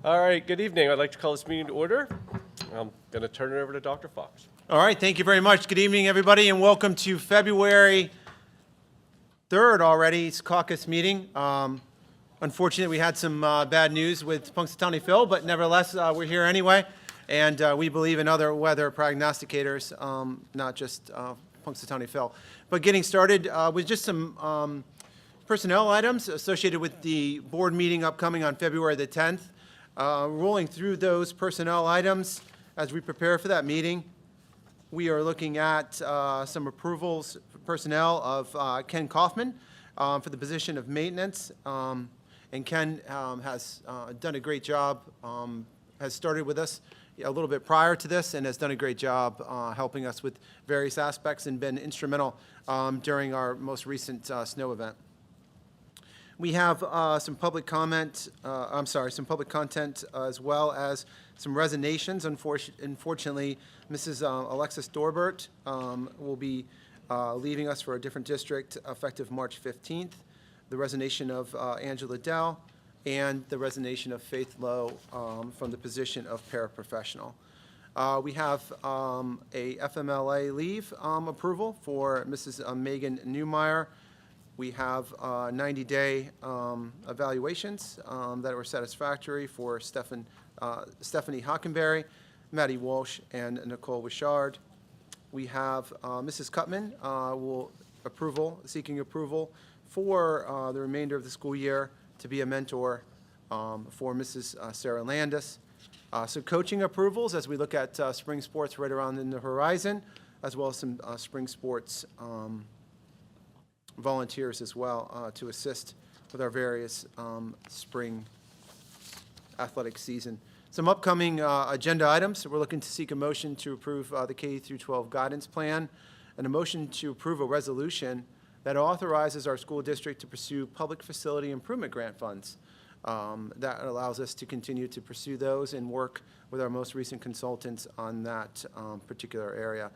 All right, good evening. I'd like to call this meeting to order. I'm going to turn it over to Dr. Fox. All right, thank you very much. Good evening, everybody, and welcome to February 3rd already, caucus meeting. Unfortunately, we had some bad news with Punxsutawney Phil, but nevertheless, we're here anyway, and we believe in other weather prognosticators, not just Punxsutawney Phil. But getting started with just some personnel items associated with the board meeting upcoming on February the 10th. Rolling through those personnel items as we prepare for that meeting, we are looking at some approvals for personnel of Ken Kaufman for the position of maintenance. And Ken has done a great job, has started with us a little bit prior to this and has done a great job helping us with various aspects and been instrumental during our most recent snow event. We have some public comment, some public content as well as some resignations. Unfortunately, Mrs. Alexis Dorbert will be leaving us for a different district effective March 15th. The resignation of Angela Dell and the resignation of Faith Lowe from the position of paraprofessional. We have a FMLA leave approval for Mrs. Megan Newmeyer. We have 90-day evaluations that were satisfactory for Stephanie Hockenberry, Maddie Walsh, and Nicole Wishard. We have Mrs. Cutman seeking approval for the remainder of the school year to be a mentor for Mrs. Sarah Landis. So coaching approvals as we look at spring sports right around in the horizon, as well as some spring sports volunteers as well to assist with our various spring athletic season. Some upcoming agenda items. We're looking to seek a motion to approve the K-12 guidance plan and a motion to approve a resolution that authorizes our school district to pursue public facility improvement grant funds. That allows us to continue to pursue those and work with our most recent consultants on that particular area.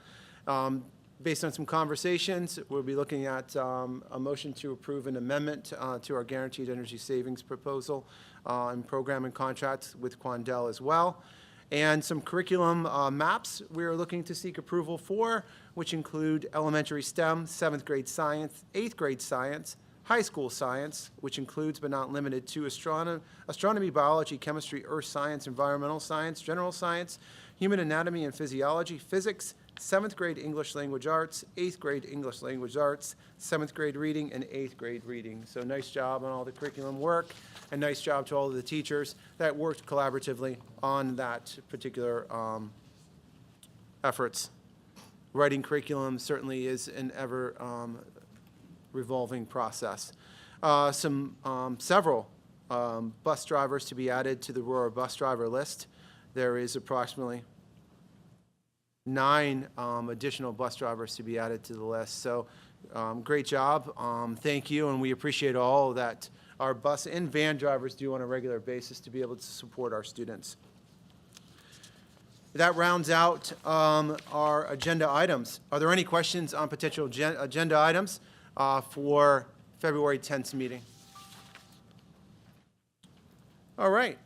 Based on some conversations, we'll be looking at a motion to approve an amendment to our guaranteed energy savings proposal and program and contracts with Quandel as well. And some curriculum maps we're looking to seek approval for, which include elementary STEM, 7th grade science, 8th grade science, high school science, which includes but not limited to astronomy, biology, chemistry, earth science, environmental science, general science, human anatomy and physiology, physics, 7th grade English language arts, 8th grade English language arts, 7th grade reading, and 8th grade reading. So nice job on all the curriculum work, and nice job to all of the teachers that worked collaboratively on that particular efforts. Writing curriculum certainly is an ever revolving process. Several bus drivers to be added to the Aurora bus driver list. There is approximately 9 additional bus drivers to be added to the list. So great job. Thank you, and we appreciate all that our bus and van drivers do on a regular basis to be able to support our students. That rounds out our agenda items. Are there any questions on potential agenda items for February 10th meeting? All right.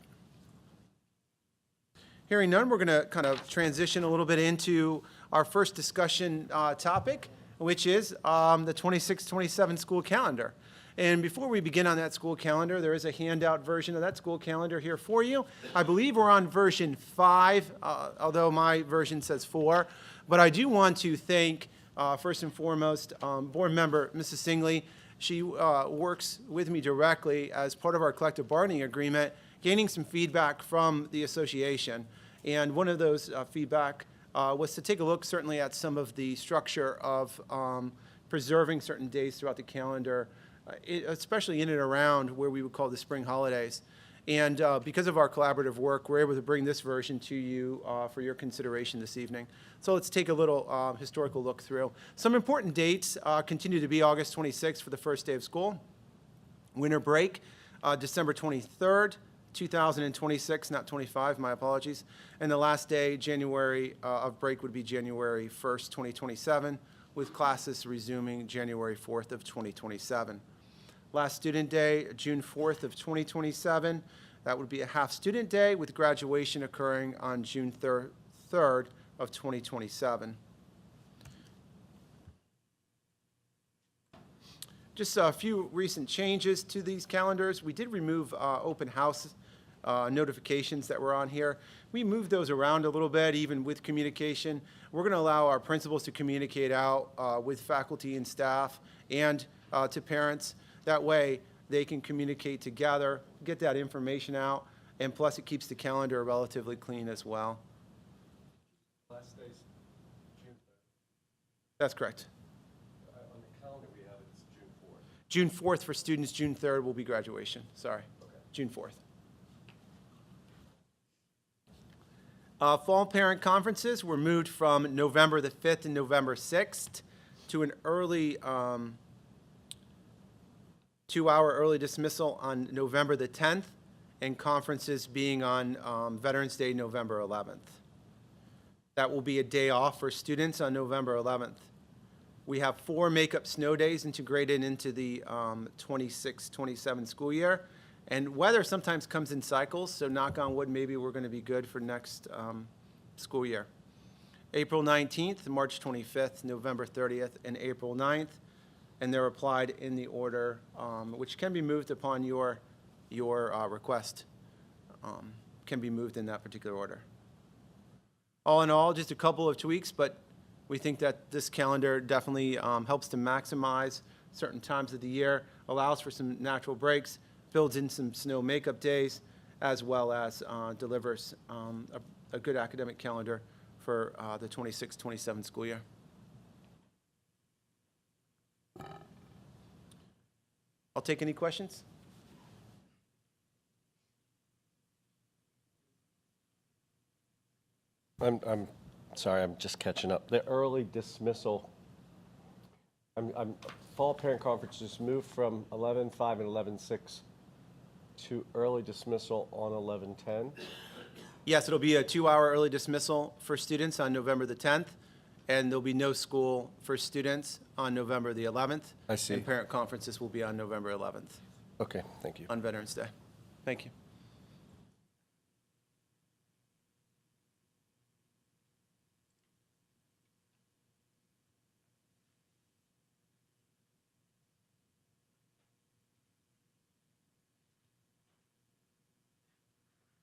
Hearing none, we're going to kind of transition a little bit into our first discussion topic, which is the 26-27 school calendar. And before we begin on that school calendar, there is a handout version of that school calendar here for you. I believe we're on version 5, although my version says 4. But I do want to thank, first and foremost, board member Mrs. Singley. She works with me directly as part of our collective bargaining agreement, gaining some feedback from the association. And one of those feedback was to take a look certainly at some of the structure of preserving certain days throughout the calendar, especially in and around where we would call the spring holidays. And because of our collaborative work, we're able to bring this version to you for your consideration this evening. So let's take a little historical look through. Some important dates continue to be August 26th for the first day of school. Winter break, December 23rd. 2026, not 25, my apologies. And the last day, January of break would be January 1st, 2027, with classes resuming January 4th of 2027. Last student day, June 4th of 2027. That would be a half student day with graduation occurring on June 3rd of 2027. Just a few recent changes to these calendars. We did remove open house notifications that were on here. We moved those around a little bit, even with communication. We're going to allow our principals to communicate out with faculty and staff and to parents. That way, they can communicate together, get that information out, and plus it keeps the calendar relatively clean as well. Last day's June 3rd. That's correct. On the calendar we have, it's June 4th. June 4th for students, June 3rd will be graduation. Sorry, Okay. June 4th. Fall parent conferences were moved from November the 5th and November 6th to an early 2-hour early dismissal on November the 10th, and conferences being on Veterans Day, November 11th. That will be a day off for students on November 11th. We have 4 makeup snow days integrated into the 26-27 school year. And weather sometimes comes in cycles, so knock on wood, maybe we're going to be good for next school year. April 19th, March 25th, November 30th, and April 9th. And they're applied in the order, which can be moved upon your request, can be moved in that particular order. All in all, just a couple of tweaks, but we think that this calendar definitely helps to maximize certain times of the year, allows for some natural breaks, builds in some snow makeup days, as well as delivers a good academic calendar for the 26-27 school year. I'll take any questions. I'm sorry, I'm just catching up. The early dismissal, fall parent conferences moved from 11-5 and 11-6 to early dismissal on 11-10. Yes, it'll be a 2-hour early dismissal for students on November the 10th, and there'll be no school for students on November the 11th. I see. And parent conferences will be on November 11th, Okay, thank you. on Veterans Day. Thank you.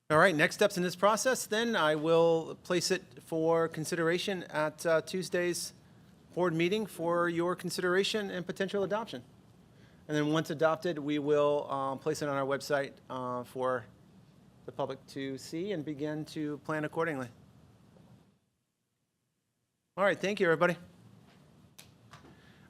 All right, next steps in this process, then I will place it for consideration at Tuesday's board meeting for your consideration and potential adoption. And then once adopted, we will place it on our website for the public to see and begin to plan accordingly. All right, thank you, everybody.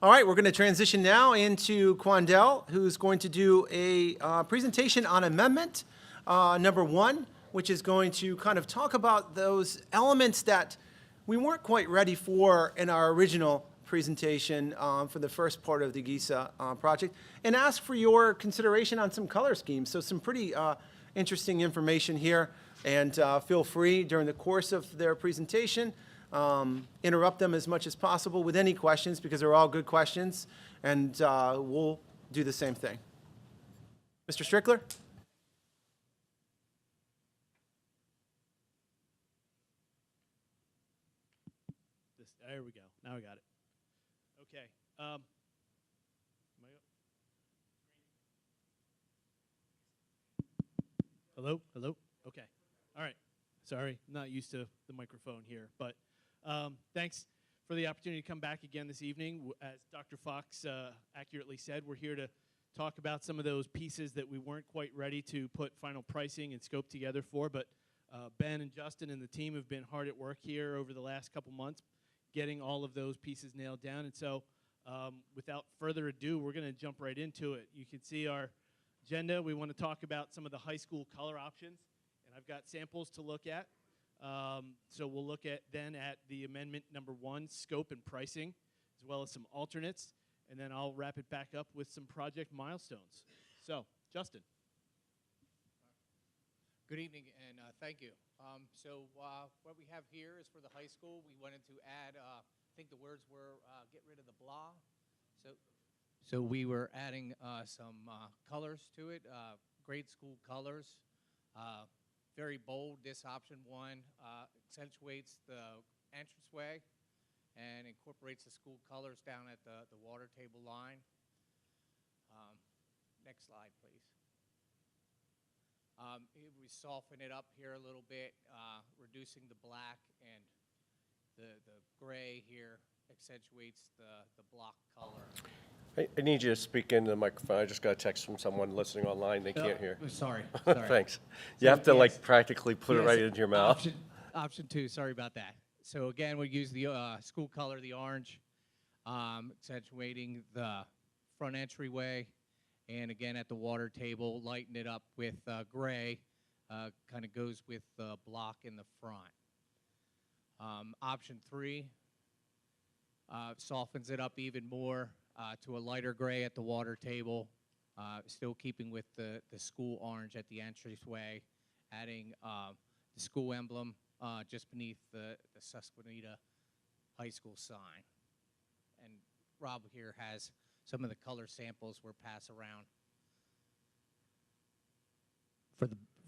All right, we're going to transition now into Quandel, who's going to do a presentation on amendment number 1, which is going to kind of talk about those elements that we weren't quite ready for in our original presentation for the first part of the GISA project, and ask for your consideration on some color schemes. So some pretty interesting information here, and feel free during the course of their presentation, interrupt them as much as possible with any questions, because they're all good questions, and we'll do the same thing. Mr. Strickler? There we go. Now I got it. Okay. Am I Hello? Hello? Okay. All right. Sorry, I'm not used to the microphone here, but thanks for the opportunity to come back again this evening. As Dr. Fox accurately said, we're here to talk about some of those pieces that we weren't quite ready to put final pricing and scope together for, but Ben and Justin and the team have been hard at work here over the last couple months, getting all of those pieces nailed down. And so without further ado, we're going to jump right into it. You can see our agenda. We want to talk about some of the high school color options, and I've got samples to look at. So we'll look at then at the amendment number 1, scope and pricing, as well as some alternates, and then I'll wrap it back up with some project milestones. So, Justin. Good evening, and thank you. What we have here is for the high school. We wanted to add, I think the words were get rid of the blah. So we were adding some colors to it, grade school colors. Very bold, this option one accentuates the entranceway and incorporates the school colors down at the water table line. Next slide, please. Here we soften it up here a little bit, reducing the black, and the gray here accentuates the block color. I need you to speak into the microphone. I just got a text from someone listening online. They can't hear. Sorry. Thanks. You So, have to yes. practically put it right into your mouth. Option two, sorry about that. So again, we use the school color, the orange, accentuating the front entryway, and again at the water table, lighten it up with gray, kind of goes with the block in the front. Option three softens it up even more to a lighter gray at the water table, still keeping with the school orange at the entranceway, adding the school emblem just beneath the Susquenita High School sign. And Rob here has some of the color samples we'll pass around.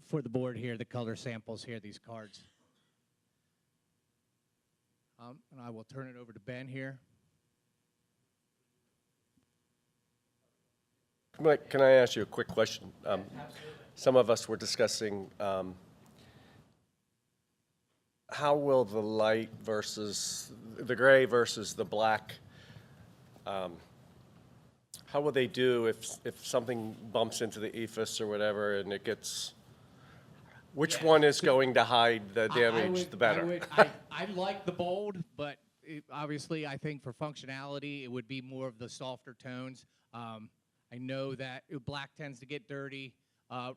For the board here, the color samples here, these cards. And I will turn it over to Ben here. Can I ask you a quick question? Some of us were discussing how will the light versus the gray versus the black, how will they do if something bumps into the ephes or whatever and it gets, which one is going to hide the damage the better? I like the bold, but obviously I think for functionality it would be more of the softer tones. I know that black tends to get dirty.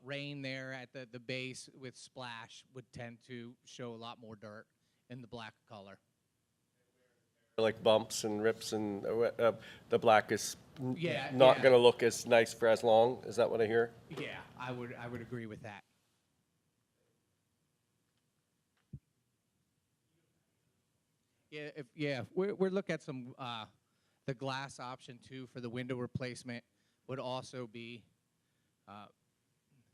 Rain there at the base with splash would tend to show a lot more dirt in the black color. Like bumps and rips and the black is not Yeah. going to look as nice for as long. Is that what I hear? Yeah, I would agree with that. We're looking at some the glass option too for the window replacement would also be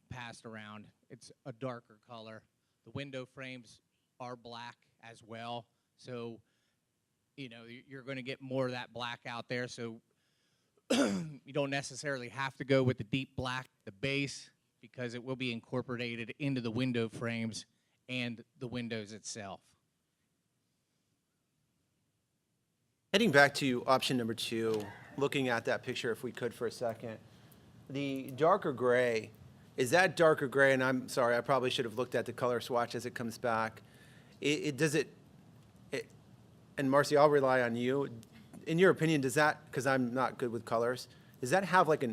passed around. It's a darker color. The window frames are black as well, so you're going to get more of that black out there. So you don't necessarily have to go with the deep black, the base, because it will be incorporated into the window frames and the windows itself. Heading back to option number 2, looking at that picture if we could for a second. The darker gray, is that darker gray, and I'm sorry, I probably should have looked at the color swatch as it comes back. And Marcy, I'll rely on you. In your opinion, does that, because I'm not good with colors, does that have like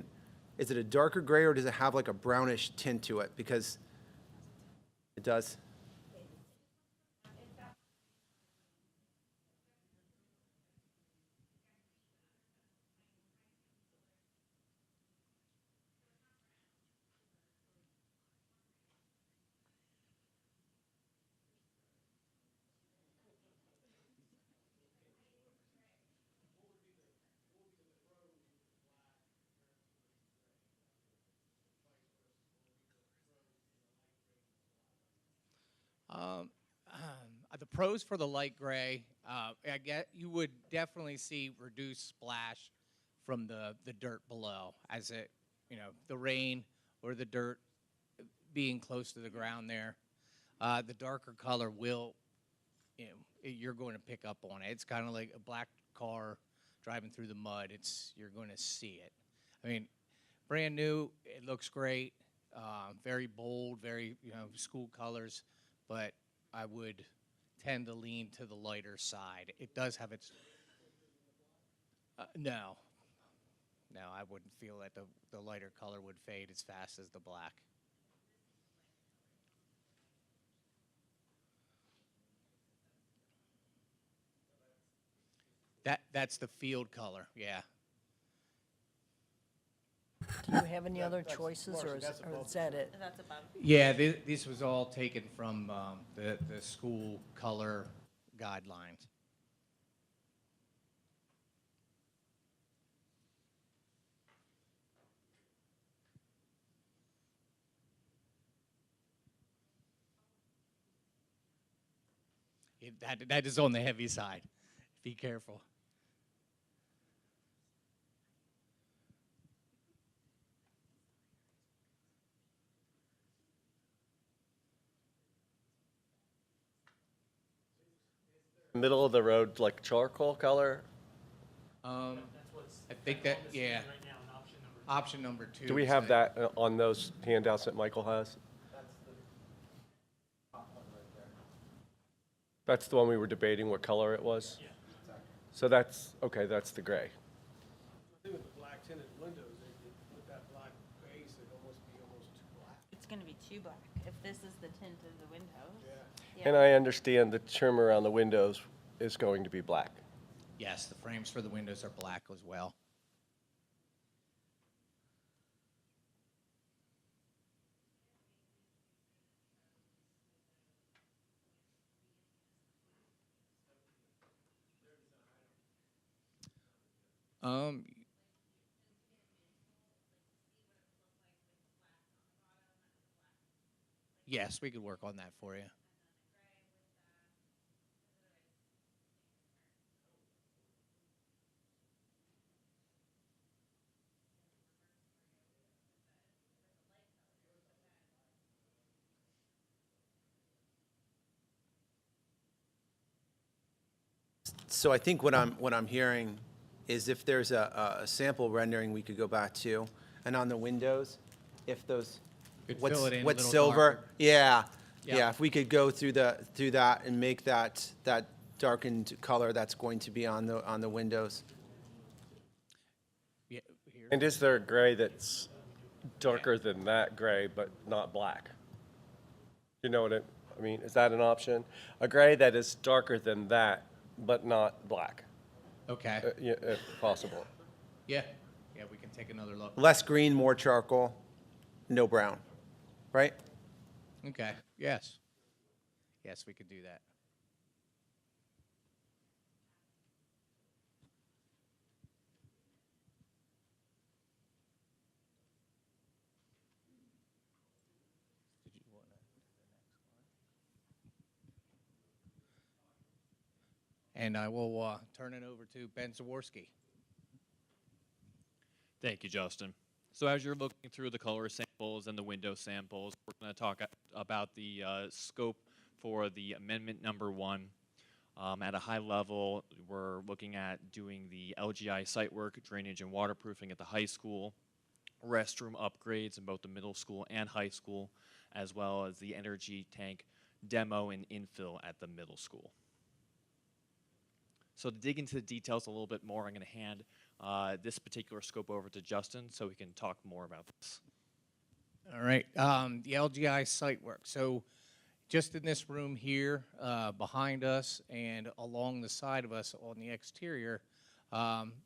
is it a darker gray or does it have like a brownish tint to it? Because it does. The pros for the light gray, I get you would definitely see reduced splash from the dirt below, as the rain or the dirt being close to the ground there. The darker color will, you're going to pick up on it. It's kind of like a black car driving through the mud. You're going to see it. I mean, brand new, it looks great, very bold, very school colors, but I would tend to lean to the lighter side. It does have its no, I wouldn't feel that the lighter color would fade as fast as the black. That's the field color, yeah. Do you have any other choices, or is that it? That's above. Yeah, this was all taken from the school color guidelines. that is on the heavy side. Be careful. Middle of the road, like charcoal color? I think that, yeah. Option number 2. Do we have that on those handouts that Michael has? That's the one we were debating what color it was? Yeah. So that's, okay, that's the gray. I think with the black tinted windows, with that black base, it'd almost be almost too black. It's gonna be too black if this is the tint of the windows. Yeah. And I understand the trim around the windows is going to be black. Yes, the frames for the windows are black as well. Um, yes, we could work on that for you. So I think what I'm hearing is if there's a sample rendering we could go back to, and on the windows, if those, Could what's, fill it in a what's little silver? darker. Yeah, Yeah. yeah, if we could go through that and make that darkened color that's going to be on the windows. Yeah, here. And is there a gray that's darker than that gray, but not black? You know what I mean? Is that an option? A gray that is darker than that, but not black, Okay. yeah, if possible. Yeah. Yeah, we can take another look. Less green, more charcoal, no brown, right? Okay. Yes. Yes, we could do that. Did you want to do the next one? And I will turn it over to Ben Zaworski. Thank you, Justin. So as you're looking through the color samples and the window samples, we're going to talk about the scope for the amendment number 1. At a high level, we're looking at doing the LGI site work, drainage and waterproofing at the high school, restroom upgrades in both the middle school and high school, as well as the energy tank demo and infill at the middle school. So to dig into the details a little bit more, I'm going to hand this particular scope over to Justin so we can talk more about this. All right, the LGI site work. So just in this room here, behind us and along the side of us on the exterior,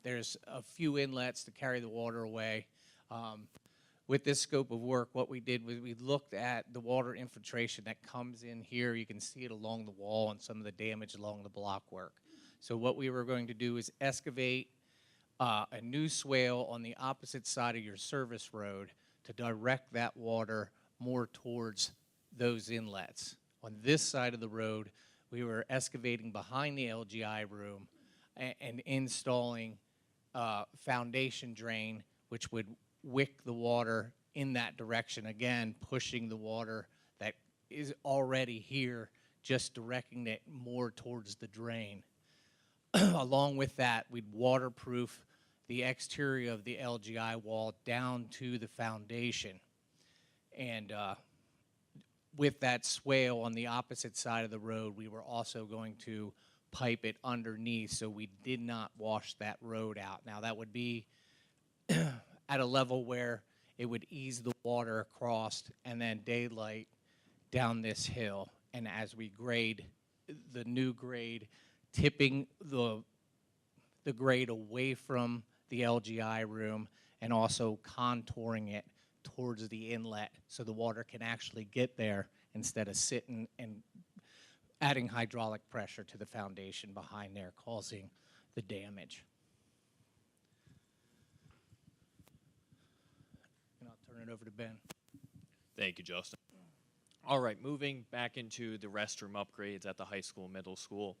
there's a few inlets to carry the water away. With this scope of work, what we did was we looked at the water infiltration that comes in here. You can see it along the wall and some of the damage along the block work. So what we were going to do is excavate a new swale on the opposite side of your service road to direct that water more towards those inlets. On this side of the road, we were excavating behind the LGI room and installing foundation drain, which would wick the water in that direction, again, pushing the water that is already here, just directing it more towards the drain. Along with that, we'd waterproof the exterior of the LGI wall down to the foundation. And with that swale on the opposite side of the road, we were also going to pipe it underneath so we did not wash that road out. Now, that would be at a level where it would ease the water across and then daylight down this hill. And as we grade the new grade, tipping the grade away from the LGI room and also contouring it towards the inlet so the water can actually get there instead of sitting and adding hydraulic pressure to the foundation behind there, causing the damage. And I'll turn it over to Ben. Thank you, Justin. All right, moving back into the restroom upgrades at the high school, middle school.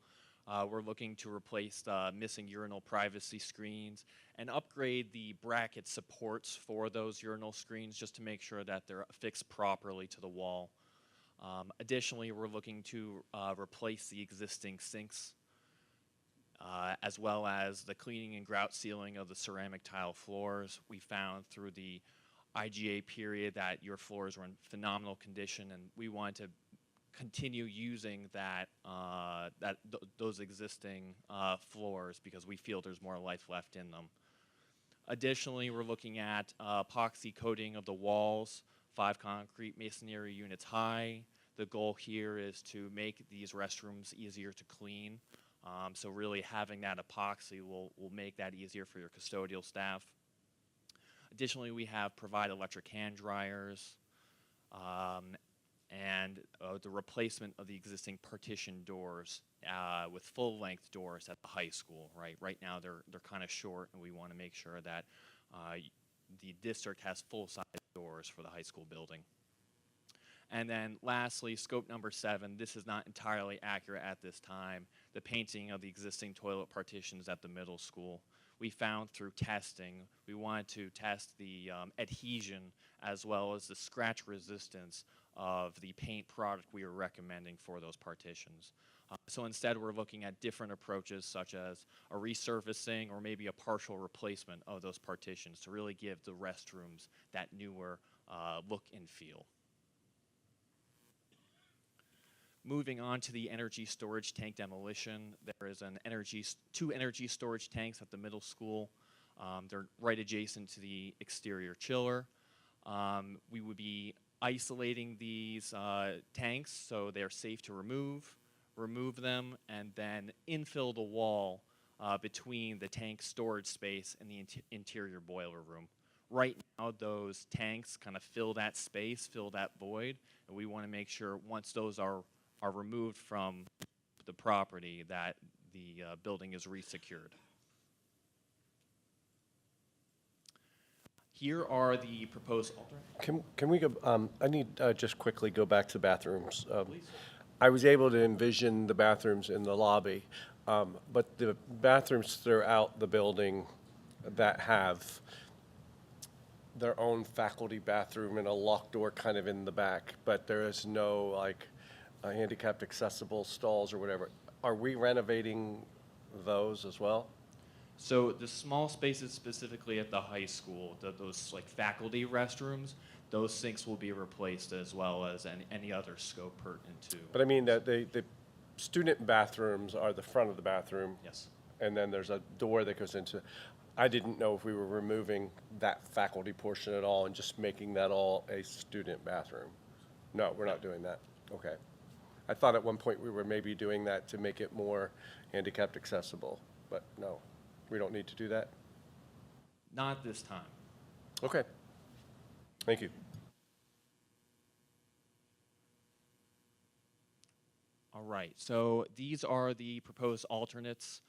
We're looking to replace the missing urinal privacy screens and upgrade the bracket supports for those urinal screens just to make sure that they're affixed properly to the wall. Additionally, we're looking to replace the existing sinks as well as the cleaning and grout sealing of the ceramic tile floors. We found through the IGA period that your floors were in phenomenal condition, and we wanted to continue using those existing floors because we feel there's more life left in them. Additionally, we're looking at epoxy coating of the walls, 5 concrete masonry units high. The goal here is to make these restrooms easier to clean. So really having that epoxy will make that easier for your custodial staff. Additionally, we have provide electric hand dryers and the replacement of the existing partition doors with full-length doors at the high school. Right now they're kind of short, and we want to make sure that the district has full-size doors for the high school building. And then lastly, scope number 7, this is not entirely accurate at this time, the painting of the existing toilet partitions at the middle school. We found through testing, we wanted to test the adhesion as well as the scratch resistance of the paint product we were recommending for those partitions. So instead, we're looking at different approaches such as a resurfacing or maybe a partial replacement of those partitions to really give the restrooms that newer look and feel. Moving on to the energy storage tank demolition, there is two energy storage tanks at the middle school. They're right adjacent to the exterior chiller. We would be isolating these tanks so they're safe to remove them, and then infill the wall between the tank storage space and the interior boiler room. Right now, those tanks kind of fill that space, fill that void, and we want to make sure once those are removed from the property that the building is resecured. Here are the proposed alternates. Can we go, I need just quickly go back to the bathrooms. I was able to envision the bathrooms in the lobby, but the bathrooms throughout the building that have their own faculty bathroom and a locked door kind of in the back, but there is no like handicapped accessible stalls or whatever. Are we renovating those as well? So the small spaces specifically at the high school, those like faculty restrooms, those sinks will be replaced as well as any other scope pertinent to. But I mean, the student bathrooms are the front of the bathroom. Yes. And then there's a door that goes into, I didn't know if we were removing that faculty portion at all and just making that all a student bathroom. No, we're not doing that. Okay. I thought at one point we were maybe doing that to make it more handicapped accessible, but no, we don't need to do that? Not this time. Okay. Thank you. All right, so these are the proposed alternates.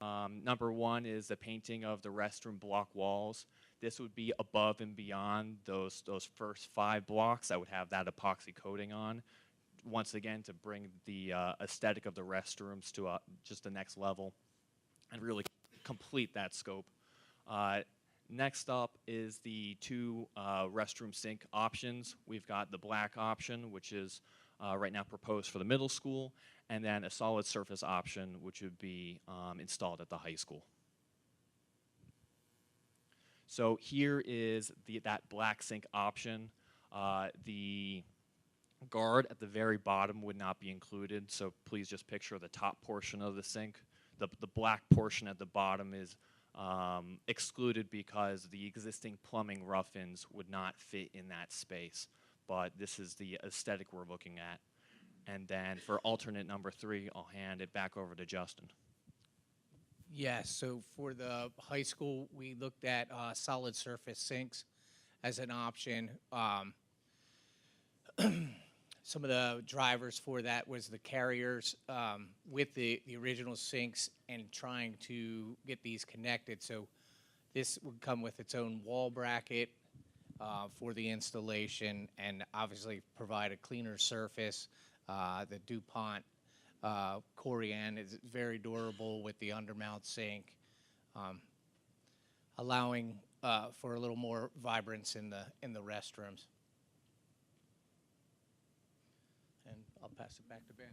Number 1 is the painting of the restroom block walls. This would be above and beyond those first 5 blocks that would have that epoxy coating on. Once again, to bring the aesthetic of the restrooms to just the next level and really complete that scope. Next up is the 2 restroom sink options. We've got the black option, which is right now proposed for the middle school, and then a solid surface option, which would be installed at the high school. So here is that black sink option. The guard at the very bottom would not be included, so please just picture the top portion of the sink. The black portion at the bottom is excluded because the existing plumbing rough-ins would not fit in that space, but this is the aesthetic we're looking at. And then for alternate number 3, I'll hand it back over to Justin. Yes, so for the high school, we looked at solid surface sinks as an option. Some of the drivers for that was the carriers with the original sinks and trying to get these connected. So this would come with its own wall bracket, for the installation and obviously provide a cleaner surface. The DuPont Corian is very durable with the undermount sink, allowing for a little more vibrance in the restrooms. And I'll pass it back to Ben.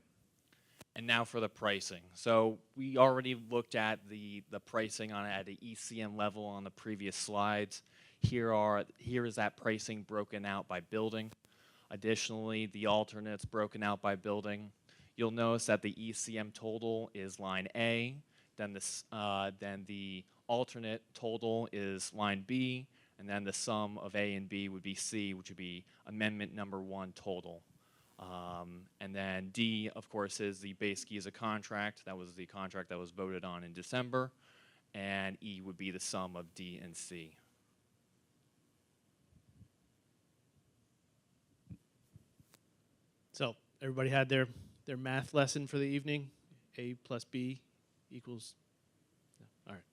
And now for the pricing. So we already looked at the pricing on at the ECM level on the previous slides. Here is that pricing broken out by building. Additionally, the alternates broken out by building. You'll notice that the ECM total is line A, then the alternate total is line B, and then the sum of A and B would be C, which would be amendment number 1 total. And then D, of course, is the base GIZA contract. That was the contract that was voted on in December. And E would be the sum of D and C. So everybody had their math lesson for the evening. A plus B equals. No. All right.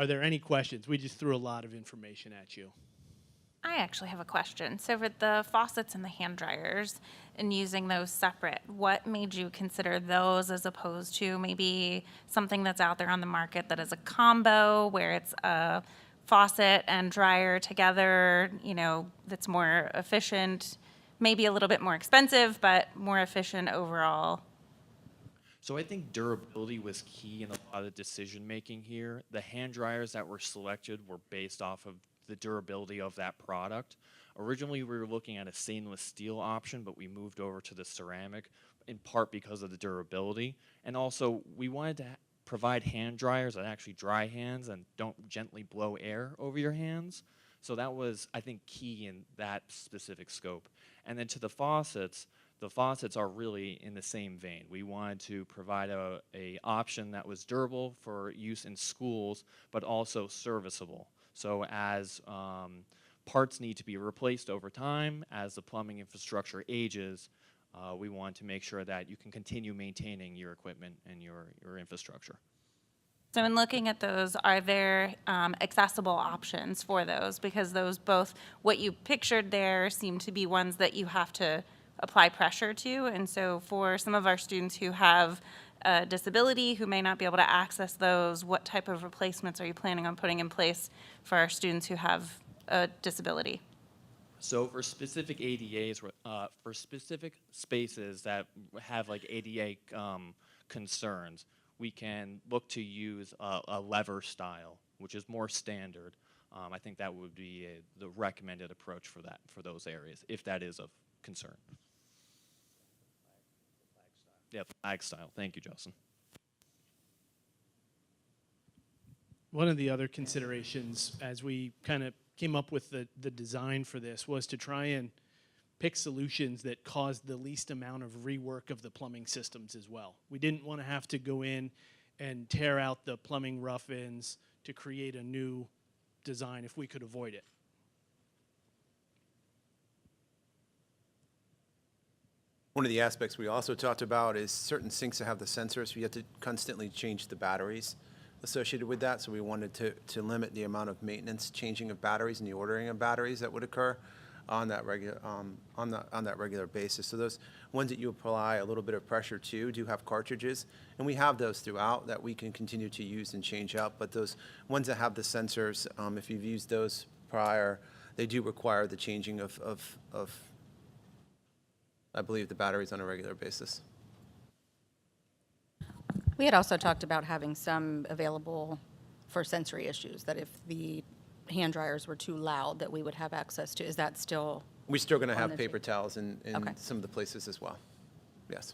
Are there any questions? We just threw a lot of information at you. I actually have a question. So for the faucets and the hand dryers and using those separate, what made you consider those as opposed to maybe something that's out there on the market that is a combo where it's a faucet and dryer together, you know, that's more efficient, maybe a little bit more expensive, but more efficient overall? So I think durability was key in a lot of decision making here. The hand dryers that were selected were based off of the durability of that product. Originally, we were looking at a stainless steel option, but we moved over to the ceramic, in part because of the durability. And also, we wanted to provide hand dryers that actually dry hands and don't gently blow air over your hands. So that was, I think, key in that specific scope. And then to the faucets are really in the same vein. We wanted to provide a option that was durable for use in schools, but also serviceable. So as parts need to be replaced over time, as the plumbing infrastructure ages, we want to make sure that you can continue maintaining your equipment and your infrastructure. So in looking at those, are there accessible options for those? Because those both, what you pictured there seem to be ones that you have to apply pressure to. And so for some of our students who have a disability, who may not be able to access those, what type of replacements are you planning on putting in place for our students who have a disability? So for specific ADAs, for specific spaces that have like ADA concerns, we can look to use a lever style, which is more standard. I think that would be the recommended approach for those areas, if that is of concern. Yeah, flag style. Thank you, Justin. One of the other considerations as we kind of came up with the design for this was to try and pick solutions that caused the least amount of rework of the plumbing systems as well. We didn't want to have to go in and tear out the plumbing rough-ins to create a new design if we could avoid it. One of the aspects we also talked about is certain sinks that have the sensors. We have to constantly change the batteries associated with that. So we wanted to limit the amount of maintenance, changing of batteries and the ordering of batteries that would occur on that regular basis. So those ones that you apply a little bit of pressure to do have cartridges, and we have those throughout that we can continue to use and change out. But those ones that have the sensors, if you've used those prior, they do require the changing of I believe, the batteries on a regular basis. We had also talked about having some available for sensory issues, that if the hand dryers were too loud, that we would have access to. Is that still? We're still going to on have the paper towels in Okay. some of the places as well. Yes.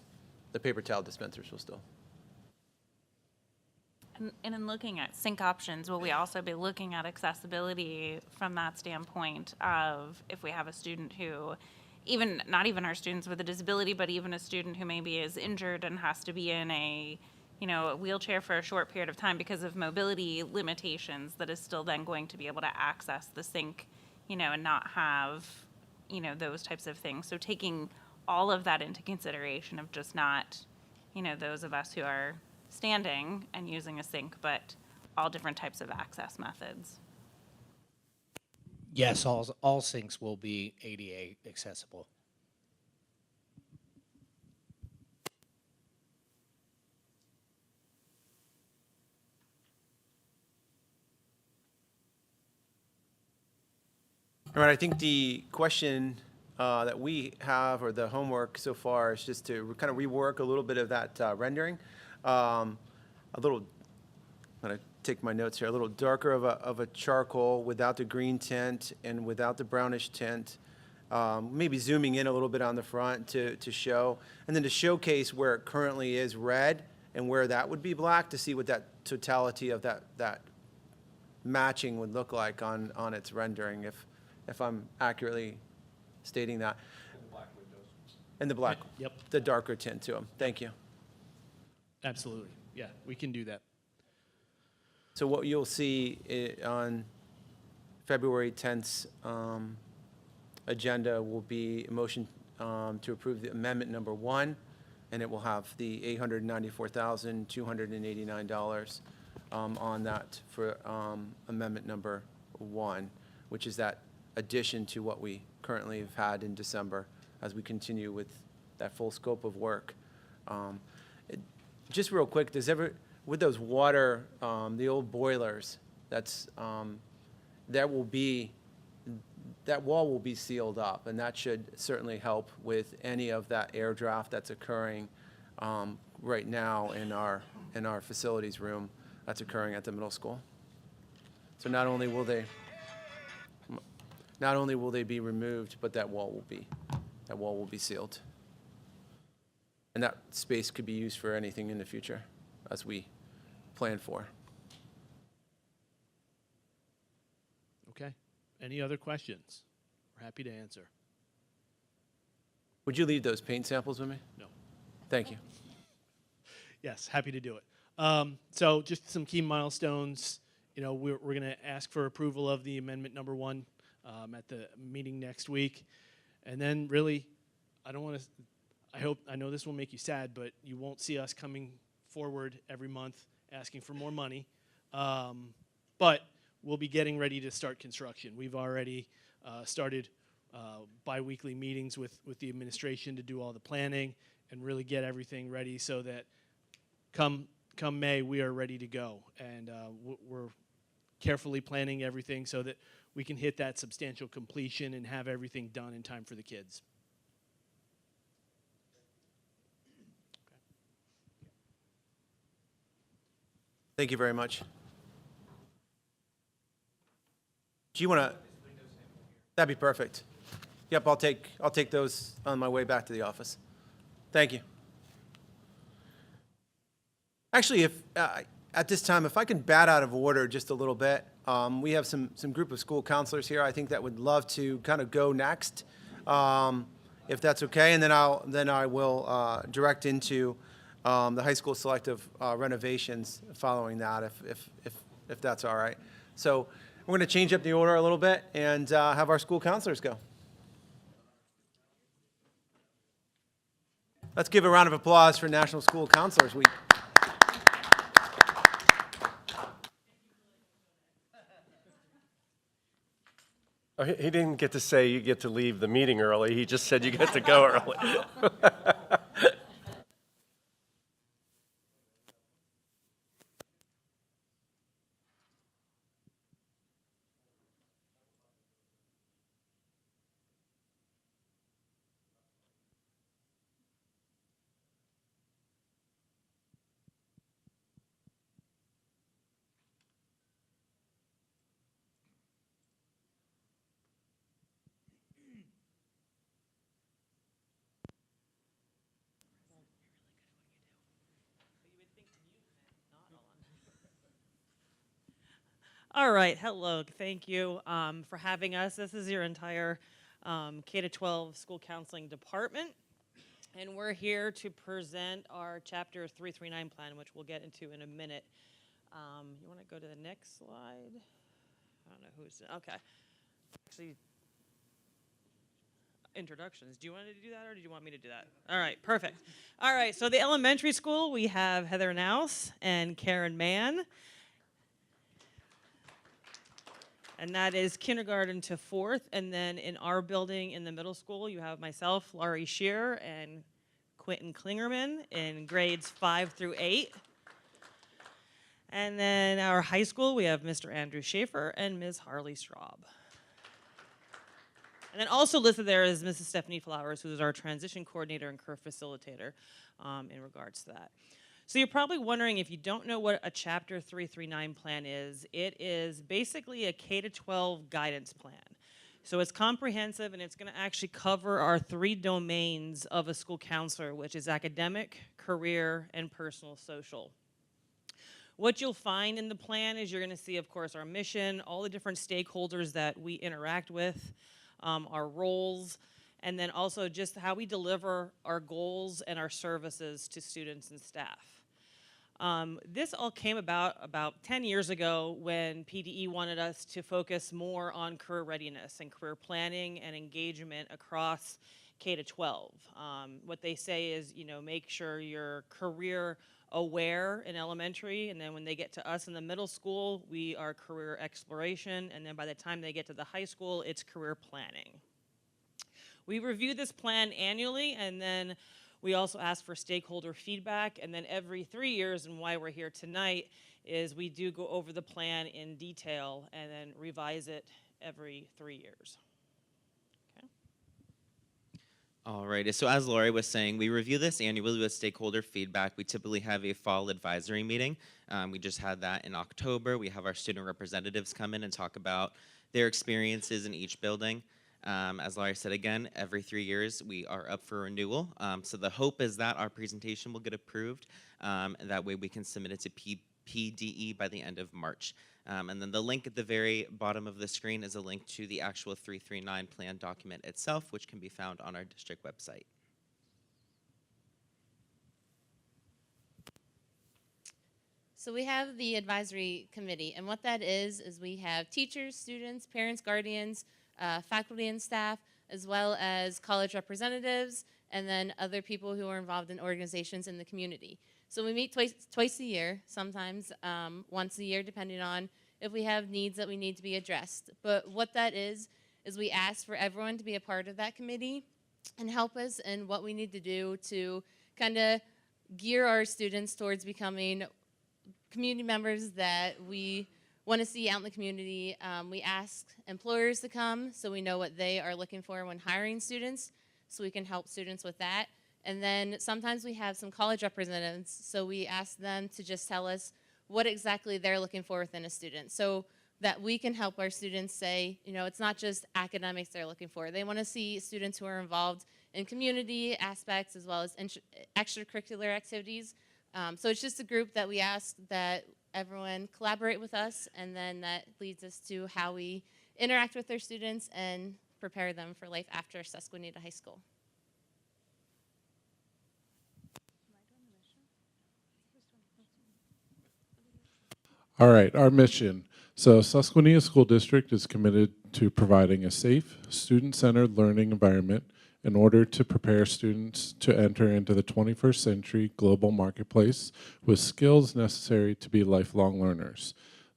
The paper towel dispensers will still. And in looking at sink options, will we also be looking at accessibility from that standpoint of if we have a student who, not even our students with a disability, but even a student who maybe is injured and has to be in a wheelchair for a short period of time because of mobility limitations, that is still then going to be able to access the sink, and not have, those types of things. So taking all of that into consideration of just not, those of us who are standing and using a sink, but all different types of access methods. Yes, all sinks will be ADA accessible. All right, I think the question that we have, or the homework so far, is just to kind of rework a little bit of that rendering. A little, I'm going to take my notes here, a little darker of a charcoal without the green tint and without the brownish tint. Maybe zooming in a little bit on the front to show, and then to showcase where it currently is red and where that would be black, to see what that totality of that matching would look like on its rendering, if I'm accurately stating that. And the black, Yep. the darker tint to them. Thank you. Absolutely. Yeah, we can do that. So what you'll see on February 10th's agenda will be a motion to approve the amendment number 1, and it will have the $894,289 on that for amendment number 1, which is that addition to what we currently have had in December as we continue with that full scope of work. Just real quick, with those water, the old boilers, that wall will be sealed up, and that should certainly help with any of that air draft that's occurring right now in our facilities room that's occurring at the middle school. So not only will they be removed, but that wall will be sealed. And that space could be used for anything in the future, as we plan for. Okay. Any other questions? We're happy to answer. Would you leave those paint samples with me? No. Thank you. Yes, happy to do it. So just some key milestones. We're going to ask for approval of the amendment number 1 at the meeting next week. And then really, I know this will make you sad, but you won't see us coming forward every month asking for more money. But we'll be getting ready to start construction. We've already started bi-weekly meetings with the administration to do all the planning and really get everything ready so that come May, we are ready to go. And we're carefully planning everything so that we can hit that substantial completion and have everything done in time for the kids. Thank you very much. Do you want to? That'd be perfect. Yep, I'll take those on my way back to the office. Thank you. Actually, if at this time, if I can bat out of order just a little bit, we have some group of school counselors here, I think, that would love to kind of go next, if that's okay, and then I will direct into the high school selective renovations following that, if that's all right. So we're going to change up the order a little bit and have our school counselors go. Let's give a round of applause for National School Counselors Week. Oh, he didn't get to say you get to leave the meeting early. He just said you get to go early. All right, hello, thank you for having us. This is your entire K-12 school counseling department, and we're here to present our Chapter 339 plan, which we'll get into in a minute. You want to go to the next slide? I don't know who's, okay. Actually, introductions. Do you want to do that, or do you want me to do that? All right, perfect. All right, so the elementary school, we have Heather Naus and Karen Mann. and that is kindergarten to 4th. And then in our building in the middle school, you have myself, Laurie Shearer, and Quentin Klingerman in grades 5 through 8. And then our high school, we have Mr. Andrew Schaefer and Ms. Harley Straub. And then also listed there is Mrs. Stephanie Flowers, who is our transition coordinator and career facilitator in regards to that. So you're probably wondering, if you don't know what a Chapter 339 plan is, it is basically a K-12 guidance plan. So it's comprehensive, and it's going to actually cover our 3 domains of a school counselor, which is academic, career, and personal social. What you'll find in the plan is you're going to see, of course, our mission, all the different stakeholders that we interact with, our roles, and then also just how we deliver our goals and our services to students and staff. This all came about 10 years ago when PDE wanted us to focus more on career readiness and career planning and engagement across K-12. What they say is, make sure you're career aware in elementary, and then when they get to us in the middle school, we are career exploration, and then by the time they get to the high school, it's career planning. We review this plan annually, and then we also ask for stakeholder feedback, and then every 3 years, and why we're here tonight, is we do go over the plan in detail and then revise it every 3 years. All right, so as Lori was saying, we review this annually with stakeholder feedback. We typically have a fall advisory meeting. We just had that in October. We have our student representatives come in and talk about their experiences in each building. As Laurie said, again, every 3 years we are up for renewal. So the hope is that our presentation will get approved, and that way we can submit it to PDE by the end of March. And then the link at the very bottom of the screen is a link to the actual 339 plan document itself, which can be found on our district website. So we have the advisory committee, and what that is we have teachers, students, parents, guardians, faculty and staff, as well as college representatives, and then other people who are involved in organizations in the community. So we meet twice a year, sometimes once a year, depending on if we have needs that we need to be addressed. But what that is we ask for everyone to be a part of that committee and help us in what we need to do to kind of gear our students towards becoming community members that we want to see out in the community. We ask employers to come so we know what they are looking for when hiring students, so we can help students with that. And then sometimes we have some college representatives, so we ask them to just tell us what exactly they're looking for within a student, so that we can help our students say, it's not just academics they're looking for. They want to see students who are involved in community aspects as well as extracurricular activities. So it's just a group that we ask that everyone collaborate with us, and then that leads us to how we interact with our students and prepare them for life after Susquenita High School. All right, our mission. So Susquenita School District is committed to providing a safe, student-centered learning environment in order to prepare students to enter into the 21st century global marketplace with skills necessary to be lifelong learners.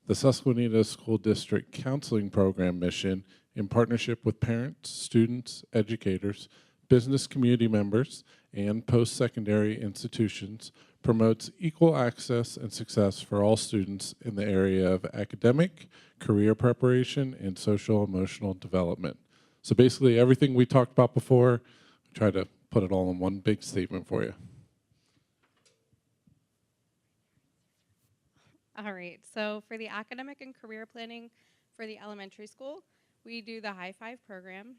The Susquenita School District Counseling Program mission, in partnership with parents, students, educators, business community members, and post-secondary institutions, promotes equal access and success for all students in the area of academic, career preparation, and social-emotional development. So basically everything we talked about before, we try to put it all in one big statement for you. All right, so for the academic and career planning for the elementary school, we do the High Five program.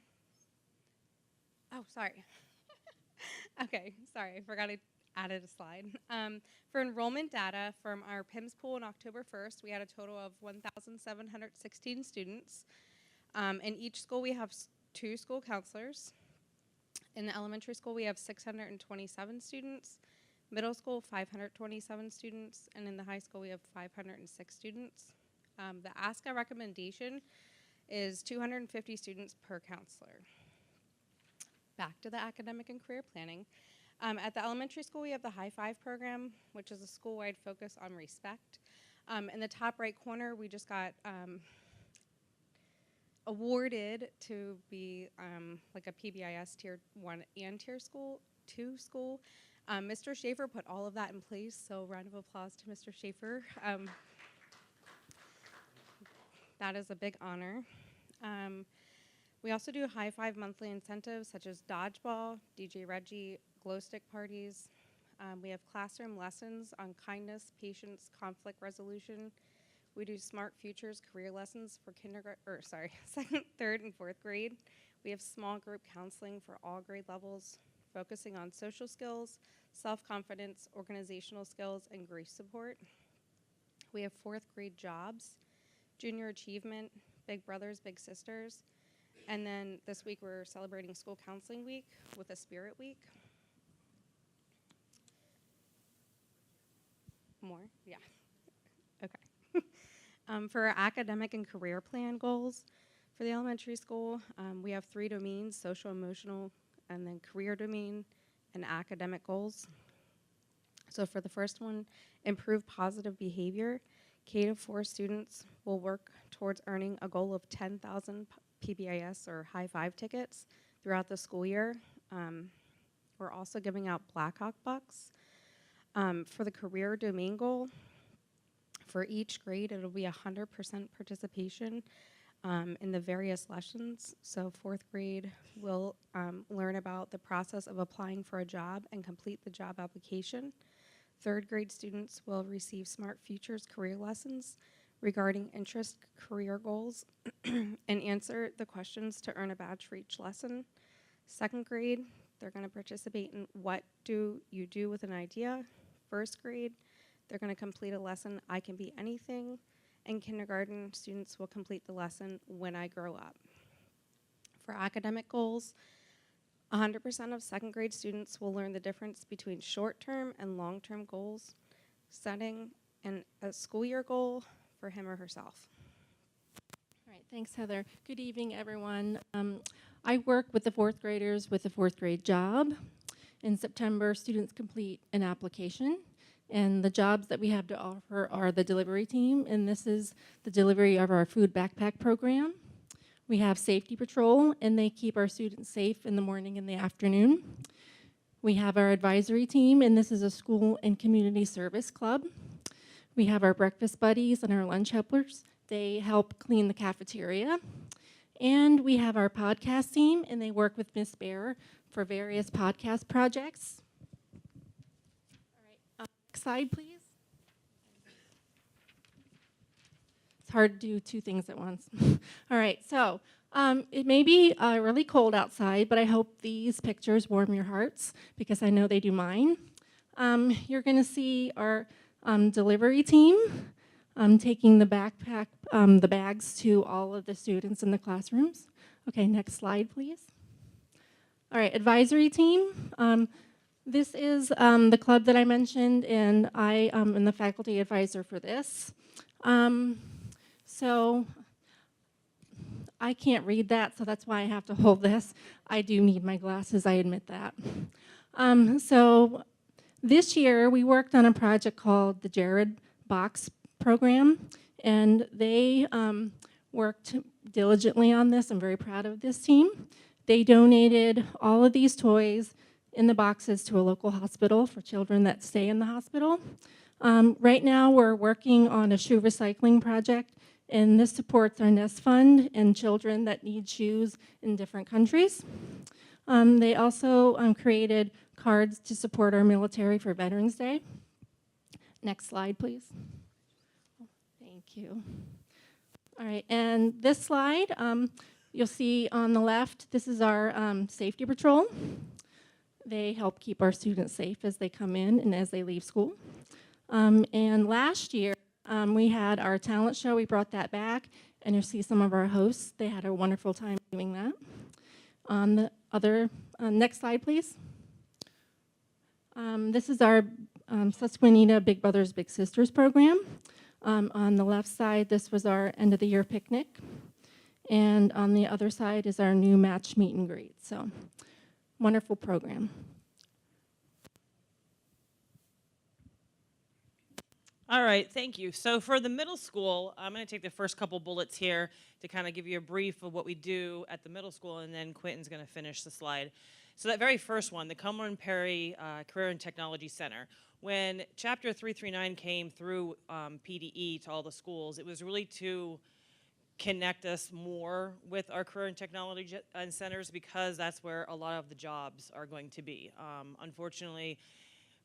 Oh, sorry. Okay, sorry, I forgot I added a slide. For enrollment data from our PIMS pool on October 1st, we had a total of 1,716 students. In each school, we have 2 school counselors. In the elementary school, we have 627 students. Middle school, 527 students. And in the high school, we have 506 students. The ASCA recommendation is 250 students per counselor. Back to the academic and career planning. At the elementary school, we have the High Five program, which is a school-wide focus on respect. In the top right corner, we just got awarded to be like a PBIS Tier 1 and Tier 2 school. Mr. Schaefer put all of that in place, so round of applause to Mr. Schaefer. That is a big honor. We also do high five monthly incentives such as dodgeball, DJ Reggie, glow stick parties. We have classroom lessons on kindness, patience, conflict resolution. We do Smart Futures career lessons for second, third, and fourth grade. We have small group counseling for all grade levels, focusing on social skills, self-confidence, organizational skills, and grief support. We have fourth grade jobs, junior achievement, big brothers, big sisters. And then this week we're celebrating School Counseling Week with a Spirit Week. More? Yeah. Okay. For our academic and career plan goals for the elementary school, we have 3 domains: social, emotional, and then career domain and academic goals. So for the first one, improve positive behavior. K-4 students will work towards earning a goal of 10,000 PBIS or high five tickets throughout the school year. We're also giving out Blackhawk bucks. For the career domain goal, for each grade, it'll be 100% participation in the various lessons. So fourth grade will learn about the process of applying for a job and complete the job application. Third grade students will receive Smart Futures career lessons regarding interest, career goals, and answer the questions to earn a badge for each lesson. Second grade, they're going to participate in what do you do with an idea. First grade, they're going to complete a lesson, I can be anything. And kindergarten students will complete the lesson, when I grow up. For academic goals, 100% of second grade students will learn the difference between short-term and long-term goals, setting a school year goal for him or herself. All right, thanks, Heather. Good evening, everyone. I work with the fourth graders with the fourth grade job. In September, students complete an application, and the jobs that we have to offer are the delivery team, and this is the delivery of our food backpack program. We have safety patrol, and they keep our students safe in the morning and the afternoon. We have our advisory team, and this is a school and community service club. We have our breakfast buddies and our lunch helpers. They help clean the cafeteria. And we have our podcast team, and they work with Miss Bear for various podcast projects. All right, next slide, please. It's hard to do 2 things at once. All right, so it may be really cold outside, but I hope these pictures warm your hearts because I know they do mine. You're going to see our delivery team taking the the bags to all of the students in the classrooms. Okay, next slide, please. All right, advisory team. This is the club that I mentioned, and I am the faculty advisor for this. So I can't read that, so that's why I have to hold this. I do need my glasses, I admit that. So this year, we worked on a project called the Jared Box Program, and they worked diligently on this. I'm very proud of this team. They donated all of these toys in the boxes to a local hospital for children that stay in the hospital. Right now, we're working on a shoe recycling project, and this supports our Nest Fund and children that need shoes in different countries. They also created cards to support our military for Veterans Day. Next slide, please. Thank you. All right, and this slide, you'll see on the left, this is our safety patrol. They help keep our students safe as they come in and as they leave school. And last year, we had our talent show. We brought that back, and you'll see some of our hosts. They had a wonderful time doing that. On the other, next slide, please. This is our Susquenita Big Brothers Big Sisters program. On the left side, this was our end of the year picnic. And on the other side is our new match meet and greet. So, wonderful program. All right, thank you. So for the middle school, I'm going to take the first couple bullets here to kind of give you a brief of what we do at the middle school, and then Quentin's going to finish the slide. So that very first one, the Cumberland Perry Career and Technology Center. When Chapter 339 came through PDE to all the schools, it was really to connect us more with our career and technology centers, because that's where a lot of the jobs are going to be. Unfortunately,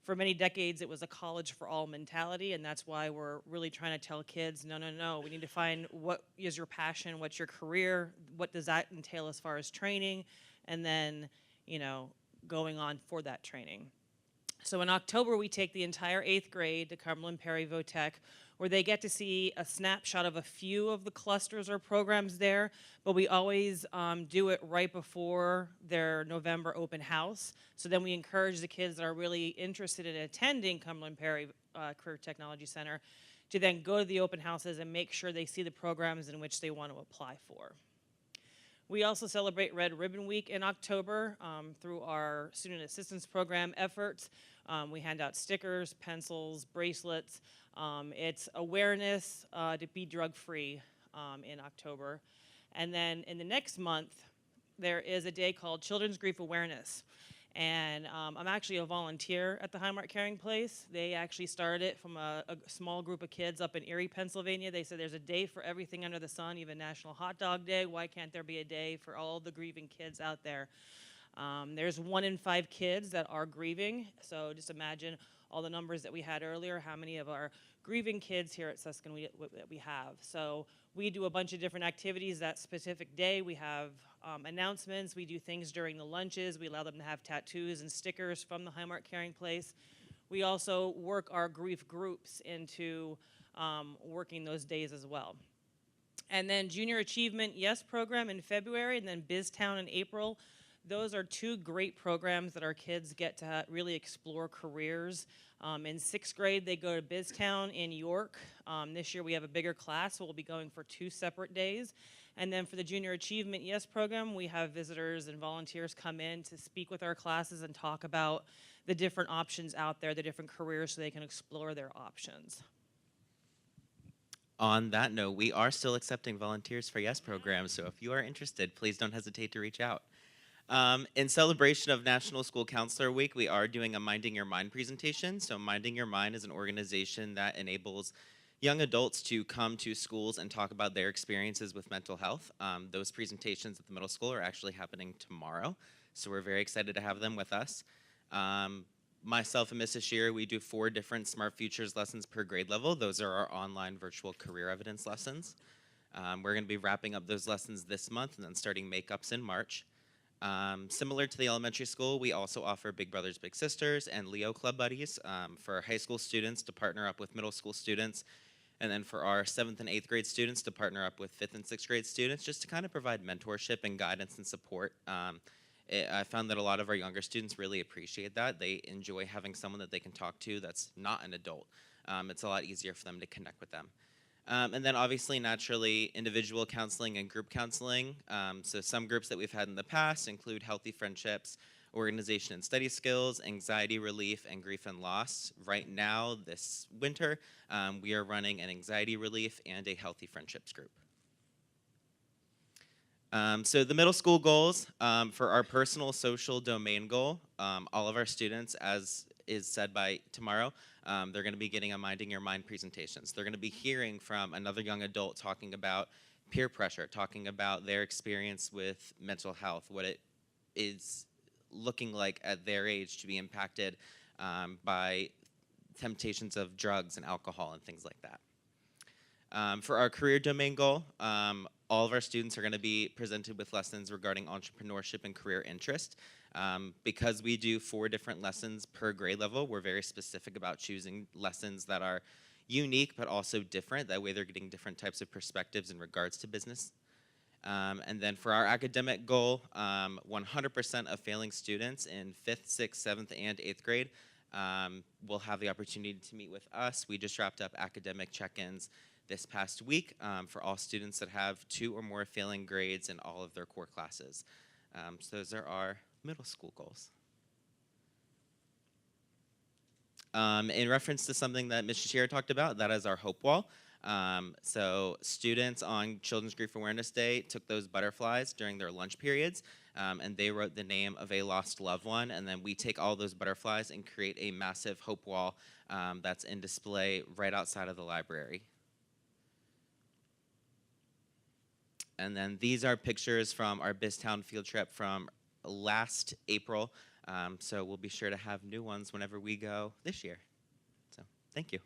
for many decades, it was a college for all mentality, and that's why we're really trying to tell kids, no, no, no, we need to find what is your passion, what's your career, what does that entail as far as training, and then, you know, going on for that training. So in October, we take the entire 8th grade to Cumberland Perry Votech, where they get to see a snapshot of a few of the clusters or programs there, but we always do it right before their November open house. So then we encourage the kids that are really interested in attending Cumberland Perry Career Technology Center to then go to the open houses and make sure they see the programs in which they want to apply for. We also celebrate Red Ribbon Week in October through our Student Assistance Program efforts. We hand out stickers, pencils, bracelets. It's awareness to be drug-free in October. And then in the next month, there is a day called Children's Grief Awareness. And I'm actually a volunteer at the Highmark Caring Place. They actually started it from a small group of kids up in Erie, Pennsylvania. They said there's a day for everything under the sun, even National Hot Dog Day. Why can't there be a day for all the grieving kids out there? There's 1 in 5 kids that are grieving. So just imagine all the numbers that we had earlier, how many of our grieving kids here at Susquenita that we have. So we do a bunch of different activities that specific day. We have announcements. We do things during the lunches. We allow them to have tattoos and stickers from the Highmark Caring Place. We also work our grief groups into working those days as well. And then Junior Achievement Yes program in February, and then BizTown in April. Those are 2 great programs that our kids get to really explore careers. In 6th grade, they go to BizTown in York. This year we have a bigger class, so we'll be going for 2 separate days. And then for the Junior Achievement Yes program, we have visitors and volunteers come in to speak with our classes and talk about the different options out there, the different careers, so they can explore their options. On that note, we are still accepting volunteers for Yes programs, so if you are interested, please don't hesitate to reach out. In celebration of National School Counselor Week, we are doing a Minding Your Mind presentation. So Minding Your Mind is an organization that enables young adults to come to schools and talk about their experiences with mental health. Those presentations at the middle school are actually happening tomorrow, so we're very excited to have them with us. Myself and Mrs. Shearer, we do 4 different Smart Futures lessons per grade level. Those are our online virtual career evidence lessons. We're going to be wrapping up those lessons this month and then starting makeups in March. Similar to the elementary school, we also offer Big Brothers Big Sisters and Leo Club Buddies for high school students to partner up with middle school students, and then for our 7th and 8th grade students to partner up with 5th and 6th grade students, just to kind of provide mentorship and guidance and support. I found that a lot of our younger students really appreciate that. They enjoy having someone that they can talk to that's not an adult. It's a lot easier for them to connect with them. And then obviously, naturally, individual counseling and group counseling. So some groups that we've had in the past include healthy friendships, organization and study skills, anxiety relief, and grief and loss. Right now, this winter, we are running an anxiety relief and a healthy friendships group. So the middle school goals, for our personal social domain goal, all of our students, as is said by tomorrow, they're going to be getting a Minding Your Mind presentation. So they're going to be hearing from another young adult talking about peer pressure, talking about their experience with mental health, what it is looking like at their age to be impacted by temptations of drugs and alcohol and things like that. For our career domain goal, all of our students are going to be presented with lessons regarding entrepreneurship and career interest. Because we do 4 different lessons per grade level, we're very specific about choosing lessons that are unique but also different. That way they're getting different types of perspectives in regards to business. And then for our academic goal, 100% of failing students in 5th, 6th, 7th, and 8th grade will have the opportunity to meet with us. We just wrapped up academic check-ins this past week for all students that have 2 or more failing grades in all of their core classes. So those are our middle school goals. In reference to something that Mr. Shearer talked about, that is our Hope Wall. So students on Children's Grief Awareness Day took those butterflies during their lunch periods, and they wrote the name of a lost loved one, and then we take all those butterflies and create a massive Hope Wall that's in display right outside of the library. And then these are pictures from our Biztown field trip from last April. So we'll be sure to have new ones whenever we go this year. So thank you.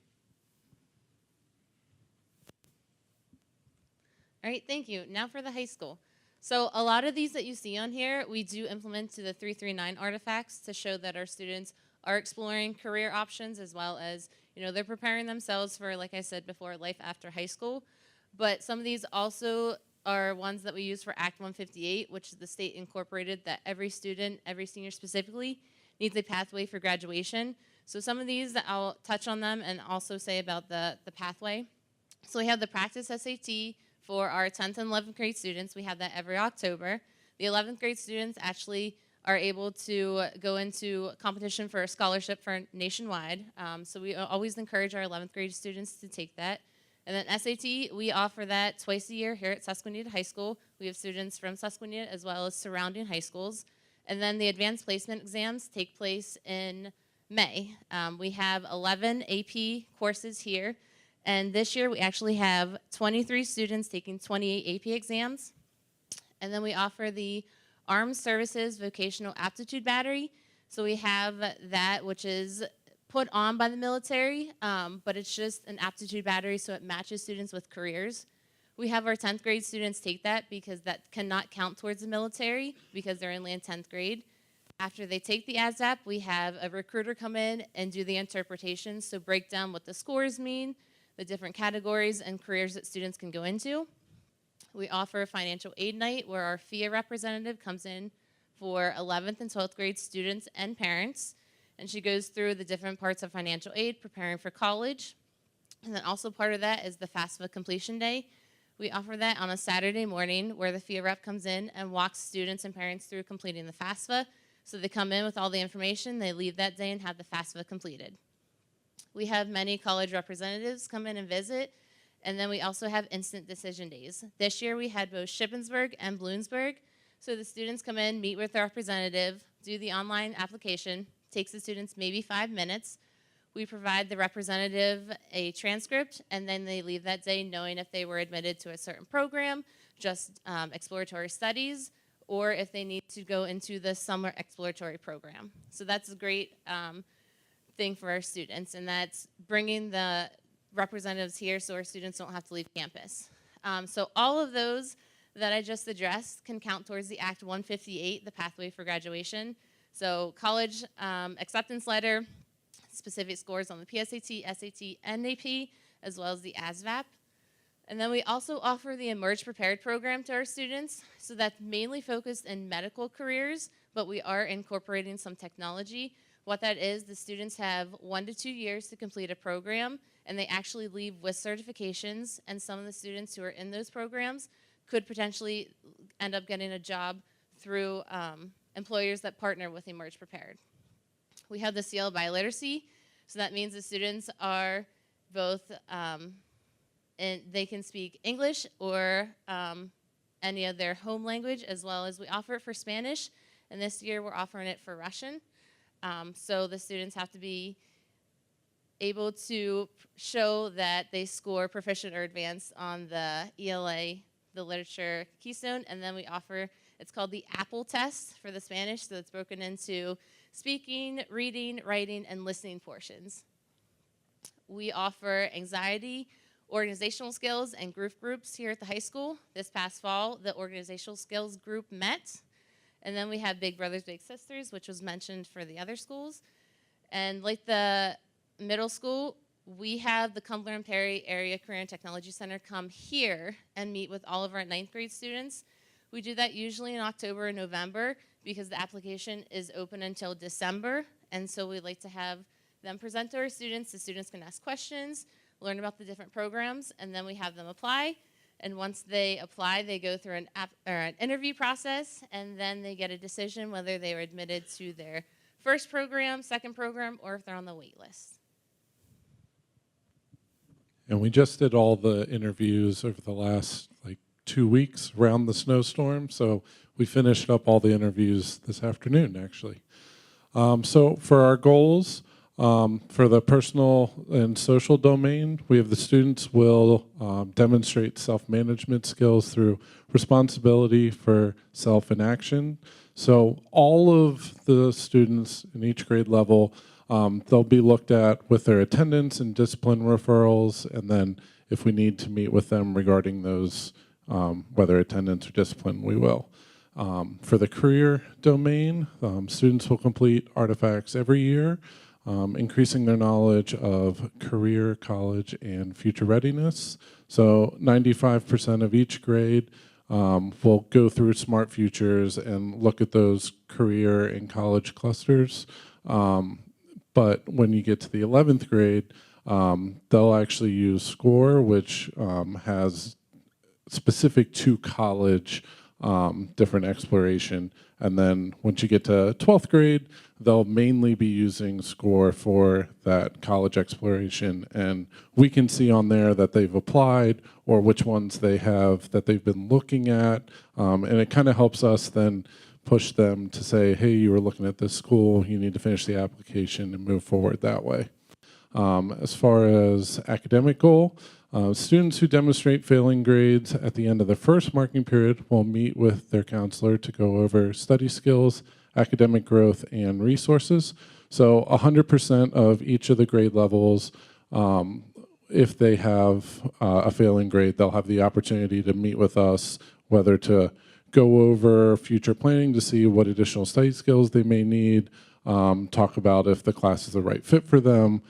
All right, thank you. Now for the high school. So a lot of these that you see on here, we do implement to the 339 artifacts to show that our students are exploring career options as well as, they're preparing themselves for, like I said before, life after high school. But some of these also are ones that we use for Act 158, which is the state incorporated that every student, every senior specifically, needs a pathway for graduation. So some of these, I'll touch on them and also say about the pathway. So we have the practice SAT for our 10th and 11th grade students. We have that every October. The 11th grade students actually are able to go into competition for a scholarship for nationwide. So we always encourage our 11th grade students to take that. And then SAT, we offer that twice a year here at Susquenita High School. We have students from Susquenita as well as surrounding high schools. And then the advanced placement exams take place in May. We have 11 AP courses here. And this year we actually have 23 students taking 28 AP exams. And then we offer the Armed Services Vocational Aptitude Battery. So we have that, which is put on by the military, but it's just an aptitude battery, so it matches students with careers. We have our 10th grade students take that because that cannot count towards the military because they're only in 10th grade. After they take the ASVAB, we have a recruiter come in and do the interpretation, so break down what the scores mean, the different categories and careers that students can go into. We offer a financial aid night where our FIA representative comes in for 11th and 12th grade students and parents. And she goes through the different parts of financial aid, preparing for college. And then also part of that is the FAFSA completion day. We offer that on a Saturday morning where the FIA rep comes in and walks students and parents through completing the FAFSA. So they come in with all the information, they leave that day and have the FAFSA completed. We have many college representatives come in and visit, and then we also have instant decision days. This year we had both Shippensburg and Bloomsburg. So the students come in, meet with the representative, do the online application. Takes the students maybe 5 minutes. We provide the representative a transcript, and then they leave that day knowing if they were admitted to a certain program, just exploratory studies, or if they need to go into the summer exploratory program. So that's a great thing for our students, and that's bringing the representatives here so our students don't have to leave campus. So all of those that I just addressed can count towards the Act 158, the pathway for graduation. So college acceptance letter, specific scores on the PSAT, SAT, and AP, as well as the ASVAB. And then we also offer the Emerge Prepared program to our students. So that's mainly focused in medical careers, but we are incorporating some technology. What that is, the students have 1 to 2 years to complete a program, and they actually leave with certifications, and some of the students who are in those programs could potentially end up getting a job through employers that partner with Emerge Prepared. We have the CL Biliteracy, so that means the students are both, and they can speak English or any of their home language, as well as we offer it for Spanish, and this year we're offering it for Russian. So the students have to be able to show that they score proficient or advanced on the ELA, the literature keystone, and then we offer, it's called the Apple test for the Spanish, so it's broken into speaking, reading, writing, and listening portions. We offer anxiety, organizational skills, and groups here at the high school. This past fall, the organizational skills group met, and then we have Big Brothers Big Sisters, which was mentioned for the other schools. And like the middle school, we have the Cumberland Perry Area Career and Technology Center come here and meet with all of our 9th grade students. We do that usually in October and November because the application is open until December, and so we like to have them present to our students. The students can ask questions, learn about the different programs, and then we have them apply. And once they apply, they go through an interview process, and then they get a decision whether they were admitted to their first program, second program, or if they're on the wait list. And we just did all the interviews over the last like 2 weeks around the snowstorm. So we finished up all the interviews this afternoon, actually. So for our goals, for the personal and social domain, we have the students will demonstrate self-management skills through responsibility for self and action. So all of the students in each grade level, they'll be looked at with their attendance and discipline referrals, and then if we need to meet with them regarding those, whether attendance or discipline, we will. For the career domain, students will complete artifacts every year, increasing their knowledge of career, college, and future readiness. So 95% of each grade will go through Smart Futures and look at those career and college clusters. But when you get to the 11th grade, they'll actually use SCORE, which has specific to college different exploration. And then once you get to 12th grade, they'll mainly be using SCORE for that college exploration. And we can see on there that they've applied or which ones they have that they've been looking at. And it kind of helps us then push them to say, hey, you were looking at this school, you need to finish the application and move forward that way. As far as academic goal, students who demonstrate failing grades at the end of the first marking period will meet with their counselor to go over study skills, academic growth, and resources. So 100% of each of the grade levels, if they have a failing grade, they'll have the opportunity to meet with us, whether to go over future planning to see what additional study skills they may need, talk about if the class is the right fit for them,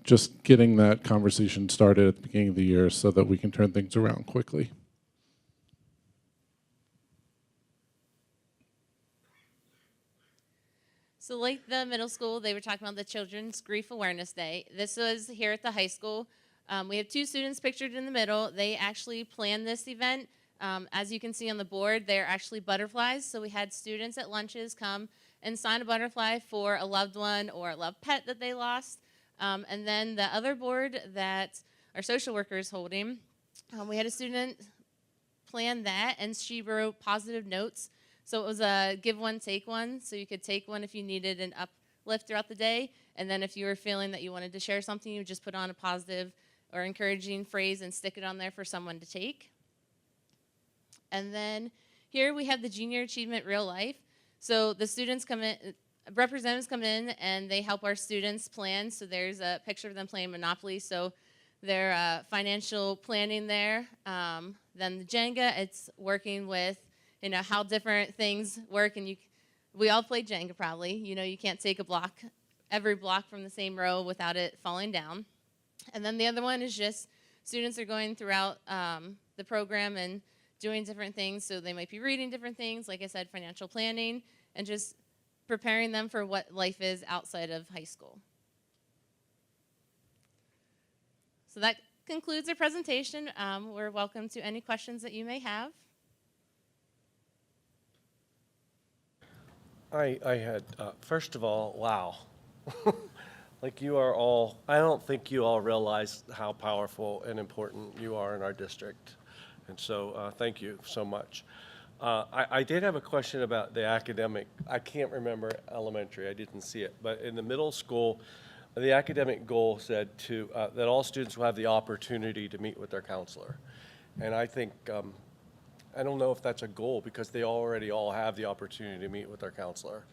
just getting that conversation started at the beginning of the year so that we can turn things around quickly. So like the middle school, they were talking about the Children's Grief Awareness Day. This was here at the high school. We have 2 students pictured in the middle. They actually planned this event. As you can see on the board, they're actually butterflies. So we had students at lunches come and sign a butterfly for a loved one or a loved pet that they lost. And then the other board that our social worker is holding, we had a student plan that, and she wrote positive notes. So it was a give one, take one. So you could take one if you needed an uplift throughout the day. And then if you were feeling that you wanted to share something, you would just put on a positive or encouraging phrase and stick it on there for someone to take. And then here we have the Junior Achievement Real Life. So the students come in, representatives come in and they help our students plan. So there's a picture of them playing Monopoly. So their financial planning there. Then the Jenga, it's working with, you know, how different things work. And we all play Jenga probably. You know, you can't take a block, every block from the same row without it falling down. And then the other one is just students are going throughout the program and doing different things. So they might be reading different things, like I said, financial planning, and just preparing them for what life is outside of high school. So that concludes our presentation. We're welcome to any questions that you may have. I had, first of all, wow. Like you are all, I don't think you all realize how powerful and important you are in our district. And so thank you so much. I did have a question about the academic. I can't remember elementary, I didn't see it. But in the middle school, the academic goal said that all students will have the opportunity to meet with their counselor. And I think, I don't know if that's a goal because they already all have the opportunity to meet with their counselor.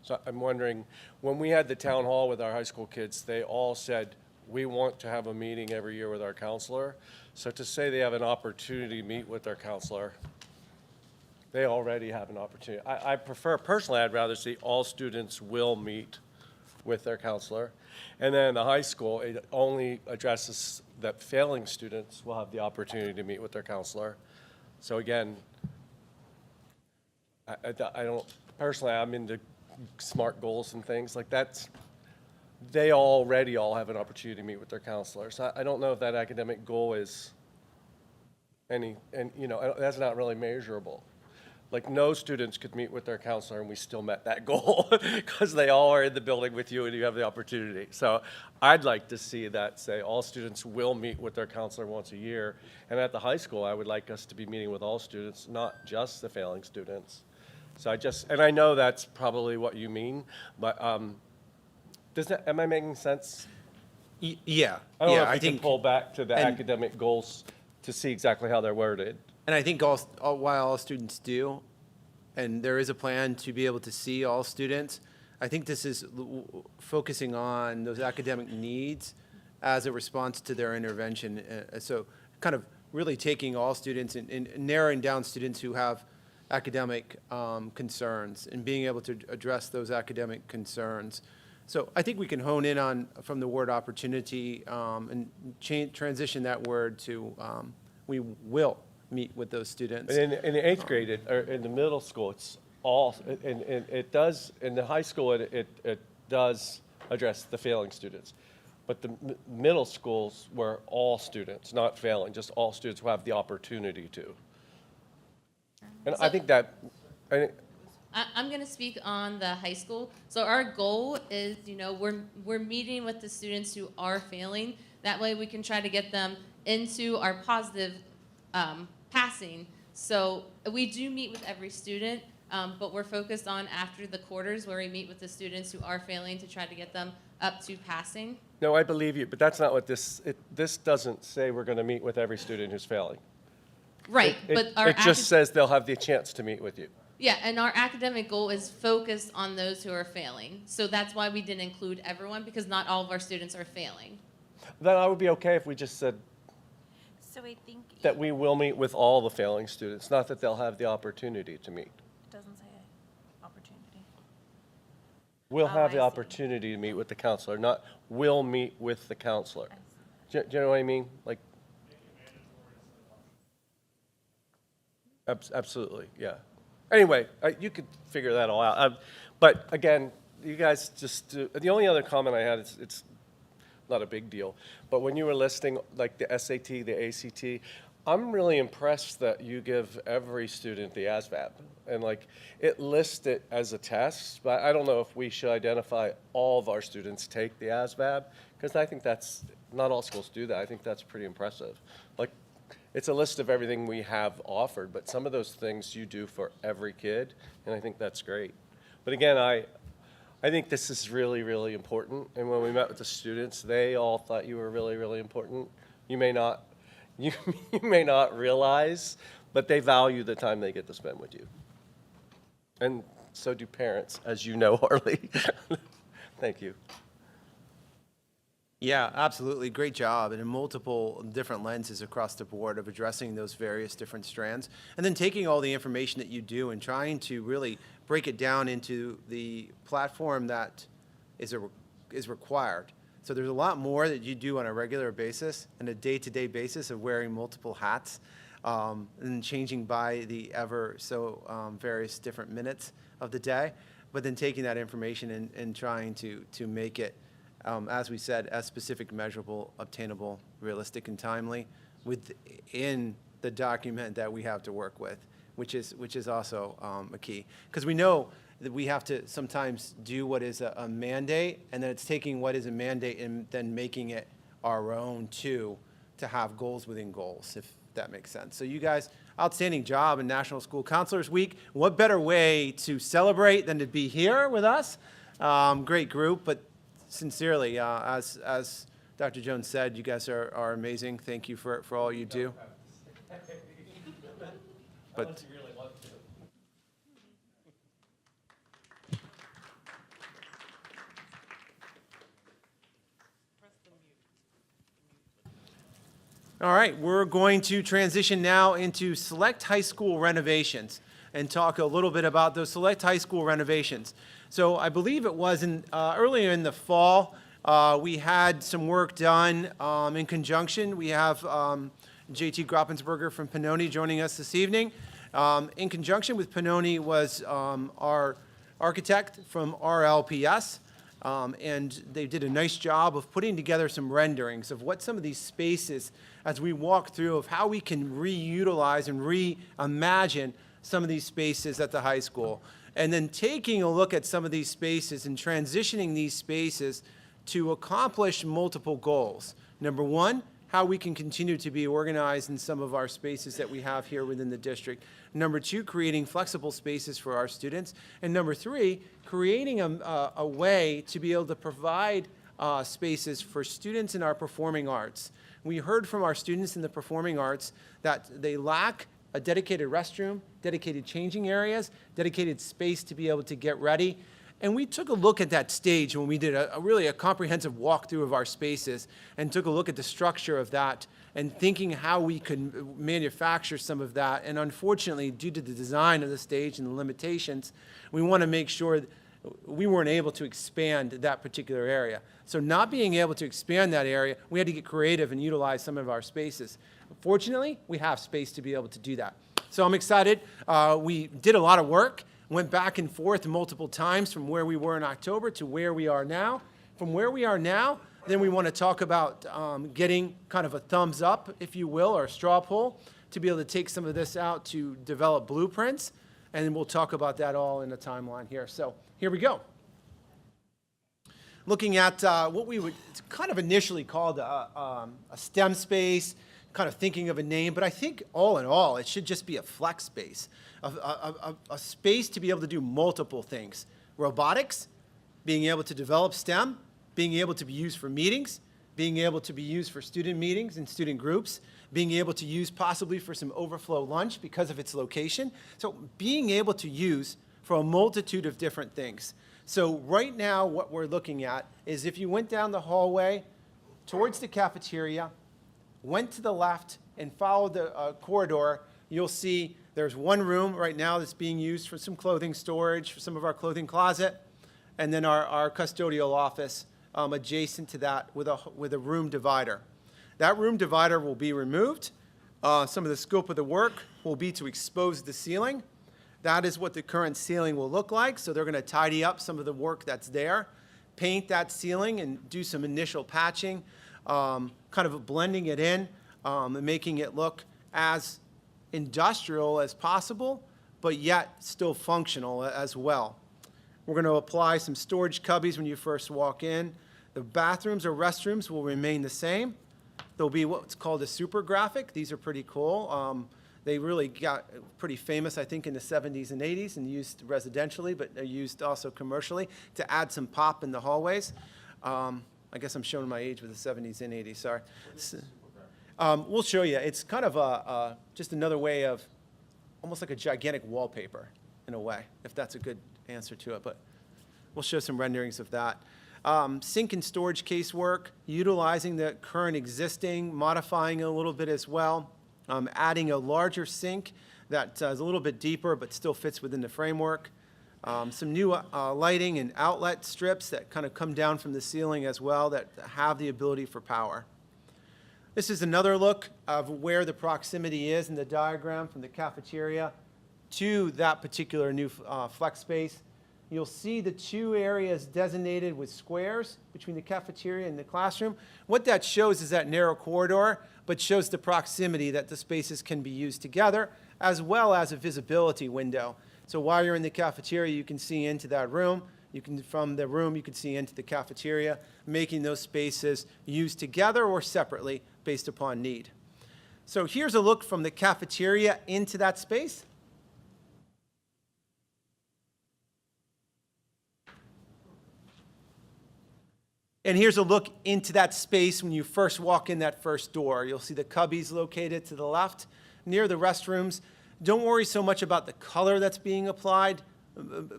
So I'm wondering, when we had the town hall with our high school kids, they all said, we want to have a meeting every year with our counselor. So to say they have an opportunity to meet with their counselor, they already have an opportunity. I prefer, personally, I'd rather see all students will meet with their counselor. And then in the high school, it only addresses that failing students will have the opportunity to meet with their counselor. So again, I don't, personally, I'm into SMART goals and things like that. They already all have an opportunity to meet with their counselor. So I don't know if that academic goal is any, and you know, that's not really measurable. Like, no students could meet with their counselor, and we still met that goal because they all are in the building with you and you have the opportunity. So I'd like to see that say all students will meet with their counselor once a year. And at the high school, I would like us to be meeting with all students, not just the failing students. So and I know that's probably what you mean, but am I making sense? Yeah, I don't know yeah, if you can pull back to the and- academic goals to see exactly how they're worded. And I think while all students do, and there is a plan to be able to see all students, I think this is focusing on those academic needs as a response to their intervention. So kind of really taking all students and narrowing down students who have academic concerns and being able to address those academic concerns. So I think we can hone in on, from the word opportunity, and transition that word to we will meet with those students. And in the eighth grade, or in the middle school, it's all, and it does, in the high school, it does address the failing students. But the middle schools were all students, not failing, just all students who have the opportunity to. And I think that, I'm going to speak on the high school. So our goal is, we're meeting with the students who are failing. That way we can try to get them into our positive passing. So we do meet with every student, but we're focused on after the quarters where we meet with the students who are failing to try to get them up to passing. no, I believe you, but that's not what this doesn't say we're going to meet with every student who's failing. Right, but our It just says they'll have the chance to meet with you. yeah, and our academic goal is focused on those who are failing. So that's why we didn't include everyone, because not all of our students are failing. Then I would be okay if we just said So I think that we will meet with all the failing students, not that they'll have the opportunity to meet. it doesn't say opportunity. We'll have I the see. opportunity to meet with the counselor, not will meet with the counselor. Do you know what I mean? Like, absolutely, yeah. Anyway, you could figure that all out. But again, you guys just, the only other comment I had, it's not a big deal, but when you were listing like the SAT, the ACT, I'm really impressed that you give every student the ASVAB. And like, it lists it as a test, but I don't know if we should identify all of our students take the ASVAB, because I think not all schools do that. I think that's pretty impressive. Like, it's a list of everything we have offered, but some of those things you do for every kid, and I think that's great. But again, I think this is really, really important, and when we met with the students, they all thought you were really, really important. You may not realize, but they value the time they get to spend with you. And so do parents, as you know, Harley. Thank you. Yeah, absolutely. Great job. And in multiple different lenses across the board of addressing those various different strands. And then taking all the information that you do and trying to really break it down into the platform that is required. So there's a lot more that you do on a regular basis and a day-to-day basis of wearing multiple hats and changing by the ever so various different minutes of the day. But then taking that information and trying to make it, as we said, as specific, measurable, obtainable, realistic, and timely within the document that we have to work with, which is also a key. Because we know that we have to sometimes do what is a mandate, and then it's taking what is a mandate and then making it our own too, to have goals within goals, if that makes sense. So you guys, outstanding job in National School Counselors Week. What better way to celebrate than to be here with us? Great group, but sincerely, as Dr. Jones said, you guys are amazing. Thank you for all you do. But all right, we're going to transition now into select high school renovations and talk a little bit about those select high school renovations. So I believe it was earlier in the fall, we had some work done in conjunction. We have JT Groppensberger from Pannoni joining us this evening. In conjunction with Pannoni was our architect from RLPS. And they did a nice job of putting together some renderings of what some of these spaces, as we walk through, of how we can reutilize and reimagine some of these spaces at the high school, and then taking a look at some of these spaces and transitioning these spaces to accomplish multiple goals. Number one, how we can continue to be organized in some of our spaces that we have here within the district. Number two, creating flexible spaces for our students. And number three, creating a way to be able to provide spaces for students in our performing arts. We heard from our students in the performing arts that they lack a dedicated restroom, dedicated changing areas, dedicated space to be able to get ready. And we took a look at that stage when we did really a comprehensive walkthrough of our spaces and took a look at the structure of that and thinking how we could manufacture some of that. And unfortunately, due to the design of the stage and the limitations, we want to make sure we weren't able to expand that particular area. So not being able to expand that area, we had to get creative and utilize some of our spaces. Fortunately, we have space to be able to do that. So I'm excited. We did a lot of work, went back and forth multiple times from where we were in October to where we are now. From where we are now, then we want to talk about getting kind of a thumbs up, if you will, or a straw poll, to be able to take some of this out to develop blueprints, and then we'll talk about that all in a timeline here. So here we go. Looking at what we would kind of initially called a STEM space, kind of thinking of a name, but I think all in all, it should just be a flex space, a space to be able to do multiple things. Robotics, being able to develop STEM, being able to be used for meetings, being able to be used for student meetings and student groups, being able to use possibly for some overflow lunch because of its location. So being able to use for a multitude of different things. So right now what we're looking at is if you went down the hallway towards the cafeteria, went to the left and followed the corridor, you'll see there's one room right now that's being used for some clothing storage, for some of our clothing closet, and then our custodial office adjacent to that with a room divider. That room divider will be removed. Some of the scope of the work will be to expose the ceiling. That is what the current ceiling will look like. So they're going to tidy up some of the work that's there, paint that ceiling and do some initial patching, kind of blending it in and making it look as industrial as possible, but yet still functional as well. We're going to apply some storage cubbies when you first walk in. The bathrooms or restrooms will remain the same. There'll be what's called a super graphic. These are pretty cool. They really got pretty famous, I think, in the 70s and 80s and used residentially, but they're used also commercially to add some pop in the hallways. I guess I'm showing my age with the 70s and 80s, sorry. We'll show you. It's kind of just another way of almost like a gigantic wallpaper in a way, if that's a good answer to it, but we'll show some renderings of that. Sink and storage casework, utilizing the current existing, modifying it a little bit as well, adding a larger sink that is a little bit deeper but still fits within the framework. Some new lighting and outlet strips that kind of come down from the ceiling as well that have the ability for power. This is another look of where the proximity is in the diagram from the cafeteria to that particular new flex space. You'll see the two areas designated with squares between the cafeteria and the classroom. What that shows is that narrow corridor, but shows the proximity that the spaces can be used together, as well as a visibility window. So while you're in the cafeteria, you can see into that room. From the room, you can see into the cafeteria, making those spaces used together or separately based upon need. So here's a look from the cafeteria into that space. And here's a look into that space when you first walk in that first door. You'll see the cubbies located to the left near the restrooms. Don't worry so much about the color that's being applied,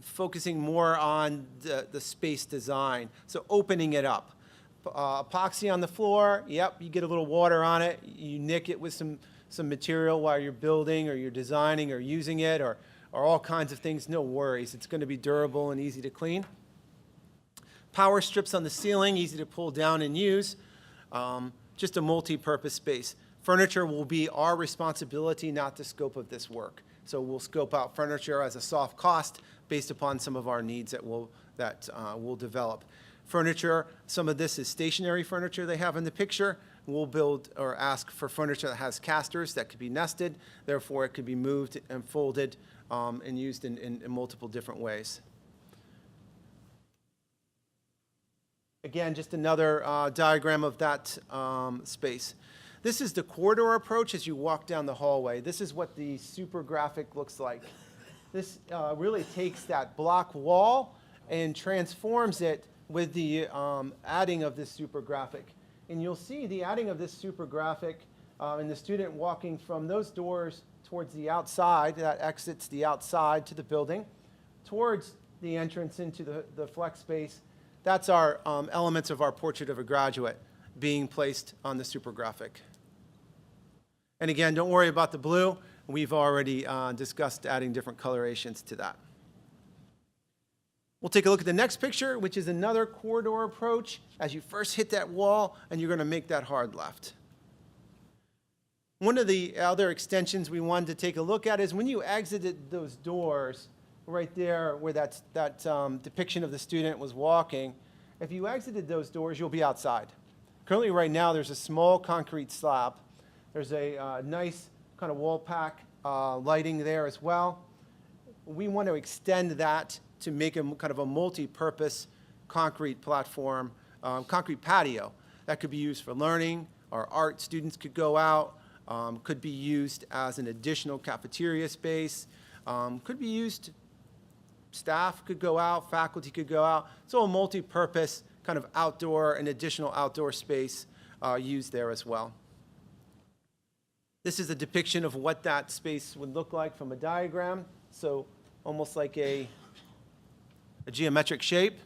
focusing more on the space design. So opening it up. Epoxy on the floor, yep, you get a little water on it. You nick it with some material while you're building or you're designing or using it or all kinds of things. No worries. It's going to be durable and easy to clean. Power strips on the ceiling, easy to pull down and use. Just a multi-purpose space. Furniture will be our responsibility, not the scope of this work. So we'll scope out furniture as a soft cost based upon some of our needs that we'll develop. Furniture, some of this is stationary furniture they have in the picture. we'll build or ask for furniture that has casters that could be nested. Therefore, it could be moved and folded and used in multiple different ways. Again, just another diagram of that space. This is the corridor approach as you walk down the hallway. This is what the super graphic looks like. This really takes that block wall and transforms it with the adding of this super graphic. And you'll see the adding of this super graphic and the student walking from those doors towards the outside, that exits the outside to the building, towards the entrance into the flex space. That's our elements of our portrait of a graduate being placed on the super graphic. And again, don't worry about the blue. We've already discussed adding different colorations to that. We'll take a look at the next picture, which is another corridor approach as you first hit that wall and you're going to make that hard left. One of the other extensions we wanted to take a look at is when you exited those doors, right there where that depiction of the student was walking, if you exited those doors, you'll be outside. Currently, right now, there's a small concrete slab. There's a nice kind of wall pack lighting there as well. We want to extend that to make a kind of a multi-purpose concrete platform, concrete patio that could be used for learning or art. Students could go out, could be used as an additional cafeteria space, could be used, staff could go out, faculty could go out. So a multi-purpose kind of outdoor and additional outdoor space used there as well. This is a depiction of what that space would look like from a diagram. So almost like a geometric shape.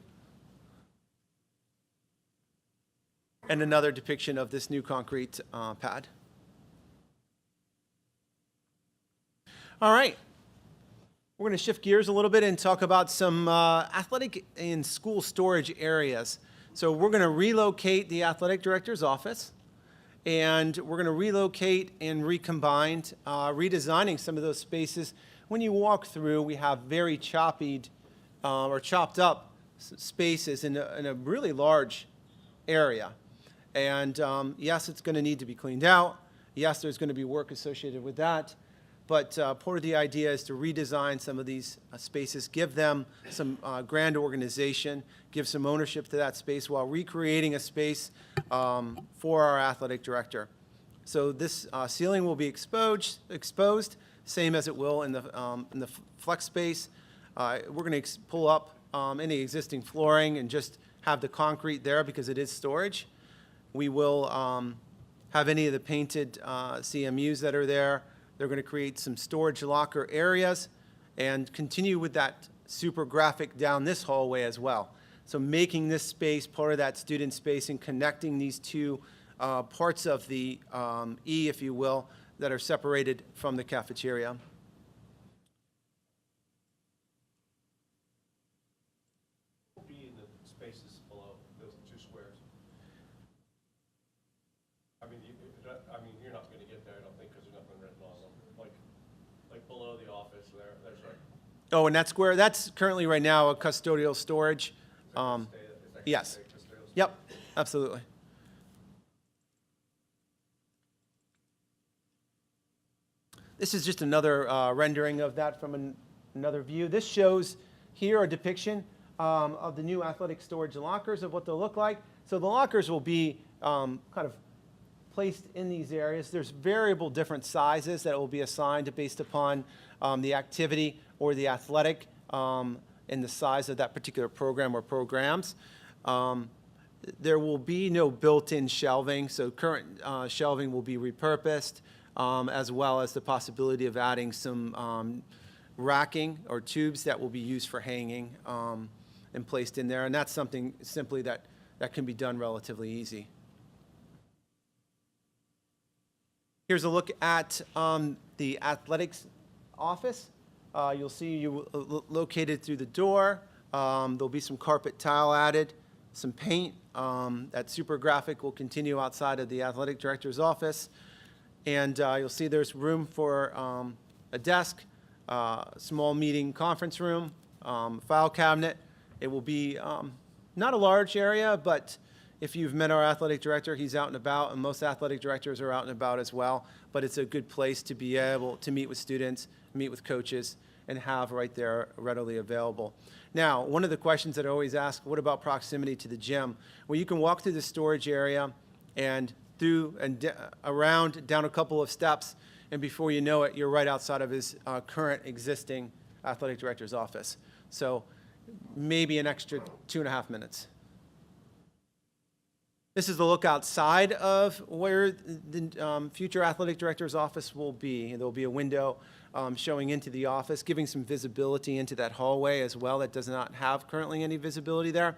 And another depiction of this new concrete pad. All right. We're going to shift gears a little bit and talk about some athletic and school storage areas. So we're going to relocate the athletic director's office, and we're going to relocate and recombine, redesigning some of those spaces. When you walk through, we have very chopped up spaces in a really large area. And yes, it's going to need to be cleaned out. Yes, there's going to be work associated with that. But part of the idea is to redesign some of these spaces, give them some grand organization, give some ownership to that space while recreating a space for our athletic director. So this ceiling will be exposed, same as it will in the flex space. We're going to pull up any existing flooring and just have the concrete there because it is storage. We will have any of the painted CMUs that are there. They're going to create some storage locker areas and continue with that super graphic down this hallway as well. So making this space part of that student space and connecting these two parts of the E, if you will, that are separated from the cafeteria. What will be in the spaces below those two squares? I mean, you're not going to get there, I don't think, because there's nothing written on them. Like below the office there, that's right. Oh, and that square, that's currently right now a custodial storage. Yes. Yep, absolutely. This is just another rendering of that from another view. This shows here a depiction of the new athletic storage lockers of what they'll look like. So the lockers will be kind of placed in these areas. There's variable different sizes that will be assigned based upon the activity or the athletic and the size of that particular program or programs. There will be no built-in shelving, so current shelving will be repurposed, as well as the possibility of adding some racking or tubes that will be used for hanging and placed in there. And that's something simply that can be done relatively easy. Here's a look at the athletics office. You'll see you located through the door. There'll be some carpet tile added, some paint. That super graphic will continue outside of the athletic director's office. And you'll see there's room for a desk, small meeting conference room, file cabinet. It will be not a large area, but If you've met our athletic director, he's out and about, and most athletic directors are out and about as well. But it's a good place to be able to meet with students, meet with coaches, and have right there readily available. Now, one of the questions that I always ask, what about proximity to the gym? Well, you can walk through the storage area and through and around, down a couple of steps, and before you know it, you're right outside of his current existing athletic director's office. So maybe an extra 2.5 minutes. This is the look outside of where the future athletic director's office will be. There'll be a window showing into the office, giving some visibility into that hallway as well that does not have currently any visibility there,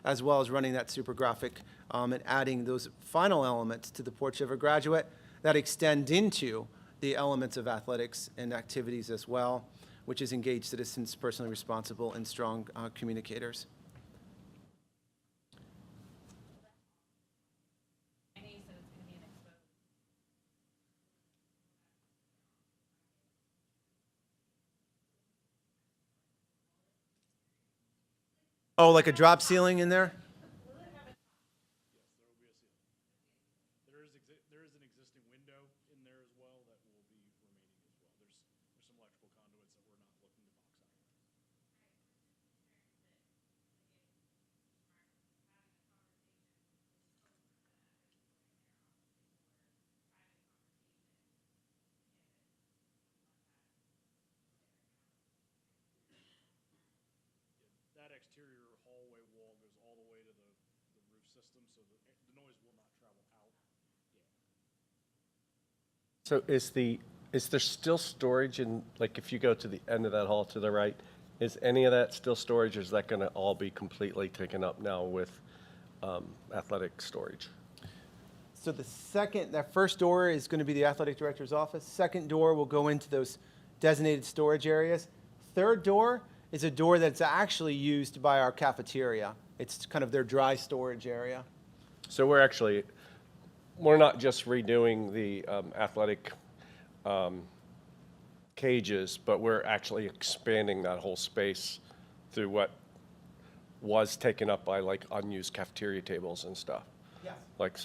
as well as running that super graphic and adding those final elements to the portrait of a graduate that extend into the elements of athletics and activities as well, which is engaged citizens, personally responsible, and strong communicators. Oh, like a drop ceiling in there? There is an existing window in there as well that will be remaining as well. There's some electrical conduits that we're not looking to box out. That exterior hallway wall goes all the way to the roof system, so the noise will not travel out. So is there still storage in, like, if you go to the end of that hall to the right, is any of that still storage, or is that going to all be completely taken up now with athletic storage? So that first door is going to be the athletic director's office. Second door will go into those designated storage areas. Third door is a door that's actually used by our cafeteria. It's kind of their dry storage area. So we're not just redoing the athletic cages, but we're actually expanding that whole space through what was taken up by like unused cafeteria tables and stuff. Yes. Like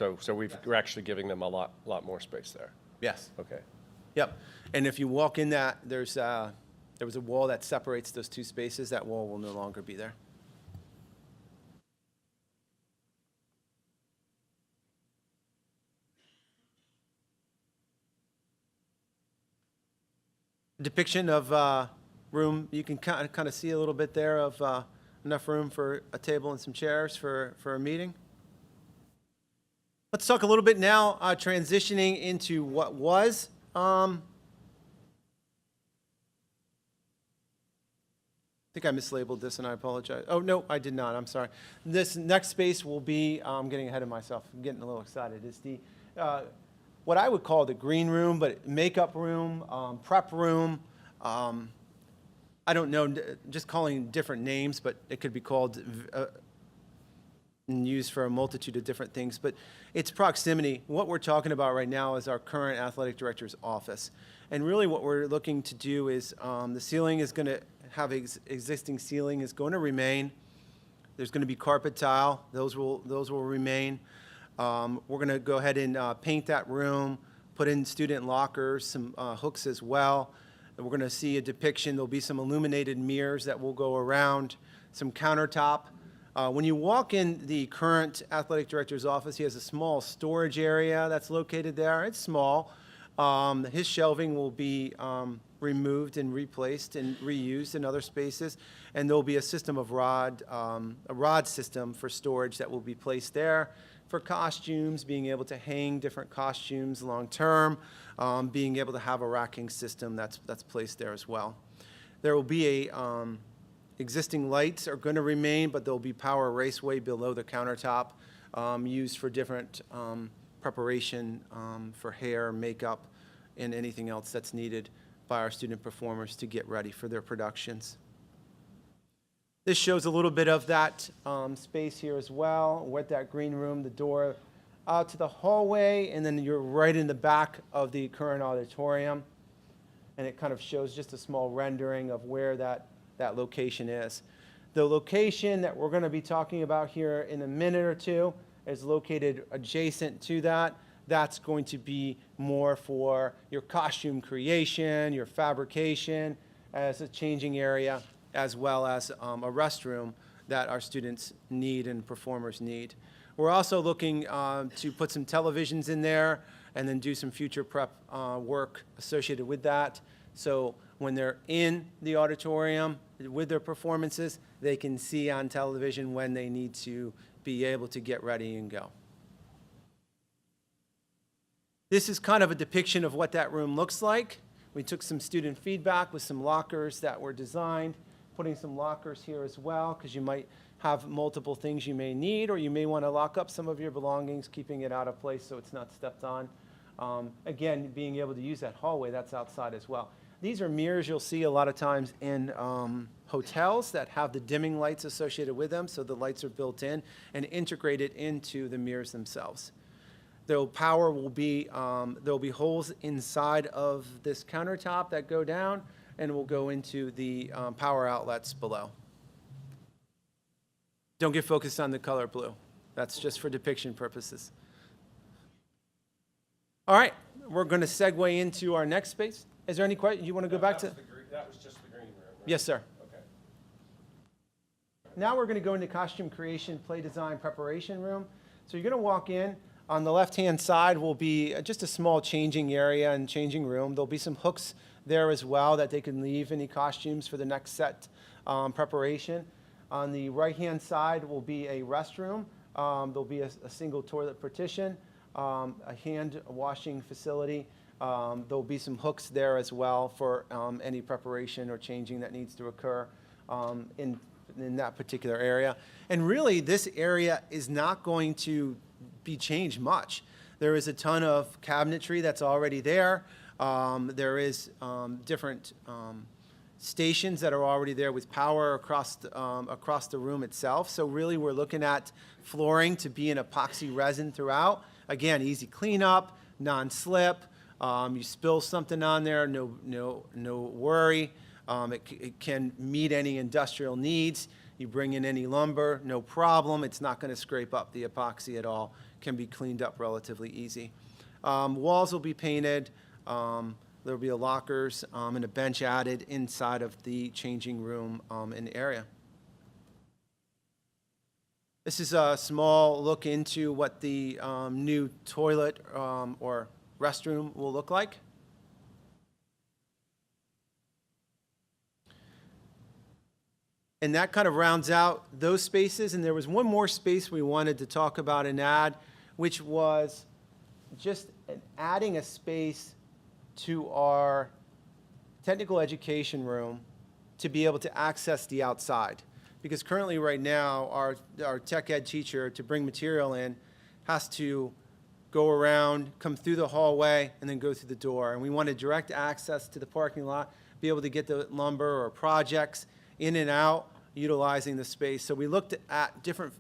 we're actually giving them a lot more space there. Yes. Okay. Yep. And if you walk in that, there was a wall that separates those two spaces. That wall will no longer be there. Depiction of room. You can kind of see a little bit there of enough room for a table and some chairs for a meeting. Let's talk a little bit now, transitioning into what was. I think I mislabeled this, and I apologize. Oh, no, I did not. I'm sorry. This next space will be, I'm getting ahead of myself. I'm getting a little excited. It's the what I would call the green room, but makeup room, prep room. I don't know, just calling different names, but it could be called and used for a multitude of different things. But it's proximity. What we're talking about right now is our current athletic director's office. And really what we're looking to do is the ceiling is going to have existing ceiling is going to remain. There's going to be carpet tile. Those will remain. We're going to go ahead and paint that room, put in student lockers, some hooks as well. And we're going to see a depiction. There'll be some illuminated mirrors that will go around, some countertop. When you walk in the current athletic director's office, he has a small storage area that's located there. It's small. His shelving will be removed and replaced and reused in other spaces. And there'll be a system of a rod system for storage that will be placed there for costumes, being able to hang different costumes long term, being able to have a racking system that's placed there as well. There will be existing lights are going to remain, but there'll be power raceway below the countertop used for different preparation for hair, makeup, and anything else that's needed by our student performers to get ready for their productions. This shows a little bit of that space here as well, with that green room, the door out to the hallway, and then you're right in the back of the current auditorium. And it kind of shows just a small rendering of where that location is. The location that we're going to be talking about here in a minute or two is located adjacent to that. That's going to be more for your costume creation, your fabrication, as a changing area, as well as a restroom that our students need and performers need. We're also looking to put some televisions in there and then do some future prep work associated with that. So when they're in the auditorium with their performances, they can see on television when they need to be able to get ready and go. This is kind of a depiction of what that room looks like. We took some student feedback with some lockers that were designed, putting some lockers here as well, because you might have multiple things you may need, or you may want to lock up some of your belongings, keeping it out of place so it's not stepped on. Again, being able to use that hallway, that's outside as well. These are mirrors you'll see a lot of times in hotels that have the dimming lights associated with them, so the lights are built in and integrated into the mirrors themselves. There'll be holes inside of this countertop that go down and will go into the power outlets below. Don't get focused on the color blue. That's just for depiction purposes. All right, we're going to segue into our next space. Is there any question? You want to go back to? That was just the green room, right? Yes, sir. Okay. Now we're going to go into costume creation, play design, preparation room. So you're going to walk in. On the left-hand side will be just a small changing area and changing room. There'll be some hooks there as well that they can leave any costumes for the next set preparation. On the right-hand side will be a restroom. There'll be a single toilet partition, a hand washing facility. There'll be some hooks there as well for any preparation or changing that needs to occur in that particular area. And really, this area is not going to be changed much. There is a ton of cabinetry that's already there. There is different stations that are already there with power across the room itself. So really, we're looking at flooring to be an epoxy resin throughout. Again, easy cleanup, non-slip. You spill something on there, no worry. It can meet any industrial needs. You bring in any lumber, no problem. It's not going to scrape up the epoxy at all. Can be cleaned up relatively easy. Walls will be painted. There'll be a lockers and a bench added inside of the changing room and area. This is a small look into what the new toilet or restroom will look like. And that kind of rounds out those spaces. And there was one more space we wanted to talk about and add, which was just adding a space to our technical education room to be able to access the outside. Because currently right now, our tech ed teacher, to bring material in, has to go around, come through the hallway, and then go through the door. And we wanted direct access to the parking lot, be able to get the lumber or projects in and out, utilizing the space. So we looked at different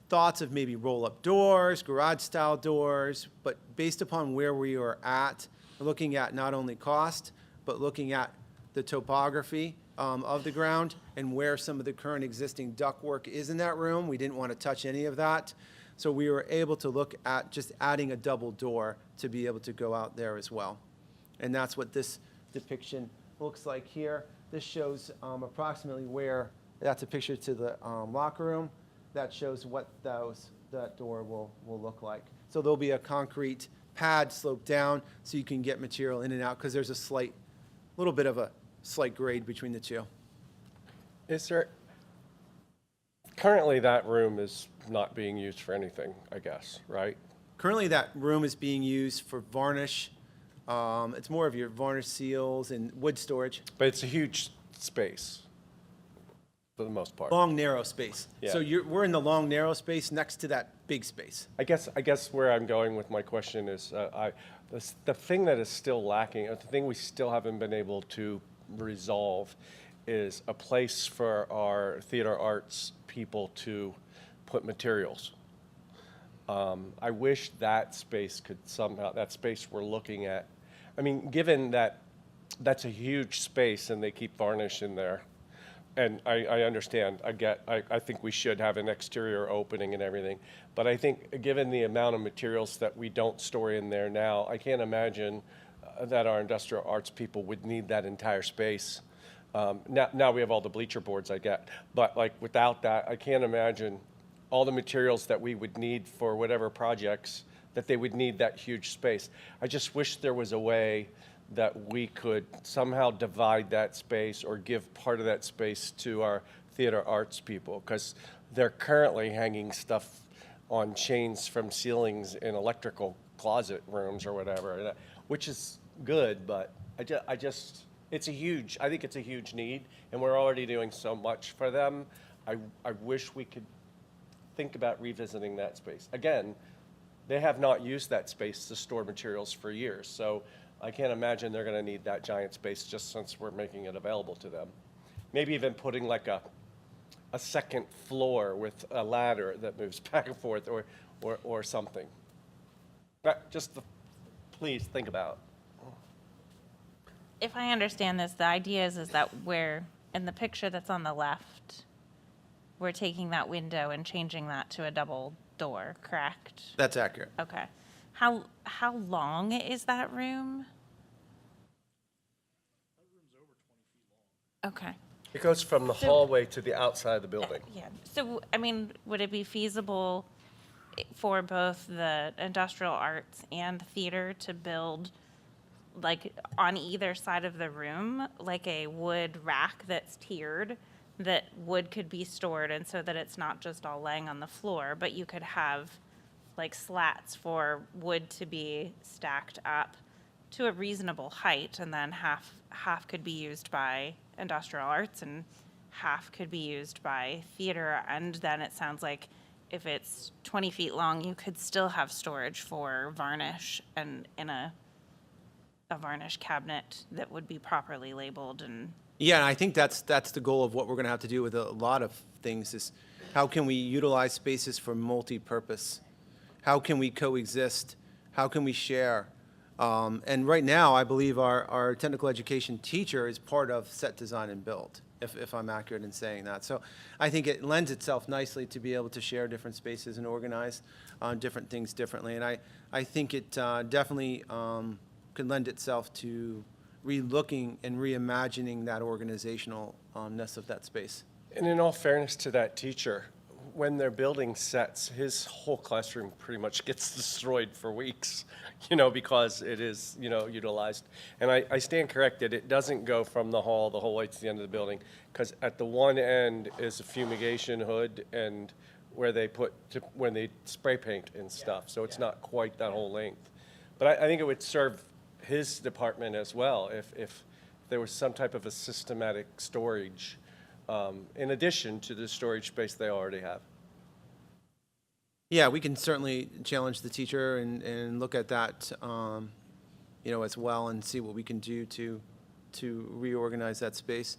thoughts of maybe roll-up doors, garage-style doors, but based upon where we are at, looking at not only cost, but looking at the topography of the ground and where some of the current existing ductwork is in that room. We didn't want to touch any of that. So we were able to look at just adding a double door to be able to go out there as well. And that's what this depiction looks like here. This shows approximately where, that's a picture to the locker room. That shows what that door will look like. So there'll be a concrete pad sloped down so you can get material in and out, because there's a little bit of a slight grade between the two. Currently that room is not being used for anything, I guess, right? Currently that room is being used for varnish. It's more of your varnish seals and wood storage. But it's a huge space for the most part. Long, narrow space. Yeah. So we're in the long, narrow space next to that big space. I guess where I'm going with my question is the thing that is still lacking, the thing we still haven't been able to resolve, is a place for our theater arts people to put materials. I wish that space could somehow, that space we're looking at, I mean, given that that's a huge space and they keep varnish in there, and I understand, I think we should have an exterior opening and everything. But I think, given the amount of materials that we don't store in there now, I can't imagine that our industrial arts people would need that entire space. Now we have all the bleacher boards, I get. But like, without that, I can't imagine all the materials that we would need for whatever projects, that they would need that huge space. I just wish there was a way that we could somehow divide that space or give part of that space to our theater arts people, because they're currently hanging stuff on chains from ceilings in electrical closet rooms or whatever, which is good, but I think it's a huge need, and we're already doing so much for them. I wish we could think about revisiting that space. Again, they have not used that space to store materials for years, so I can't imagine they're going to need that giant space just since we're making it available to them. Maybe even putting like a second floor with a ladder that moves back and forth, or something. But please think about. If I understand this, the idea is that we're, in the picture that's on the left, we're taking that window and changing that to a double door, correct? That's accurate. Okay. How long is that room? Okay. It goes from the hallway to the outside of the building. Yeah. So, I mean, would it be feasible for both the industrial arts and theater to build, like, on either side of the room, like a wood rack that's tiered, that wood could be stored, and so that it's not just all laying on the floor, but you could have like slats for wood to be stacked up to a reasonable height, and then half could be used by industrial arts and half could be used by theater. And then it sounds like if it's 20 feet long, you could still have storage for varnish and in a varnish cabinet that would be properly labeled. And Yeah, and I think that's the goal of what we're going to have to do with a lot of things is how can we utilize spaces for multi-purpose? How can we coexist? How can we share? And right now, I believe our technical education teacher is part of set design and build, if I'm accurate in saying that. So I think it lends itself nicely to be able to share different spaces and organize different things differently. And I think it definitely could lend itself to relooking and reimagining that organizationalness of that space. And in all fairness to that teacher, when they're building sets, his whole classroom pretty much gets destroyed for weeks, because it is, utilized. And I stand corrected, it doesn't go from the hall the whole way to the end of the building, because at the one end is a fumigation hood and where they when they spray paint and stuff, so it's not quite that whole length. But I think it would serve his department as well if there was some type of a systematic storage in addition to the storage space they already have. Yeah, we can certainly challenge the teacher and look at that, as well, and see what we can do to reorganize that space.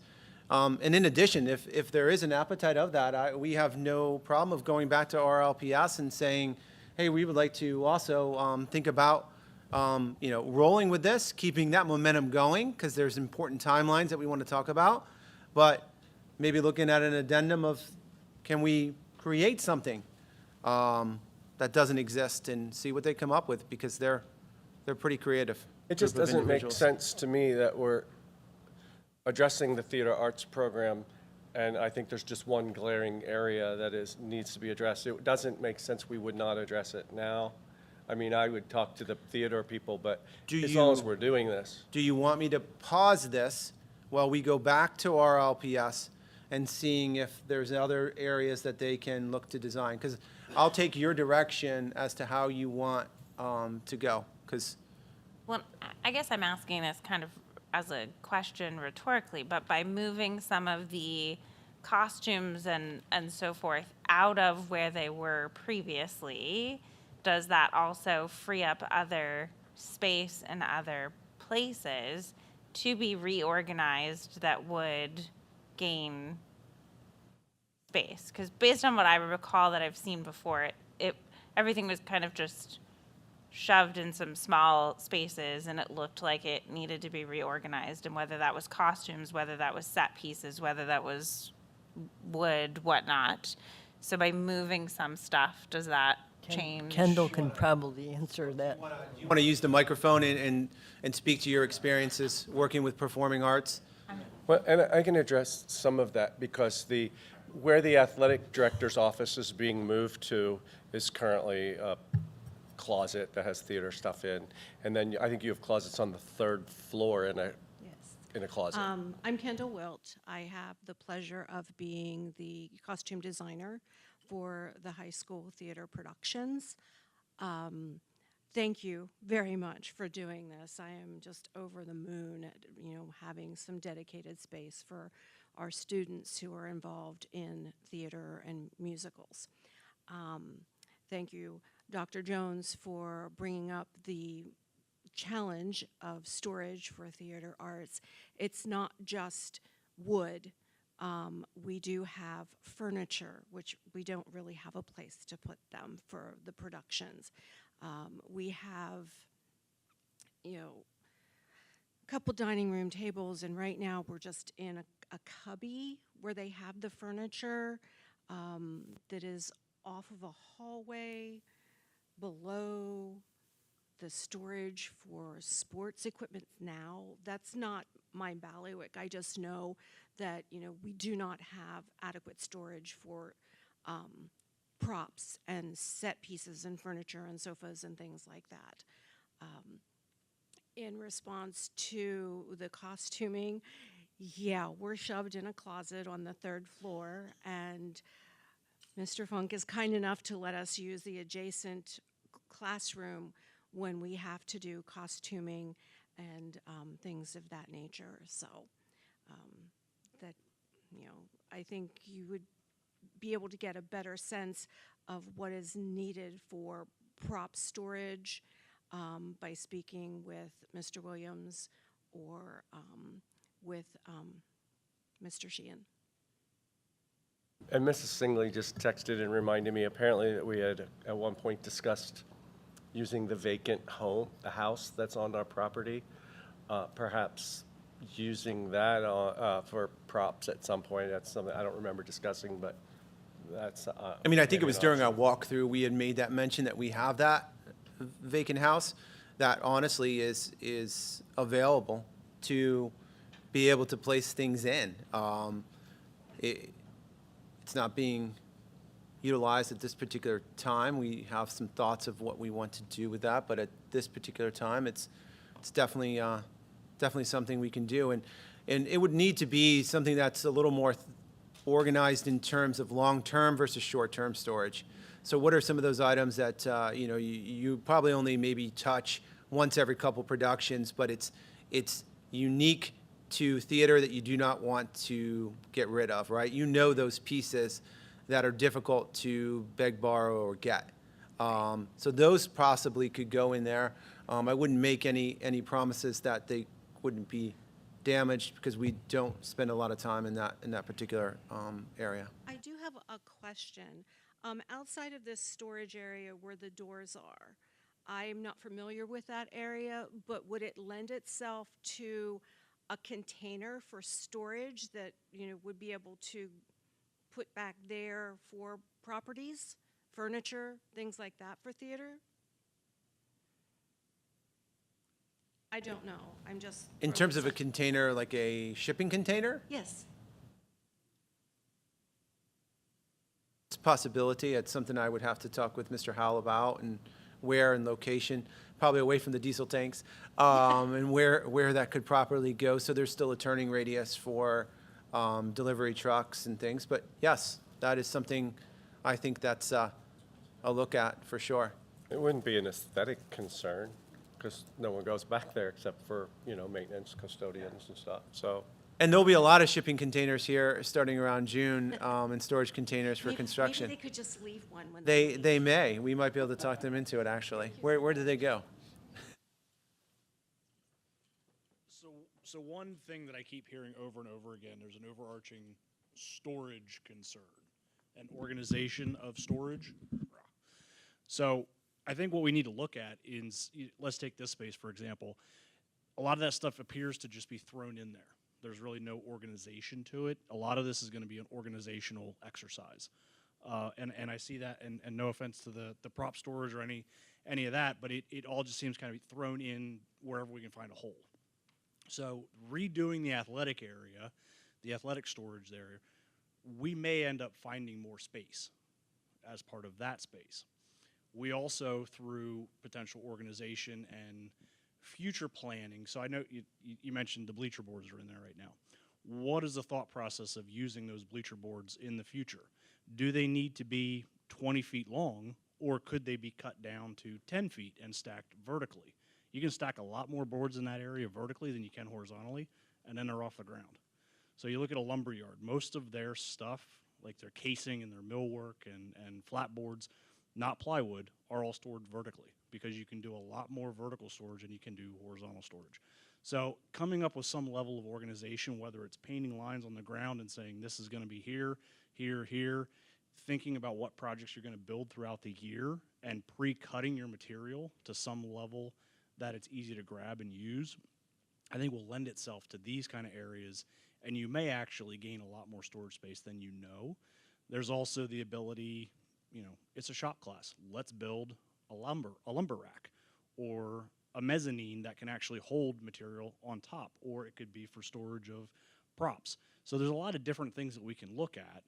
And in addition, if there is an appetite of that, we have no problem of going back to RLPS and saying, hey, we would like to also think about rolling with this, keeping that momentum going, because there's important timelines that we want to talk about, but maybe looking at an addendum of, can we create something that doesn't exist and see what they come up with, because they're pretty creative. It just group of doesn't make individuals. sense to me that we're addressing the theater arts program, and I think there's just one glaring area that needs to be addressed. It doesn't make sense we would not address it now. I mean, I would talk to the theater people, but as long as we're doing this. Do you want me to pause this while we go back to RLPS and seeing if there's other areas that they can look to design? Because I'll take your direction as to how you want to go. well, I guess I'm asking this kind of as a question rhetorically, but by moving some of the costumes and so forth out of where they were previously, does that also free up other space in other places to be reorganized that would gain space? Because based on what I recall that I've seen before, everything was kind of just shoved in some small spaces and it looked like it needed to be reorganized, and whether that was costumes, whether that was set pieces, whether that was wood, whatnot. So by moving some stuff, does that change? Kendall can probably answer that. You want to use the microphone and speak to your experiences working with performing arts? Well, and I can address some of that because where the athletic director's office is being moved to is currently a closet that has theater stuff in. And then I think you have closets on the third floor in a closet. I'm Kendall Wilt. I have the pleasure of being the costume designer for the high school theater productions. Thank you very much for doing this. I am just over the moon at, having some dedicated space for our students who are involved in theater and musicals. Thank you, Dr. Jones, for bringing up the challenge of storage for theater arts. It's not just wood. We do have furniture, which we don't really have a place to put them for the productions. We have, a couple dining room tables, and right now we're just in a cubby where they have the furniture that is off of a hallway below the storage for sports equipment now. That's not my bailiwick. I just know that, we do not have adequate storage for props and set pieces and furniture and sofas and things like that. In response to the costuming, yeah, we're shoved in a closet on the third floor, and Mr. Funk is kind enough to let us use the adjacent classroom when we have to do costuming and things of that nature. So that, I think you would be able to get a better sense of what is needed for prop storage by speaking with Mr. Williams or with Mr. Sheehan. And Mrs. Singley just texted and reminded me apparently that we had at one point discussed using the vacant home, the house that's on our property, perhaps using that for props at some point. That's something I don't remember discussing, but that's. I mean, I think it was during our walkthrough, we had made that mention that we have that vacant house that honestly is available to be able to place things in. It's not being utilized at this particular time. We have some thoughts of what we want to do with that, but at this particular time, it's definitely definitely something we can do, and it would need to be something that's a little more organized in terms of long-term versus short-term storage. So, what are some of those items that you probably only maybe touch once every couple productions, but it's unique to theater that you do not want to get rid of, right? You know those pieces that are difficult to beg, borrow, or get. So those possibly could go in there. I wouldn't make any promises that they wouldn't be damaged because we don't spend a lot of time in that particular area. I do have a question. Outside of this storage area where the doors are, I'm not familiar with that area, but would it lend itself to a container for storage that would be able to put back there for properties, furniture, things like that for theater? I don't know. I'm just In terms of a container, like a shipping container? Yes. It's a possibility. It's something I would have to talk with Mr. Howell about, and where and location, probably away from the diesel tanks, and where that could properly go. So there's still a turning radius for delivery trucks and things. But yes, that is something I think that's a look at for sure. It wouldn't be an aesthetic concern because no one goes back there except for, maintenance, custodians and stuff. So. And there'll be a lot of shipping containers here starting around June, and storage containers for construction. Maybe they could just leave one when They may. We might be able to talk them into it, actually. Where do they go? So one thing that I keep hearing over and over again, there's an overarching storage concern, an organization of storage. So I think what we need to look at is, let's take this space, for example. A lot of that stuff appears to just be thrown in there. There's really no organization to it. A lot of this is going to be an organizational exercise. And I see that, and no offense to the prop storage or any of that, but it all just seems kind of thrown in wherever we can find a hole. So redoing the athletic area, the athletic storage there, we may end up finding more space as part of that space. We also, through potential organization and future planning, so I know you mentioned the bleacher boards are in there right now. What is the thought process of using those bleacher boards in the future? Do they need to be 20 feet long, or could they be cut down to 10 feet and stacked vertically? You can stack a lot more boards in that area vertically than you can horizontally, and then they're off the ground. So you look at a lumber yard, most of their stuff, like their casing and their millwork and flat boards, not plywood, are all stored vertically because you can do a lot more vertical storage than you can do horizontal storage. So coming up with some level of organization, whether it's painting lines on the ground and saying this is going to be here, here, here, thinking about what projects you're going to build throughout the year and pre-cutting your material to some level that it's easy to grab and use, I think will lend itself to these kind of areas, and you may actually gain a lot more storage space than you know. There's also the ability, it's a shop class. Let's build a lumber rack or a mezzanine that can actually hold material on top, or it could be for storage of props. So there's a lot of different things that we can look at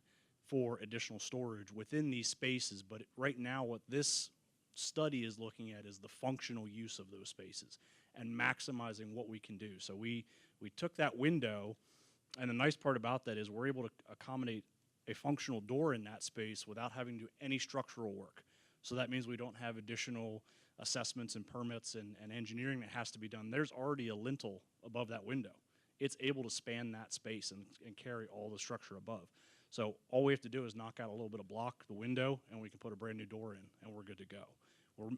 for additional storage within these spaces, but right now what this study is looking at is the functional use of those spaces and maximizing what we can do. So we took that window, and the nice part about that is we're able to accommodate a functional door in that space without having to do any structural work. So that means we don't have additional assessments and permits and engineering that has to be done. There's already a lintel above that window. It's able to span that space and carry all the structure above. So all we have to do is knock out a little bit of block, the window, and we can put a brand new door in, and we're good to go.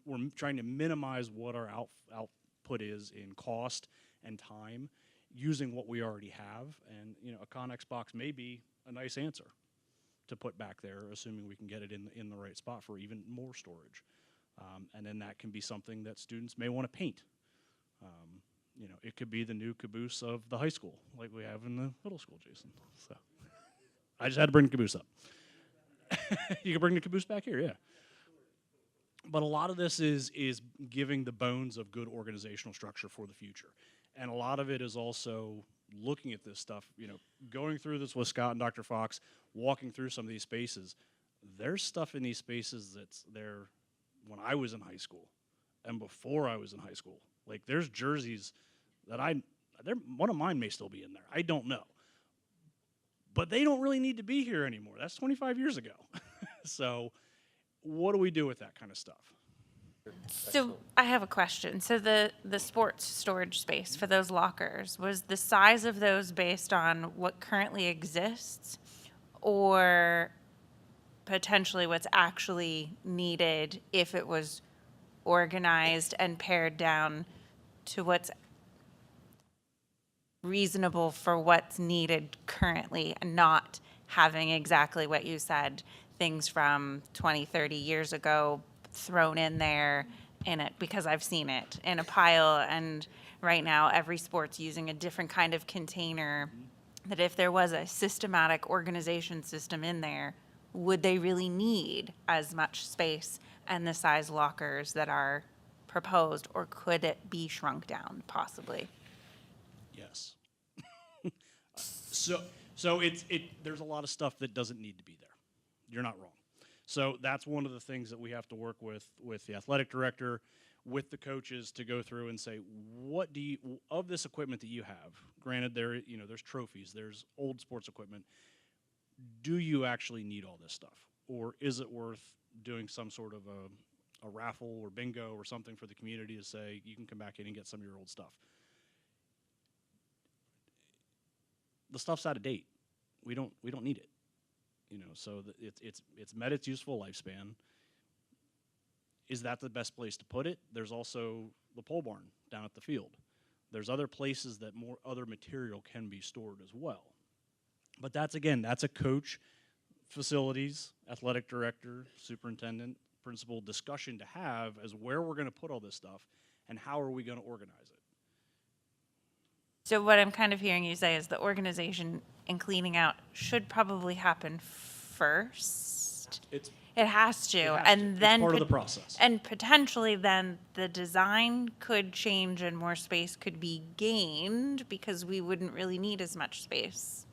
We're trying to minimize what our output is in cost and time using what we already have. And a Connex box may be a nice answer to put back there, assuming we can get it in the right spot for even more storage. And then that can be something that students may want to paint. It could be the new caboose of the high school, like we have in the middle school, Jason. So I just had to bring the caboose up. You can bring the caboose back here, yeah. But a lot of this is giving the bones of good organizational structure for the future. And a lot of it is also looking at this stuff, going through this with Scott and Dr. Fox, walking through some of these spaces. There's stuff in these spaces that's there when I was in high school and before I was in high school. Like there's jerseys that one of mine may still be in there. I don't know. But they don't really need to be here anymore. That's 25 years ago. So what do we do with that kind of stuff? So I have a question. So the sports storage space for those lockers, was the size of those based on what currently exists or potentially what's actually needed if it was organized and pared down to what's reasonable for what's needed currently, and not having exactly what you said, things from 20, 30 years ago thrown in there in it, because I've seen it in a pile, and right now every sport's using a different kind of container, that if there was a systematic organization system in there, would they really need as much space and the size lockers that are proposed, or could it be shrunk down possibly? Yes. So there's a lot of stuff that doesn't need to be there. You're not wrong. So that's one of the things that we have to work with the athletic director, with the coaches, to go through and say, what do you, of this equipment that you have, granted there's trophies, there's old sports equipment, do you actually need all this stuff? Or is it worth doing some sort of a raffle or bingo or something for the community to say, you can come back in and get some of your old stuff? The stuff's out of date. We don't need it. So it's met its useful lifespan. Is that the best place to put it? There's also the pole barn down at the field. There's other places that other material can be stored as well. But that's a coach, facilities, athletic director, superintendent principal discussion to have as where we're going to put all this stuff and how are we going to organize it. So what I'm kind of hearing you say is the organization and cleaning out should probably happen first. It has to, and then part of the process. And potentially then the design could change and more space could be gained because we wouldn't really need as much space.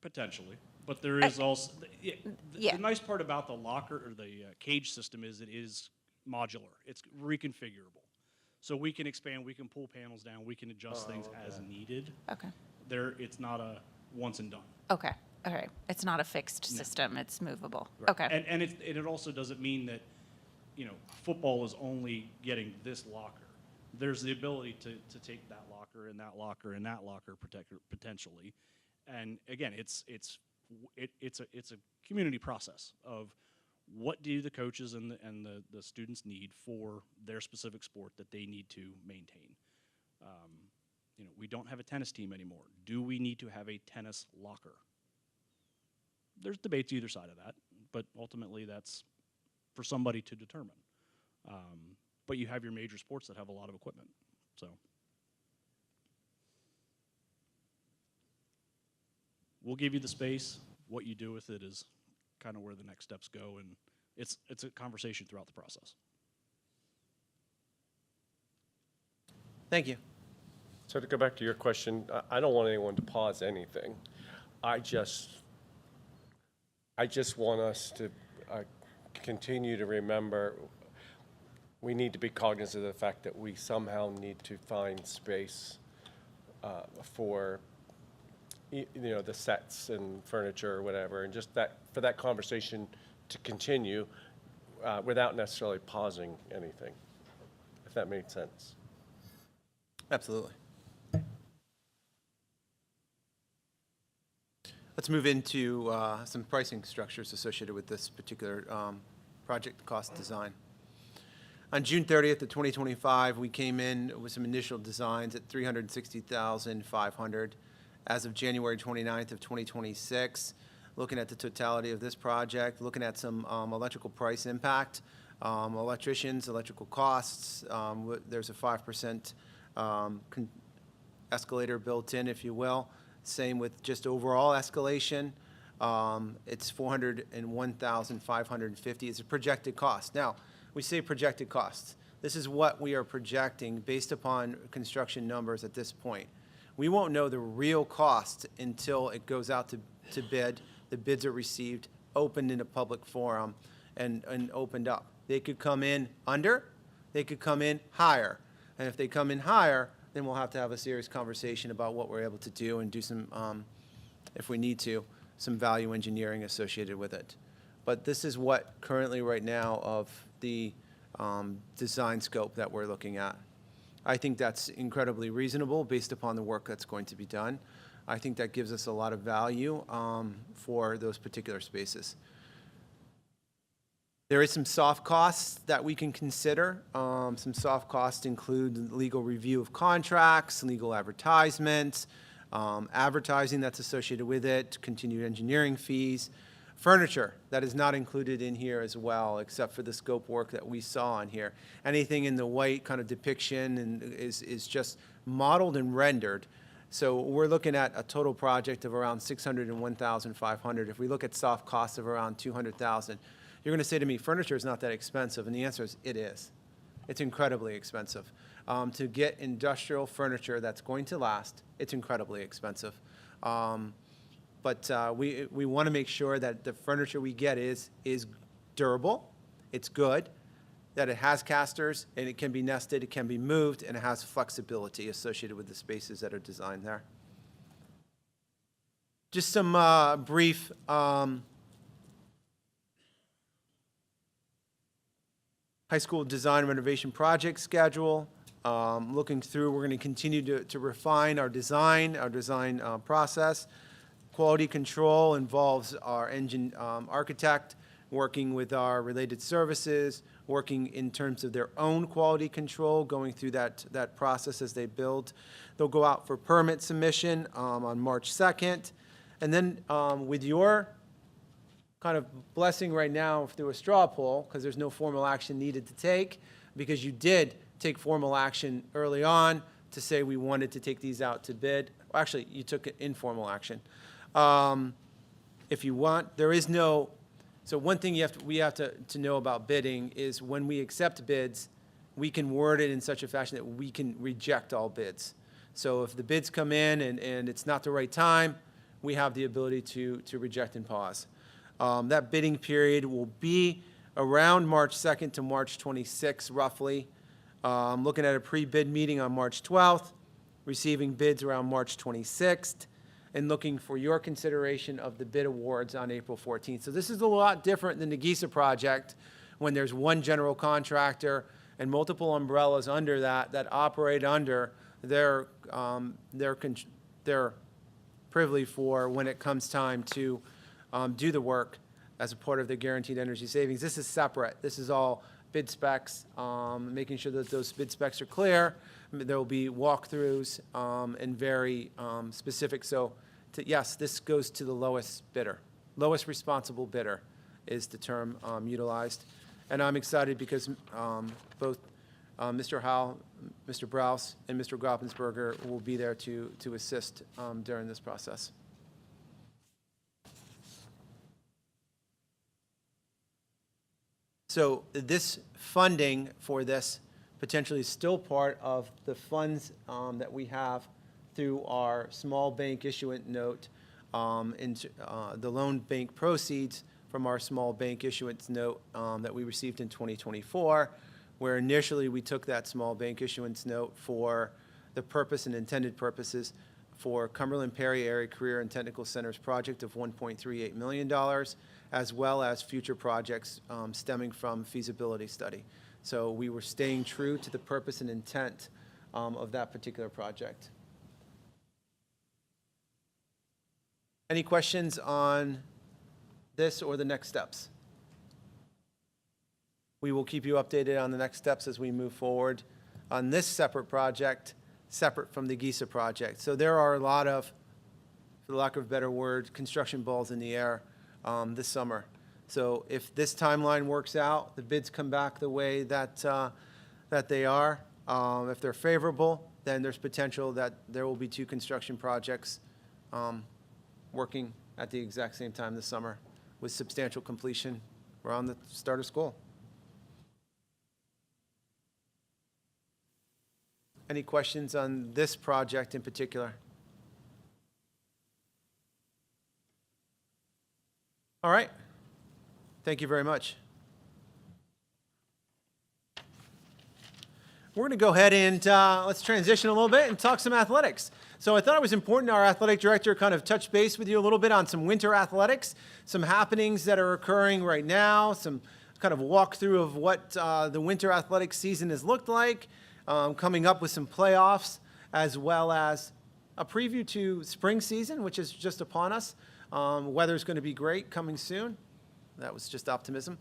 Potentially, but there is also yeah. The nice part about the locker or the cage system is it is modular. It's reconfigurable, so we can expand, we can pull panels down, we can adjust things as needed. Okay. It's not a once and done. Okay. All right. It's not a fixed system. It's movable. Right. Okay. And it also doesn't mean that, football is only getting this locker. There's the ability to take that locker and that locker and that locker potentially. And again, it's a community process of what do the coaches and the students need for their specific sport that they need to maintain. We don't have a tennis team anymore. Do we need to have a tennis locker? There's debates either side of that, but ultimately that's for somebody to determine. But you have your major sports that have a lot of equipment, so. We'll give you the space. What you do with it is kind of where the next steps go, and it's a conversation throughout the process. Thank you. So to go back to your question, I don't want anyone to pause anything. I just want us to continue to remember we need to be cognizant of the fact that we somehow need to find space for the sets and furniture or whatever, and just for that conversation to continue without necessarily pausing anything, if that made sense. Absolutely. Let's move into some pricing structures associated with this particular project cost design. On June 30th of 2025, we came in with some initial designs at $360,500. As of January 29th of 2026, looking at the totality of this project, looking at some electrical price impact, electricians, electrical costs, there's a 5% escalator built in, if you will. Same with just overall escalation. It's $401,550. It's a projected cost. Now, we say projected costs. This is what we are projecting based upon construction numbers at this point. We won't know the real cost until it goes out to bid, the bids are received, opened in a public forum, and opened up. They could come in under, they could come in higher. And if they come in higher, then we'll have to have a serious conversation about what we're able to do and do some, if we need to, some value engineering associated with it. But this is what currently right now of the design scope that we're looking at. I think that's incredibly reasonable based upon the work that's going to be done. I think that gives us a lot of value for those particular spaces. There is some soft costs that we can consider. Some soft costs include legal review of contracts, legal advertisements, advertising that's associated with it, continued engineering fees, furniture that is not included in here as well, except for the scope work that we saw in here. Anything in the white kind of depiction and is just modeled and rendered. So we're looking at a total project of around $601,500. If we look at soft costs of around $200,000, you're going to say to me, furniture is not that expensive, and the answer is it is. It's incredibly expensive. To get industrial furniture that's going to last, it's incredibly expensive. But we want to make sure that the furniture we get is durable, it's good, that it has casters, and it can be nested, it can be moved, and it has flexibility associated with the spaces that are designed there. Just some brief high school design renovation project schedule. Looking through, we're going to continue to refine our design process. Quality control involves our architect working with our related services, working in terms of their own quality control, going through that process as they build. They'll go out for permit submission on March 2nd. And then with your kind of blessing right now through a straw poll, because there's no formal action needed to take, because you did take formal action early on to say we wanted to take these out to bid. Well, actually, you took informal action. If you want, there is no, so one thing we have to know about bidding is when we accept bids, we can word it in such a fashion that we can reject all bids. So if the bids come in and it's not the right time, we have the ability to reject and pause. That bidding period will be around March 2nd to March 26th, roughly. Looking at a pre-bid meeting on March 12th, receiving bids around March 26th, and looking for your consideration of the bid awards on April 14th. So this is a lot different than the GISA project, when there's one general contractor and multiple umbrellas under that operate under their privy for when it comes time to do the work as a part of the guaranteed energy savings. This is separate. This is all bid specs, making sure that those bid specs are clear. There will be walkthroughs and very specific. So yes, this goes to the lowest bidder. Lowest responsible bidder is the term utilized. And I'm excited because both Mr. Howell, Mr. Browse, and Mr. Groppensberger will be there to assist during this process. So this funding for this potentially is still part of the funds that we have through our small bank issuance note, the loan bank proceeds from our small bank issuance note that we received in 2024, where initially we took that small bank issuance note for the purpose and intended purposes for Cumberland Perry Area Career and Technical Centers project of $1.38 million, as well as future projects stemming from feasibility study. So we were staying true to the purpose and intent of that particular project. Any questions on this or the next steps? We will keep you updated on the next steps as we move forward on this separate project, separate from the GISA project. So there are a lot of, for the lack of a better word, construction balls in the air this summer. So if this timeline works out, the bids come back the way that they are, if they're favorable, then there's potential that there will be 2 construction projects working at the exact same time this summer with substantial completion around the start of school. Any questions on this project in particular? All right. Thank you very much. We're going to go ahead and let's transition a little bit and talk some athletics. So I thought it was important our athletic director kind of touch base with you a little bit on some winter athletics, some happenings that are occurring right now, some kind of walkthrough of what the winter athletic season has looked like, coming up with some playoffs, as well as a preview to spring season, which is just upon us. Weather's going to be great coming soon. That was just optimism.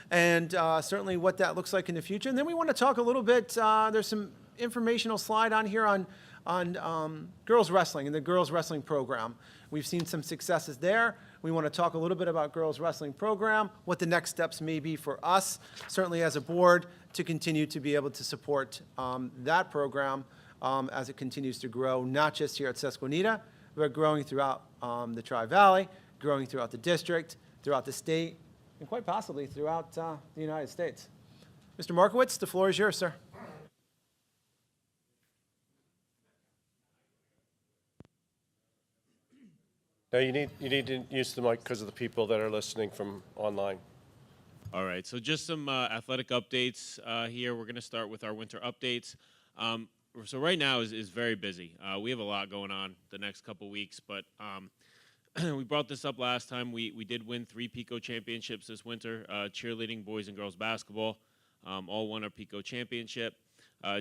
And certainly what that looks like in the future. And then we want to talk a little bit, there's some informational slide on here on girls wrestling and the girls wrestling program. We've seen some successes there. We want to talk a little bit about girls wrestling program, what the next steps may be for us, certainly as a board, to continue to be able to support that program as it continues to grow, not just here at Susquenita, but growing throughout the Tri-Valley, growing throughout the district, throughout the state, and quite possibly throughout the United States. Mr. Markowitz, the floor is yours, sir. No, you need to use the mic because of the people that are listening from online. All right, so just some athletic updates here. We're going to start with our winter updates. So right now is very busy. We have a lot going on the next couple weeks, but we brought this up last time. We did win 3 PICO championships this winter. Cheerleading, boys and girls basketball, all won our PICO championship.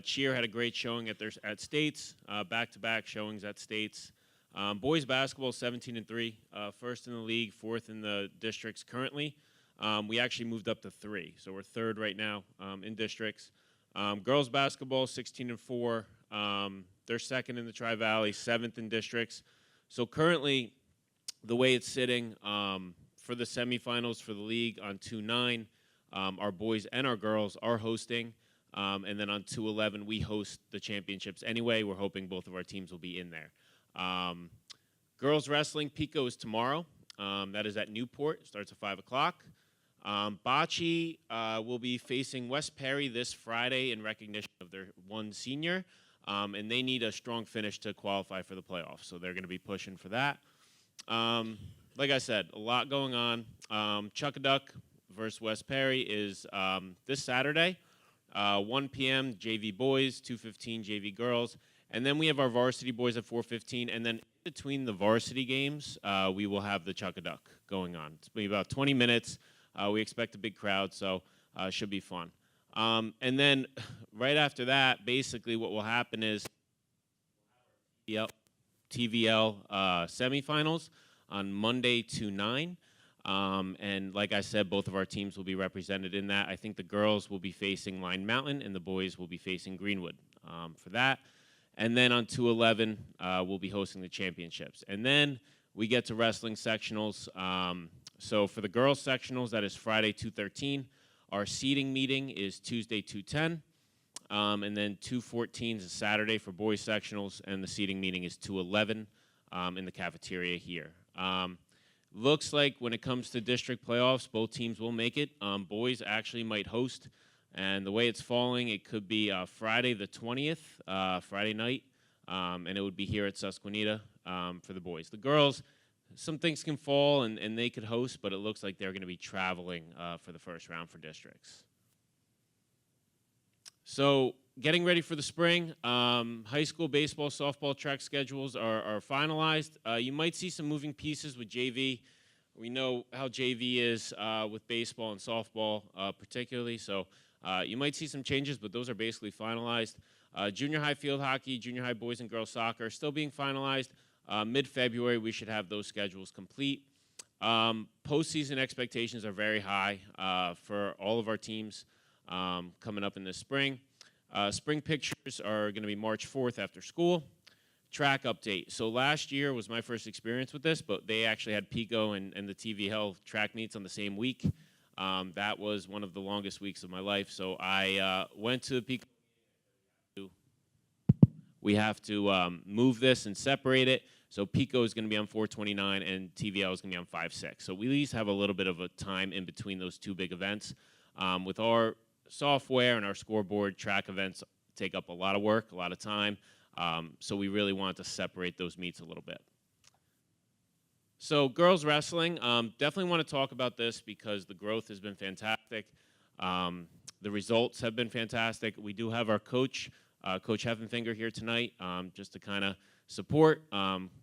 Cheer had a great showing at states, back-to-back showings at states. Boys basketball 17-3, first in the league, 4th in the districts currently. We actually moved up to 3, so we're 3rd right now in districts. Girls basketball 16-4, they're 2nd in the Tri-Valley, 7th in districts. So currently, the way it's sitting, for the semifinals for the league on 2/9, our boys and our girls are hosting. And then on 2/11, we host the championships anyway. We're hoping both of our teams will be in there. Girls wrestling, Pico is tomorrow. That is at Newport. Starts at 5 o'clock. Bocce will be facing West Perry this Friday in recognition of their one senior. And they need a strong finish to qualify for the playoffs. So they're going to be pushing for that. Like I said, a lot going on. Chuckaduck versus West Perry is this Saturday, 1 p.m. JV boys, 2:15 JV girls. And then we have our varsity boys at 4:15. And then between the varsity games, we will have the Chuckaduck going on. It's going to be about 20 minutes. We expect a big crowd, so it should be fun. And then right after that, basically what will happen is TVL semifinals on Monday 2/9. And like I said, both of our teams will be represented in that. I think the girls will be facing Line Mountain, and the boys will be facing Greenwood for that. And then on 2/11, we'll be hosting the championships. And then we get to wrestling sectionals. So for the girls sectionals, that is Friday 2/13. Our seating meeting is Tuesday 2/10. And then 2/14 is Saturday for boys sectionals, and the seating meeting is 2/11 in the cafeteria here. Looks like when it comes to district playoffs, both teams will make it. Boys actually might host, and the way it's falling, it could be Friday the 20th, Friday night, and it would be here at Susquenita for the boys. The girls, some things can fall, and they could host, but it looks like they're going to be traveling for the first round for districts. So getting ready for the spring, high school baseball, softball, track schedules are finalized. You might see some moving pieces with JV. We know how JV is with baseball and softball particularly, so you might see some changes, but those are basically finalized. Junior high field hockey, junior high boys and girls soccer still being finalized. Mid-February, we should have those schedules complete. Postseason expectations are very high for all of our teams coming up in this spring. Spring pictures are going to be March 4th after school. Track update. So last year was my first experience with this, but they actually had Pico and the TVL track meets on the same week. That was one of the longest weeks of my life. So I went to the Pico. We have to move this and separate it. So Pico is going to be on 4/29 and TVL is going to be on 5/6. So we at least have a little bit of a time in between those two big events. With our software and our scoreboard, track events take up a lot of work, a lot of time. So we really want to separate those meets a little bit. So girls wrestling, definitely want to talk about this because the growth has been fantastic. The results have been fantastic. We do have our coach, Coach Heffenfinger, here tonight, just to kind of support.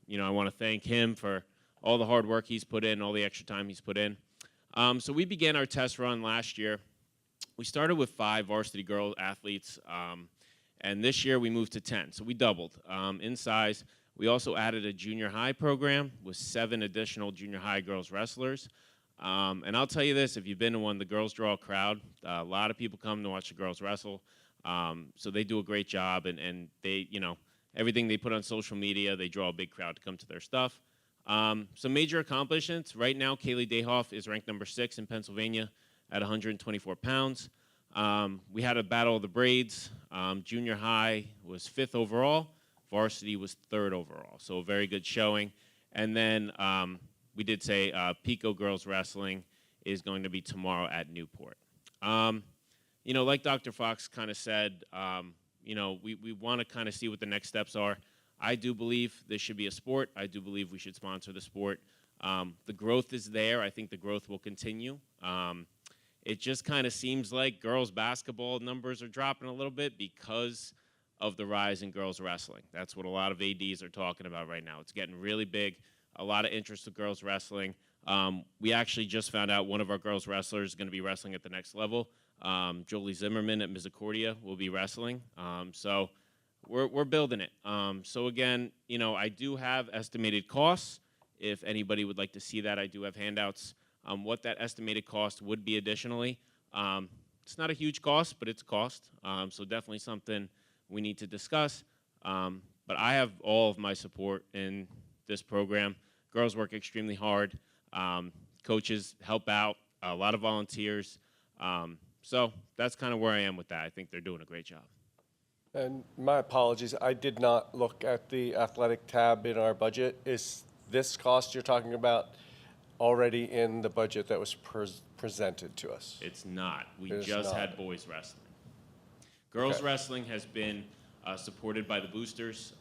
You know, I want to thank him for all the hard work he's put in, all the extra time he's put in. So we began our test run last year. We started with 5 varsity girl athletes, and this year we moved to 10. So we doubled in size. We also added a junior high program with 7 additional junior high girls wrestlers. And I'll tell you this, if you've been to one, the girls draw a crowd. A lot of people come to watch the girls wrestle. So they do a great job, and they, you know, everything they put on social media, they draw a big crowd to come to their stuff. Some major accomplishments. Right now, Kaylee Dayhoff is ranked number 6 in Pennsylvania at 124 pounds. We had a battle of the braids. Junior high was 5th overall. Varsity was 3rd overall. So a very good showing. And then we did say Pico girls wrestling is going to be tomorrow at Newport. You know, like Dr. Fox kind of said, you know, we want to kind of see what the next steps are. I do believe this should be a sport. I do believe we should sponsor the sport. The growth is there. I think the growth will continue. It just kind of seems like girls basketball numbers are dropping a little bit because of the rise in girls wrestling. That's what a lot of ADs are talking about right now. It's getting really big. A lot of interest in girls wrestling. We actually just found out one of our girls wrestlers is going to be wrestling at the next level. Jolie Zimmerman at Misericordia will be wrestling. So we're building it. So again, you know, I do have estimated costs. If anybody would like to see that, I do have handouts. What that estimated cost would be additionally. It's not a huge cost, but it's a cost. So definitely something we need to discuss. But I have all of my support in this program. Girls work extremely hard. Coaches help out, a lot of volunteers. So that's kind of where I am with that. I think they're doing a great job. And my apologies, I did not look at the athletic tab in our budget. Is this cost you're talking about already in the budget that was presented to us? It's not. We It is just not. had boys wrestling. Girls Okay. wrestling has been supported by the boosters.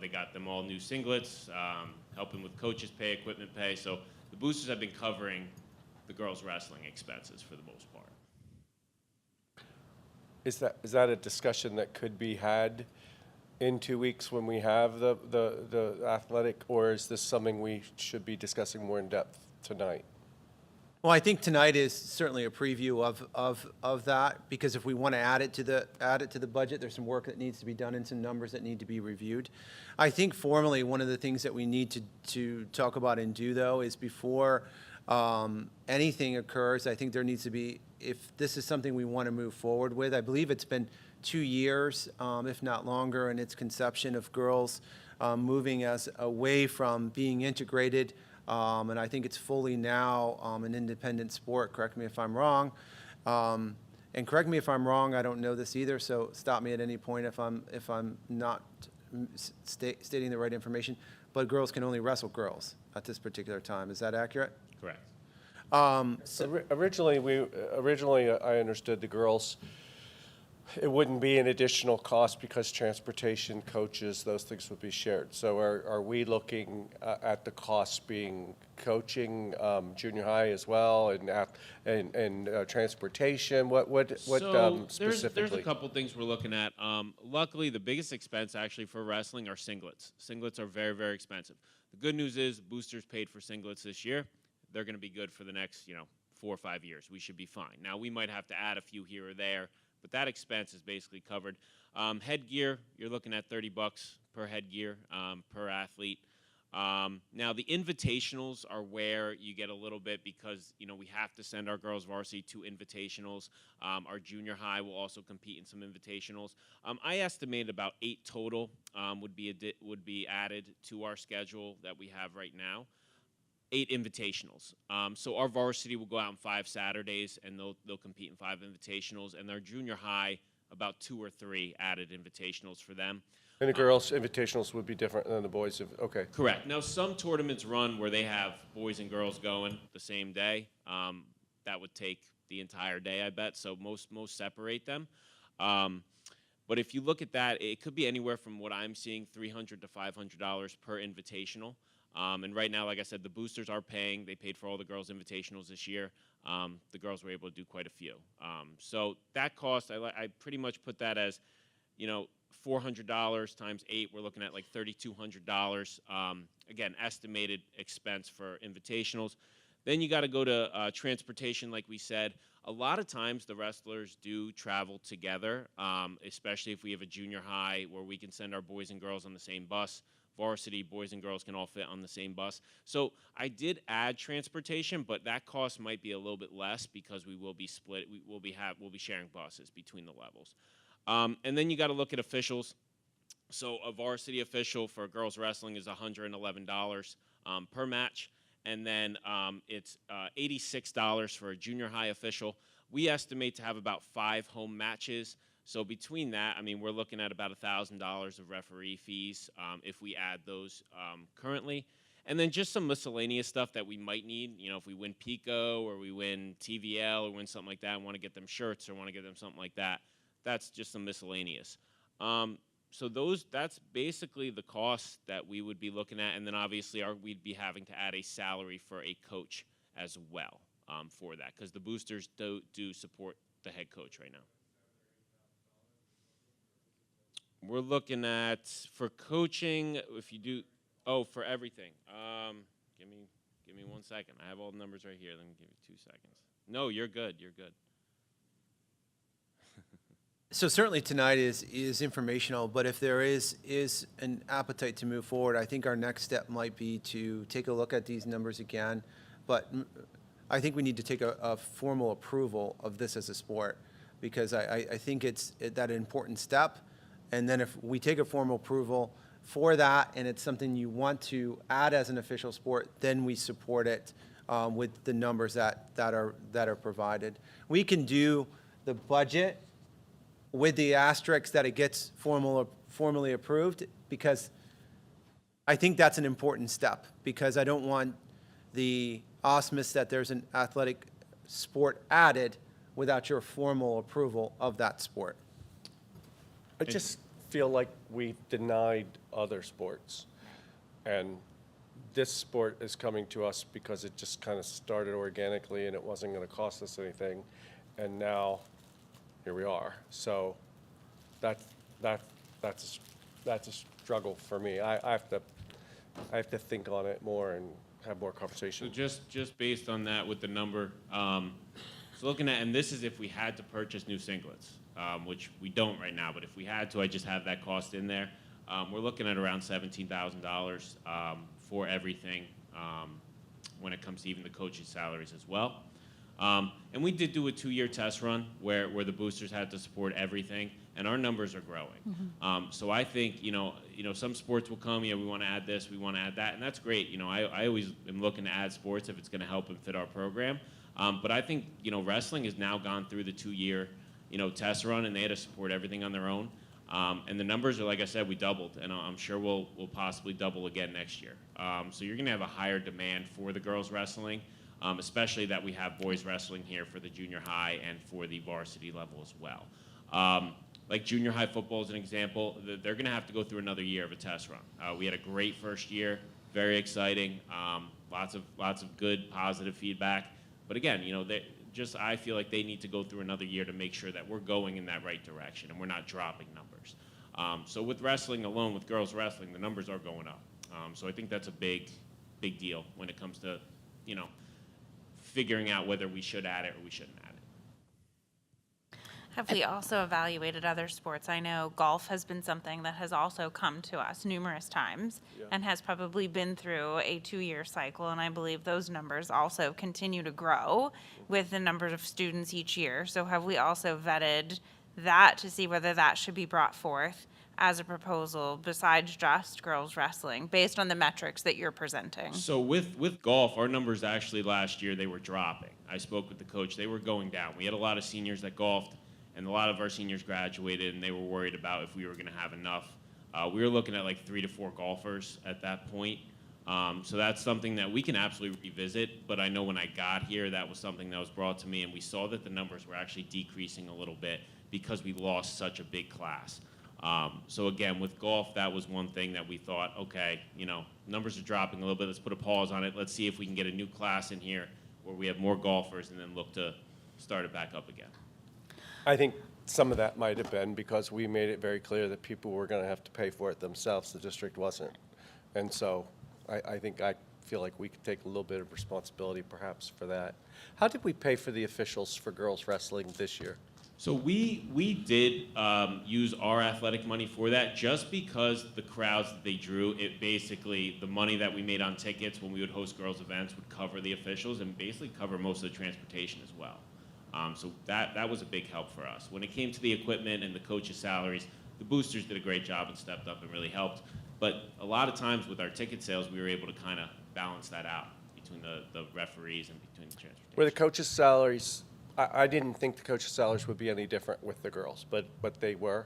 They got them all new singlets, helping with coaches' pay, equipment pay. So the boosters have been covering the girls' wrestling expenses for the most part. Is that a discussion that could be had in 2 weeks when we have the athletic, or is this something we should be discussing more in depth tonight? Well, I think tonight is certainly a preview of that, because if we want to add it to the budget, there's some work that needs to be done and some numbers that need to be reviewed. I think formally, one of the things that we need to talk about and do, though, is before anything occurs, I think there needs to be, if this is something we want to move forward with, I believe it's been 2 years, if not longer, in its conception of girls moving us away from being integrated. And I think it's fully now an independent sport. Correct me if I'm wrong. And correct me if I'm wrong. I don't know this either. So stop me at any point if I'm not stating the right information. But girls can only wrestle girls at this particular time. Is that accurate? Correct. Originally, I understood the girls, it wouldn't be an additional cost because transportation, coaches, those things would be shared. So are we looking at the costs being coaching junior high as well, and transportation? What So specifically? there's a couple things we're looking at. Luckily, the biggest expense actually for wrestling are singlets. Singlets are very, very expensive. The good news is boosters paid for singlets this year. They're going to be good for the next 4 or 5 years. We should be fine. Now, we might have to add a few here or there, but that expense is basically covered. Headgear, you're looking at $30 per headgear per athlete. Now, the invitationals are where you get a little bit because, we have to send our girls varsity to invitationals. Our junior high will also compete in some invitationals. I estimate about 8 total would be added to our schedule that we have right now. 8 invitationals. So our varsity will go out on 5 Saturdays, and they'll compete in 5 invitationals. And our junior high, about 2 or 3 added invitationals for them. And the girls' invitationals would be different than the boys'. Okay. Correct. Now, some tournaments run where they have boys and girls going the same day. That would take the entire day, I bet. So most separate them. But if you look at that, it could be anywhere from what I'm seeing, $300 to $500 per invitational. And right now, like I said, the boosters are paying. They paid for all the girls' invitationals this year. The girls were able to do quite a few. So that cost, I pretty much put that as, $400 times 8. We're looking at like $3,200. Again, estimated expense for invitationals. Then you got to go to transportation, like we said. A lot of times the wrestlers do travel together, especially if we have a junior high where we can send our boys and girls on the same bus. Varsity, boys and girls can all fit on the same bus. So I did add transportation, but that cost might be a little bit less because we will be split. We'll be sharing buses between the levels. And then you got to look at officials. So a varsity official for girls wrestling is $111 per match, and then it's $86 for a junior high official. We estimate to have about 5 home matches. So between that, we're looking at about $1,000 of referee fees if we add those currently. And then just some miscellaneous stuff that we might need. If we win Pico or we win TVL or win something like that and want to get them shirts or want to get them something like that, that's just some miscellaneous. So that's basically the costs that we would be looking at. And then obviously we'd be having to add a salary for a coach as well for that, because the boosters do support the head coach right now. We're looking at, for coaching, if you do, for everything. Give me 1 second. I have all the numbers right here. Let me give you 2 seconds. No, you're good. You're good. So certainly tonight is informational, but if there is an appetite to move forward, I think our next step might be to take a look at these numbers again. But I think we need to take a formal approval of this as a sport, because I think it's that important step. And then if we take a formal approval for that and it's something you want to add as an official sport, then we support it with the numbers that are provided. We can do the budget with the asterisk that it gets formally approved, because I think that's an important step, because I don't want the auspice that there's an athletic sport added without your formal approval of that sport. I just feel like we denied other sports. And this sport is coming to us because it just kind of started organically and it wasn't going to cost us anything. And now, here we are. So that's a struggle for me. I have to think on it more and have more conversation. So just based on that with the number, so looking at, and this is if we had to purchase new singlets, which we don't right now, but if we had to, I just have that cost in there. We're looking at around $17,000 for everything when it comes to even the coaches' salaries as well. And we did do a 2-year test run where the boosters had to support everything, and our numbers are growing. So I think, you know, some sports will come, we want to add this, we want to add that, and that's great. I always am looking to add sports if it's going to help and fit our program. But I think, wrestling has now gone through the 2-year, test run, and they had to support everything on their own. And the numbers are, like I said, we doubled, and I'm sure we'll possibly double again next year. So you're going to have a higher demand for the girls wrestling, especially that we have boys wrestling here for the junior high and for the varsity level as well. Like junior high football is an example, they're going to have to go through another year of a test run. We had a great first year, very exciting, lots of good, positive feedback. But again, I feel like they need to go through another year to make sure that we're going in that right direction and we're not dropping numbers. So with wrestling alone, with girls wrestling, the numbers are going up. So I think that's a big deal when it comes to, figuring out whether we should add it or we shouldn't add it. Have we also evaluated other sports? I know golf has been something that has also come to us numerous times and has probably been through a 2-year cycle, and I believe those numbers also continue to grow with the number of students each year. So have we also vetted that to see whether that should be brought forth as a proposal besides just girls wrestling, based on the metrics that you're presenting? So with golf, our numbers actually last year, they were dropping. I spoke with the coach, they were going down. We had a lot of seniors that golfed, and a lot of our seniors graduated, and they were worried about if we were gonna have enough. We were looking at like 3 to 4 golfers at that point. So that's something that we can absolutely revisit, but I know when I got here, that was something that was brought to me, and we saw that the numbers were actually decreasing a little bit because we lost such a big class. So again, with golf, that was one thing that we thought, okay, numbers are dropping a little bit, let's put a pause on it, let's see if we can get a new class in here where we have more golfers and then look to start it back up again. I think some of that might have been because we made it very clear that people were going to have to pay for it themselves, the district wasn't. And so I feel like we could take a little bit of responsibility perhaps for that. How did we pay for the officials for girls wrestling this year? So we did use our athletic money for that, just because the crowds that they drew, it basically, the money that we made on tickets when we would host girls events would cover the officials and basically cover most of the transportation as well. So that was a big help for us. When it came to the equipment and the coaches' salaries, the boosters did a great job and stepped up and really helped. But a lot of times with our ticket sales, we were able to kind of balance that out between the referees and between the transportation. Were the coaches' salaries, I didn't think the coaches' salaries would be any different with the girls, but they were?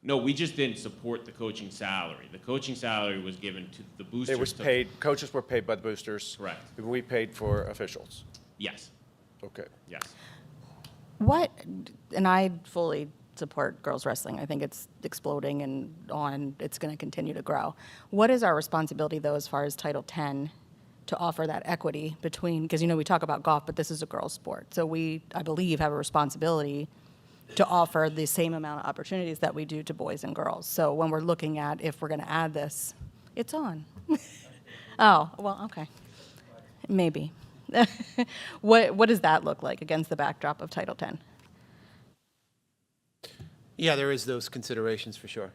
No, we just didn't support the coaching salary. The coaching salary was given to the boosters. It was paid, coaches were paid by the boosters. Correct. And we paid for officials. Yes. Okay. Yes. And I fully support girls wrestling. I think it's exploding and it's going to continue to grow. What is our responsibility, though, as far as Title X, to offer that equity between, because we talk about golf, but this is a girls' sport. So we, I believe, have a responsibility to offer the same amount of opportunities that we do to boys and girls. So when we're looking at if we're going to add this, it's on. Oh, well, okay. Maybe. What does that look like against the backdrop of Title X? Yeah, there is those considerations for sure.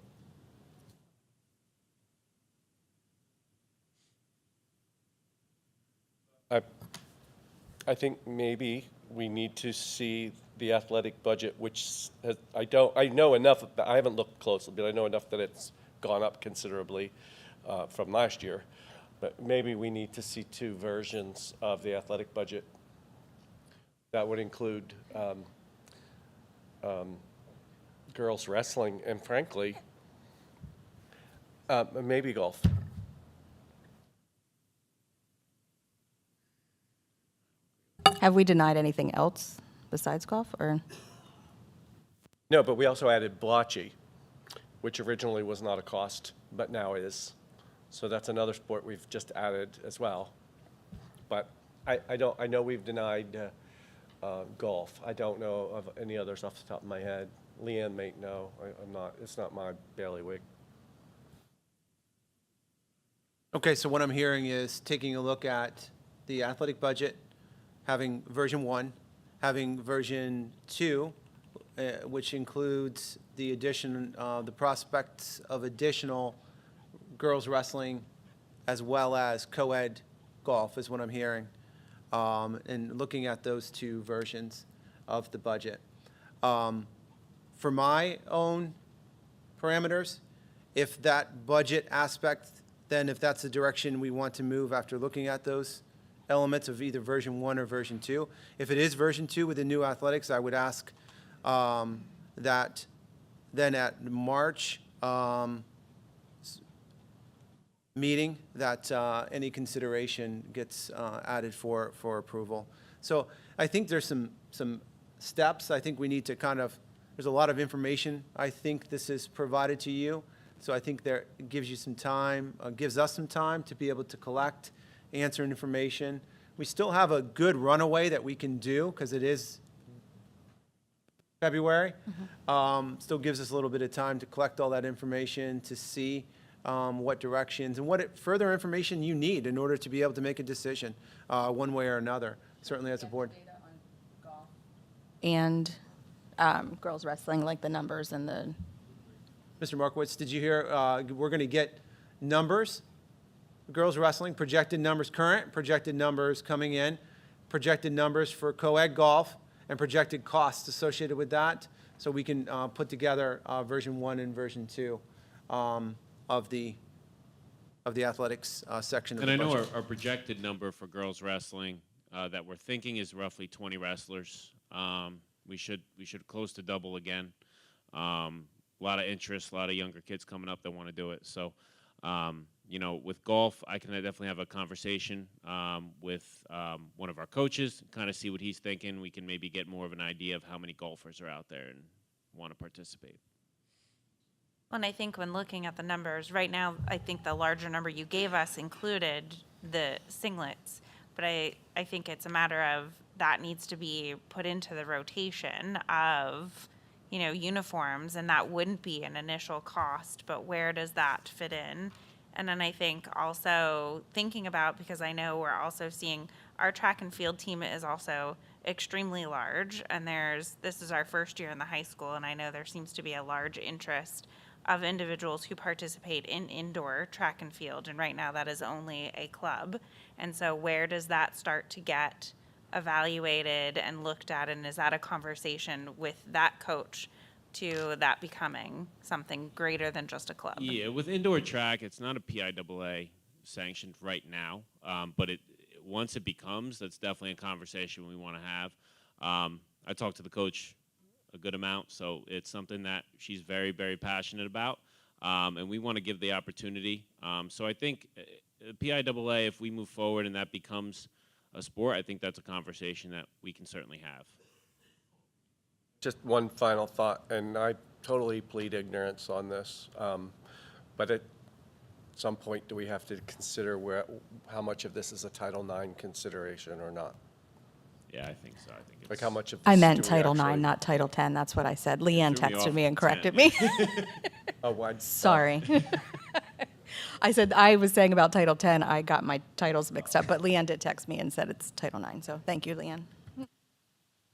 I think maybe we need to see the athletic budget, which I know enough, I haven't looked closely, but I know enough that it's gone up considerably from last year. But maybe we need to see two versions of the athletic budget. That would include girls wrestling and frankly, maybe golf. Have we denied anything else besides golf, or? No, but we also added bocce, which originally was not a cost, but now is. So that's another sport we've just added as well. But I know we've denied golf. I don't know of any others off the top of my head. Leanne may know. I'm not, it's not my bailiwick. Okay, so what I'm hearing is taking a look at the athletic budget, having version 1, having version 2, which includes the addition, the prospects of additional girls wrestling as well as co-ed golf is what I'm hearing, and looking at those two versions of the budget. For my own parameters, if that budget aspect, then if that's the direction we want to move after looking at those elements of either version 1 or version 2, if it is version 2 with the new athletics, I would ask that then at March meeting that any consideration gets added for approval. So I think there's some steps. I think we need to there's a lot of information I think this is provided to you. So I think there gives you some time, gives us some time to be able to collect, answer information. We still have a good runaway that we can do because it is February. Still gives us a little bit of time to collect all that information, to see what directions and what further information you need in order to be able to make a decision one way or another, certainly as a board. And girls wrestling, like the numbers and the. Mr. Markowitz, did you hear, we're going to get numbers, girls wrestling, projected numbers current, projected numbers coming in, projected numbers for co-ed golf, and projected costs associated with that, so we can put together version 1 and version 2 of the athletics section of And the I know budget. our projected number for girls wrestling that we're thinking is roughly 20 wrestlers. We should close to double again. A lot of interest, a lot of younger kids coming up that want to do it. So, you know, with golf, I can definitely have a conversation with one of our coaches, kind of see what he's thinking. We can maybe get more of an idea of how many golfers are out there and want to participate. And I think when looking at the numbers, right now, I think the larger number you gave us included the singlets. But I think it's a matter of that needs to be put into the rotation of, you know, uniforms, and that wouldn't be an initial cost, but where does that fit in? And then I think also thinking about, because I know we're also seeing our track and field team is also extremely large, and this is our first year in the high school, and I know there seems to be a large interest of individuals who participate in indoor track and field, and right now that is only a club. And so where does that start to get evaluated and looked at, and is that a conversation with that coach to that becoming something greater than just a club? Yeah, with indoor track, it's not a PIAA sanctioned right now, but once it becomes, that's definitely a conversation we want to have. I talked to the coach a good amount, so it's something that she's very, very passionate about, and we want to give the opportunity. So I think PIAA, if we move forward and that becomes a sport, I think that's a conversation that we can certainly have. Just one final thought, and I totally plead ignorance on this, but at some point, do we have to consider how much of this is a Title IX consideration or not? Yeah, I think so. I think it's like how much of this I meant do we Title IX, actually- not Title 10. That's what I said. Leanne threw me texted off me and with corrected 10, me. Oh, why? Sorry. I said I was saying about Title 10. I got my titles mixed up, but Leanne did text me and said it's Title IX. So thank you, Leanne.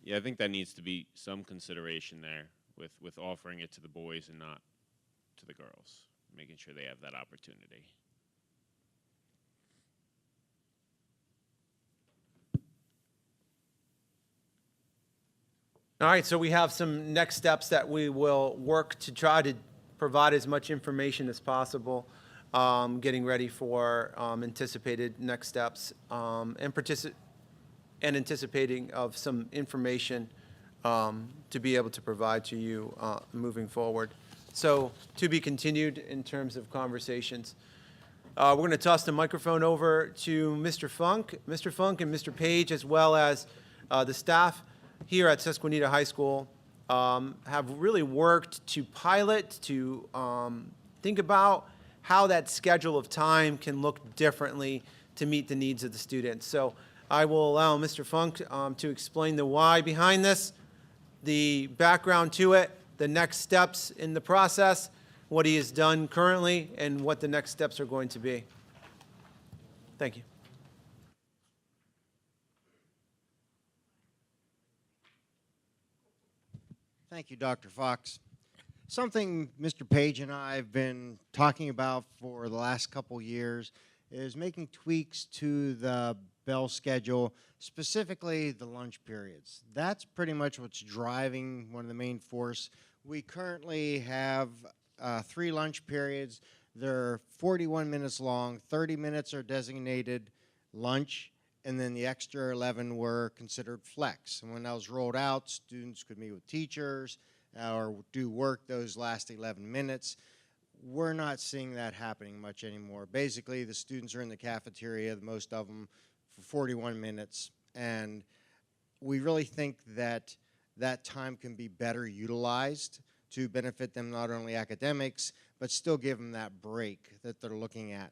Yeah, I think that needs to be some consideration there with offering it to the boys and not to the girls, making sure they have that opportunity. All right, so we have some next steps that we will work to try to provide as much information as possible getting ready for anticipated next steps, and anticipating of some information to be able to provide to you moving forward. So to be continued in terms of conversations. We're going to toss the microphone over to Mr. Funk. Mr. Funk and Mr. Page, as well as the staff here at Susquenita High School, have really worked to pilot, to think about how that schedule of time can look differently to meet the needs of the students. So I will allow Mr. Funk to explain the why behind this, the background to it, the next steps in the process, what he has done currently, and what the next steps are going to be. Thank you. Thank you, Dr. Fox. Something Mr. Page and I have been talking about for the last couple years is making tweaks to the bell schedule, specifically the lunch periods. That's pretty much what's driving one of the main force. We currently have 3 lunch periods. They're 41 minutes long. 30 minutes are designated lunch, and then the extra 11 were considered flex. And when that was rolled out, students could meet with teachers or do work those last 11 minutes. We're not seeing that happening much anymore. Basically, the students are in the cafeteria, most of them, for 41 minutes, and we really think that that time can be better utilized to benefit them, not only academics, but still give them that break that they're looking at.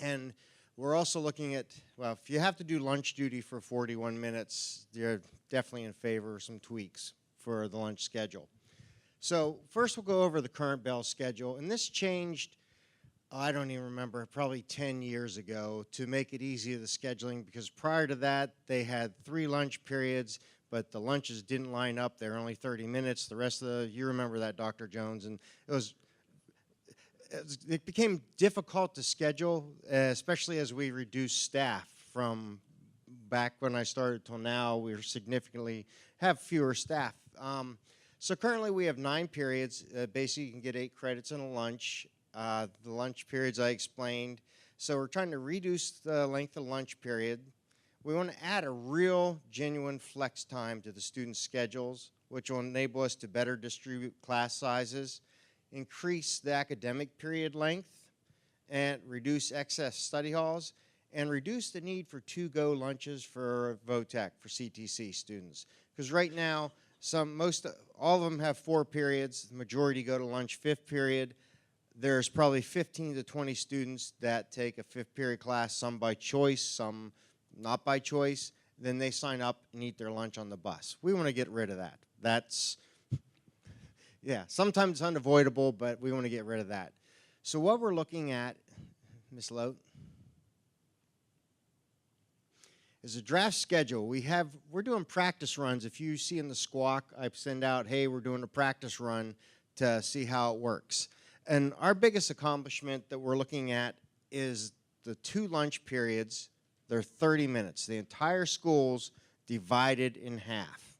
And we're also looking at, well, if you have to do lunch duty for 41 minutes, you're definitely in favor of some tweaks for the lunch schedule. So first we'll go over the current bell schedule, and this changed, I don't even remember, probably 10 years ago to make it easier, the scheduling, because prior to that they had 3 lunch periods, but the lunches didn't line up. They were only 30 minutes. The rest of the, you remember that, Dr. Jones, and it became difficult to schedule, especially as we reduced staff from back when I started till now. We significantly have fewer staff. So currently we have 9 periods. Basically you can get 8 credits in a lunch. The lunch periods I explained. So we're trying to reduce the length of lunch period. We want to add a real, genuine flex time to the students' schedules, which will enable us to better distribute class sizes, increase the academic period length, and reduce excess study halls, and reduce the need for to-go lunches for VOTEC, for CTC students. Because right now, all of them have 4 periods. The majority go to lunch 5th period. There's probably 15 to 20 students that take a 5th period class, some by choice, some not by choice. Then they sign up and eat their lunch on the bus. We want to get rid of that. That's, yeah, sometimes it's unavoidable, but we want to get rid of that. So what we're looking at, Ms. Lote, is a draft schedule. We're doing practice runs. If you see in the squawk, I send out, hey, we're doing a practice run to see how it works. And our biggest accomplishment that we're looking at is the 2 lunch periods. They're 30 minutes. The entire school's divided in half.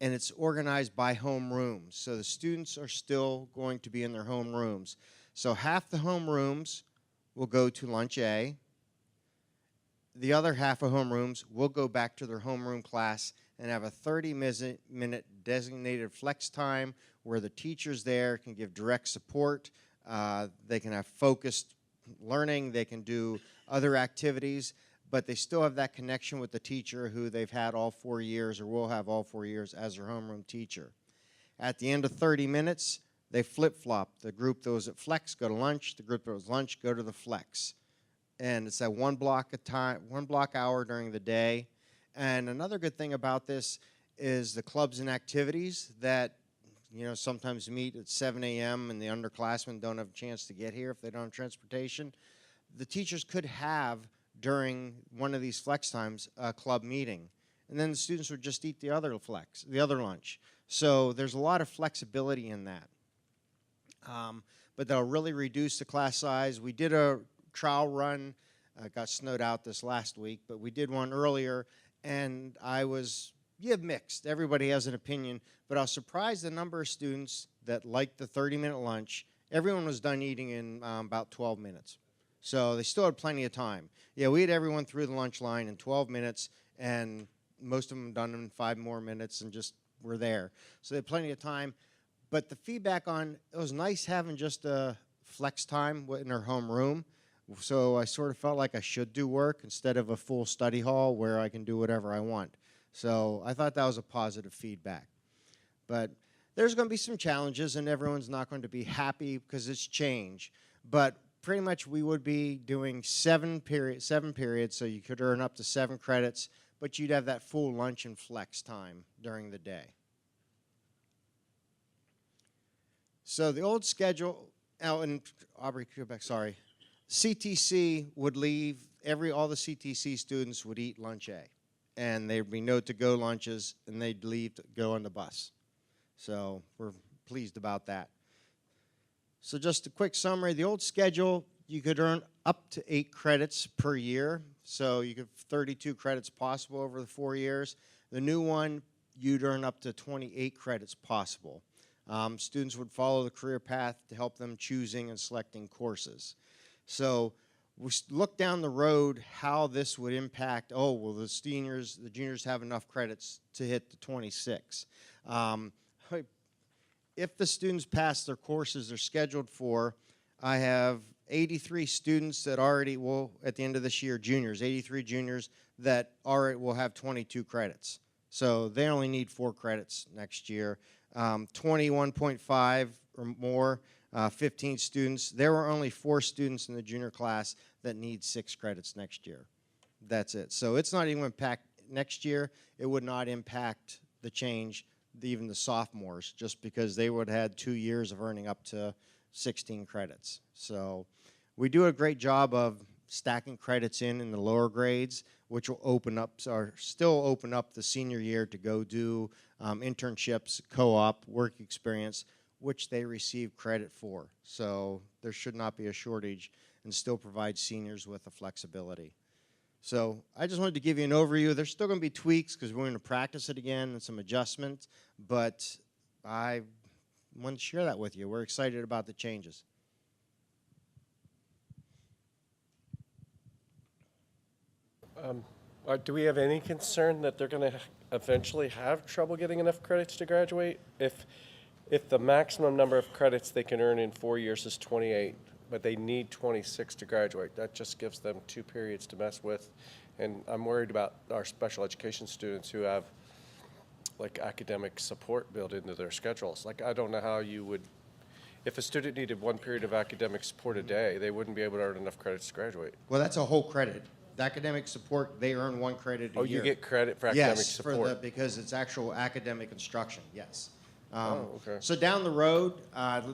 And it's organized by homerooms. So the students are still going to be in their homerooms. So half the homerooms will go to lunch A. The other half of homerooms will go back to their homeroom class and have a 30-minute designated flex time where the teachers there can give direct support. They can have focused learning. They can do other activities, but they still have that connection with the teacher who they've had all 4 years or will have all 4 years as their homeroom teacher. At the end of 30 minutes, they flip-flop. The group that was at flex go to lunch. The group that was lunch go to the flex. And it's at 1 block of time, 1 block hour during the day. And another good thing about this is the clubs and activities that, you know, sometimes meet at 7 a.m. and the underclassmen don't have a chance to get here if they don't have transportation. The teachers could have, during one of these flex times, a club meeting. And then the students would just eat the other lunch. So there's a lot of flexibility in that. But they'll really reduce the class size. We did a trial run, got snowed out this last week, but we did one earlier, and I was mixed. Everybody has an opinion, but I was surprised the number of students that liked the 30-minute lunch everyone was done eating in about 12 minutes. So they still had plenty of time. Yeah, we had everyone through the lunch line in 12 minutes, and most of them done in 5 more minutes and just were there. So they had plenty of time. But the feedback on, it was nice having just a flex time in our home room. So I sort of felt like I should do work instead of a full study hall where I can do whatever I want. So I thought that was a positive feedback. But there's going to be some challenges, and everyone's not going to be happy because it's change. But pretty much we would be doing 7 periods, so you could earn up to 7 credits, but you'd have that full lunch and flex time during the day. So the old schedule, and Aubrey, go back, sorry. CTC would leave, all the CTC students would eat lunch A, and there'd be no to-go lunches, and they'd leave to go on the bus. So we're pleased about that. So just a quick summary, the old schedule, you could earn up to 8 credits per year, so you could 32 credits possible over the 4 years. The new one, you'd earn up to 28 credits possible. Students would follow the career path to help them choosing and selecting courses. So we look down the road how this would impact, oh, will the juniors have enough credits to hit the 26? If the students pass their courses they're scheduled for, I have 83 students that already will, at the end of this year, juniors, 83 juniors that already will have 22 credits. So they only need 4 credits next year. 21.5 or more, 15 students. There were only 4 students in the junior class that need 6 credits next year. That's it. So it's not even impact next year. It would not impact the change, even the sophomores, just because they would have had 2 years of earning up to 16 credits. So we do a great job of stacking credits in the lower grades, which will open up, or still open up the senior year to go do internships, co-op, work experience, which they receive credit for. So there should not be a shortage, and still provide seniors with the flexibility. So I just wanted to give you an overview. There's still going to be tweaks because we're going to practice it again and some adjustments, but I wanted to share that with you. We're excited about the changes. Do we have any concern that they're going to eventually have trouble getting enough credits to graduate? If the maximum number of credits they can earn in 4 years is 28, but they need 26 to graduate, that just gives them 2 periods to mess with. And I'm worried about our special education students who have like academic support built into their schedules. Like, I don't know how you would, if a student needed 1 period of academic support a day, they wouldn't be able to earn enough credits to graduate. Well, that's a whole credit. The academic support, they earn 1 credit a year. Oh, you get credit for academic support? Yes, because it's actual academic instruction, yes. Okay. So down the road,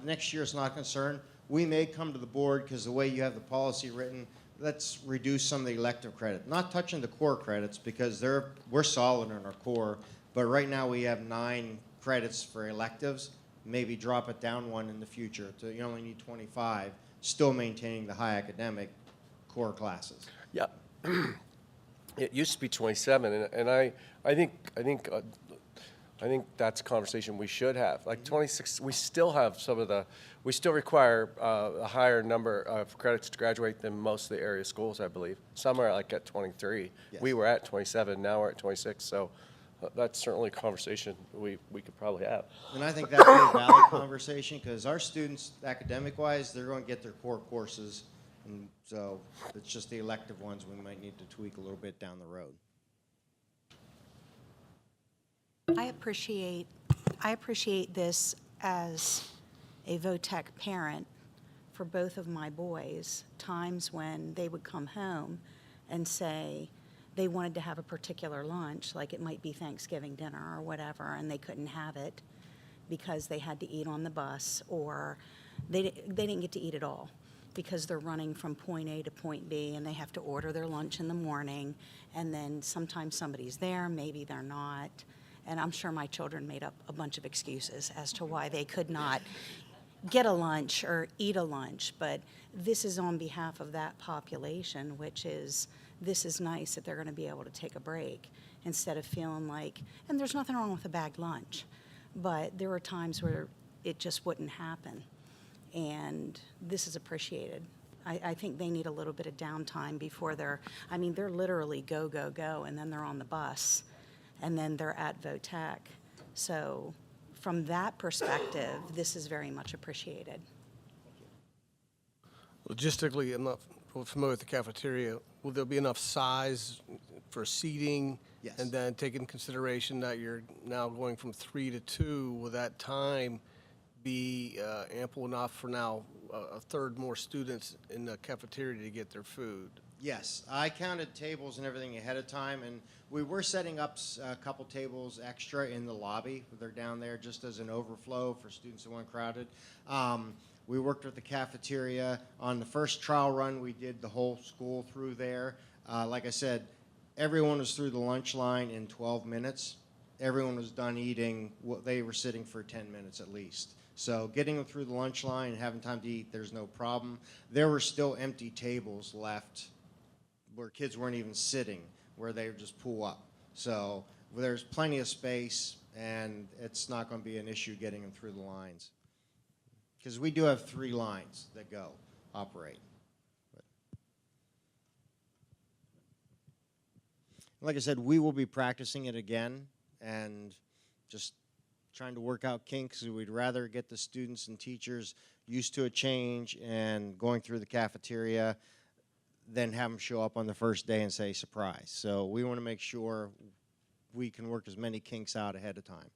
next year is not concerned. We may come to the board because the way you have the policy written, let's reduce some of the elective credit. Not touching the core credits because we're solid in our core, but right now we have 9 credits for electives. Maybe drop it down 1 in the future. So you only need 25, still maintaining the high academic core classes. Yeah. It used to be 27, and I think that's a conversation we should have. Like 26, we still have we still require a higher number of credits to graduate than most of the area schools, I believe. Some are like at 23. Yes. We were at 27, now we're at 26, so that's certainly a conversation we could probably have. And I think that's a valid conversation because our students, academic-wise, they're going to get their core courses, and so it's just the elective ones we might need to tweak a little bit down the road. I appreciate this as a VOTEC parent for both of my boys, times when they would come home and say they wanted to have a particular lunch, like it might be Thanksgiving dinner or whatever, and they couldn't have it because they had to eat on the bus, or they didn't get to eat at all because they're running from point A to point B, and they have to order their lunch in the morning, and then sometimes somebody's there, maybe they're not. And I'm sure my children made up a bunch of excuses as to why they could not get a lunch or eat a lunch. But this is on behalf of that population, which is, this is nice that they're going to be able to take a break instead of feeling like, and there's nothing wrong with a bagged lunch, but there were times where it just wouldn't happen. and this is appreciated. I think they need a little bit of downtime before they're literally go, go, go, and then they're on the bus, and then they're at VOTEC. So from that perspective, this is very much appreciated. Logistically, I'm not familiar with the cafeteria. Will there be enough size for seating? Yes. And then take in consideration that you're now going from 3 to 2, will that time be ample enough for now a third more students in the cafeteria to get their food? Yes, I counted tables and everything ahead of time, and we were setting up a couple tables extra in the lobby. They're down there just as an overflow for students who weren't crowded. We worked with the cafeteria. On the first trial run, we did the whole school through there. Like I said, everyone was through the lunch line in 12 minutes. Everyone was done eating. They were sitting for 10 minutes at least. So getting them through the lunch line and having time to eat, there's no problem. There were still empty tables left where kids weren't even sitting, where they would just pull up. So there's plenty of space, and it's not going to be an issue getting them through the lines. Because we do have 3 lines that operate. Like I said, we will be practicing it again and just trying to work out kinks. We'd rather get the students and teachers used to a change and going through the cafeteria than have them show up on the first day and say, surprise. So we want to make sure we can work as many kinks out ahead of time.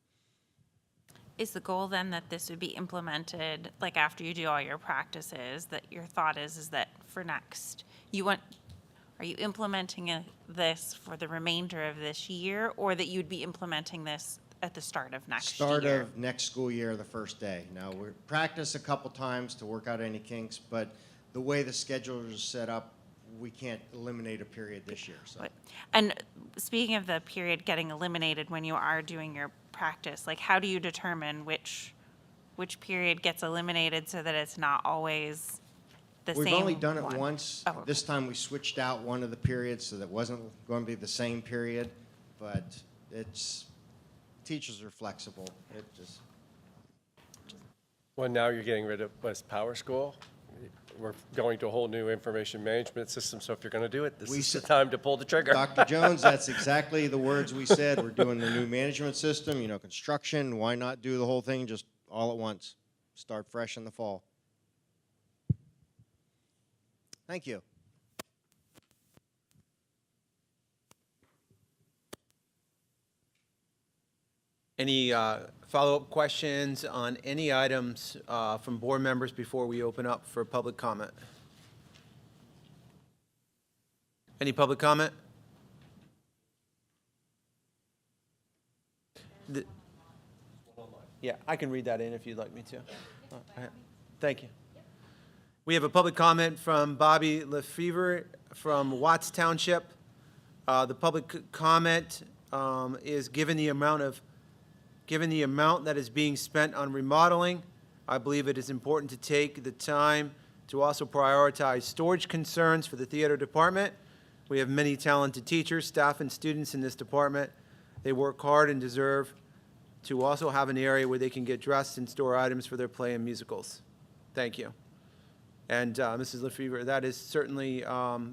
Is the goal then that this would be implemented, like after you do all your practices, that your thought is that for next, are you implementing this for the remainder of this year, or that you'd be implementing this at the start of next year? Start of next school year, the first day. Now, we practice a couple times to work out any kinks, but the way the schedule is set up, we can't eliminate a period this year. So. And speaking of the period getting eliminated when you are doing your practice, like how do you determine which period gets eliminated so that it's not always the same? We've only done it one? once. Oh. This time we switched out one of the periods so that wasn't going to be the same period, but teachers are flexible. Well, now you're getting rid of West Power School. We're going to a whole new information management system, so if you're going to do it, this is the time to pull the trigger. Dr. Jones, that's exactly the words we said. We're doing the new management system, construction. Why not do the whole thing just all at once? Start fresh in the fall. Thank you. Any follow-up questions on any items from board members before we open up for public comment? Any public comment? Yeah, I can read that in if you'd like me to. Thank you. We have a public comment from Bobby Lefevre from Watts Township. The public comment is given the amount that is being spent on remodeling, I believe it is important to take the time to also prioritize storage concerns for the theater department. We have many talented teachers, staff, and students in this department. They work hard and deserve to also have an area where they can get dressed and store items for their play and musicals. Thank you. And Mrs. Lefevre, that is certainly,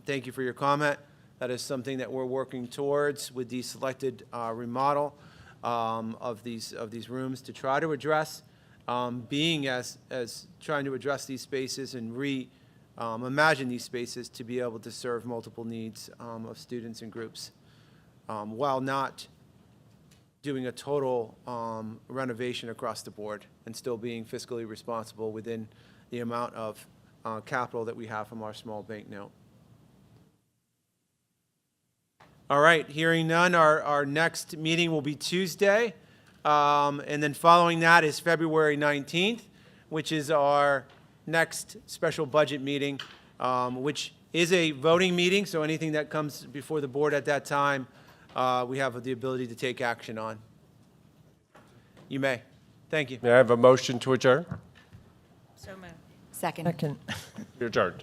thank you for your comment. That is something that we're working towards with the selected remodel of these rooms to try to address, being as trying to address these spaces and imagine these spaces to be able to serve multiple needs of students and groups, while not doing a total renovation across the board and still being fiscally responsible within the amount of capital that we have from our small bank note. All right, hearing none, our next meeting will be Tuesday. And then following that is February 19th, which is our next special budget meeting, which is a voting meeting. So anything that comes before the board at that time, we have the ability to take action on. You may. Thank you. May I have a motion to adjourn? So moved. Second. You're adjourned.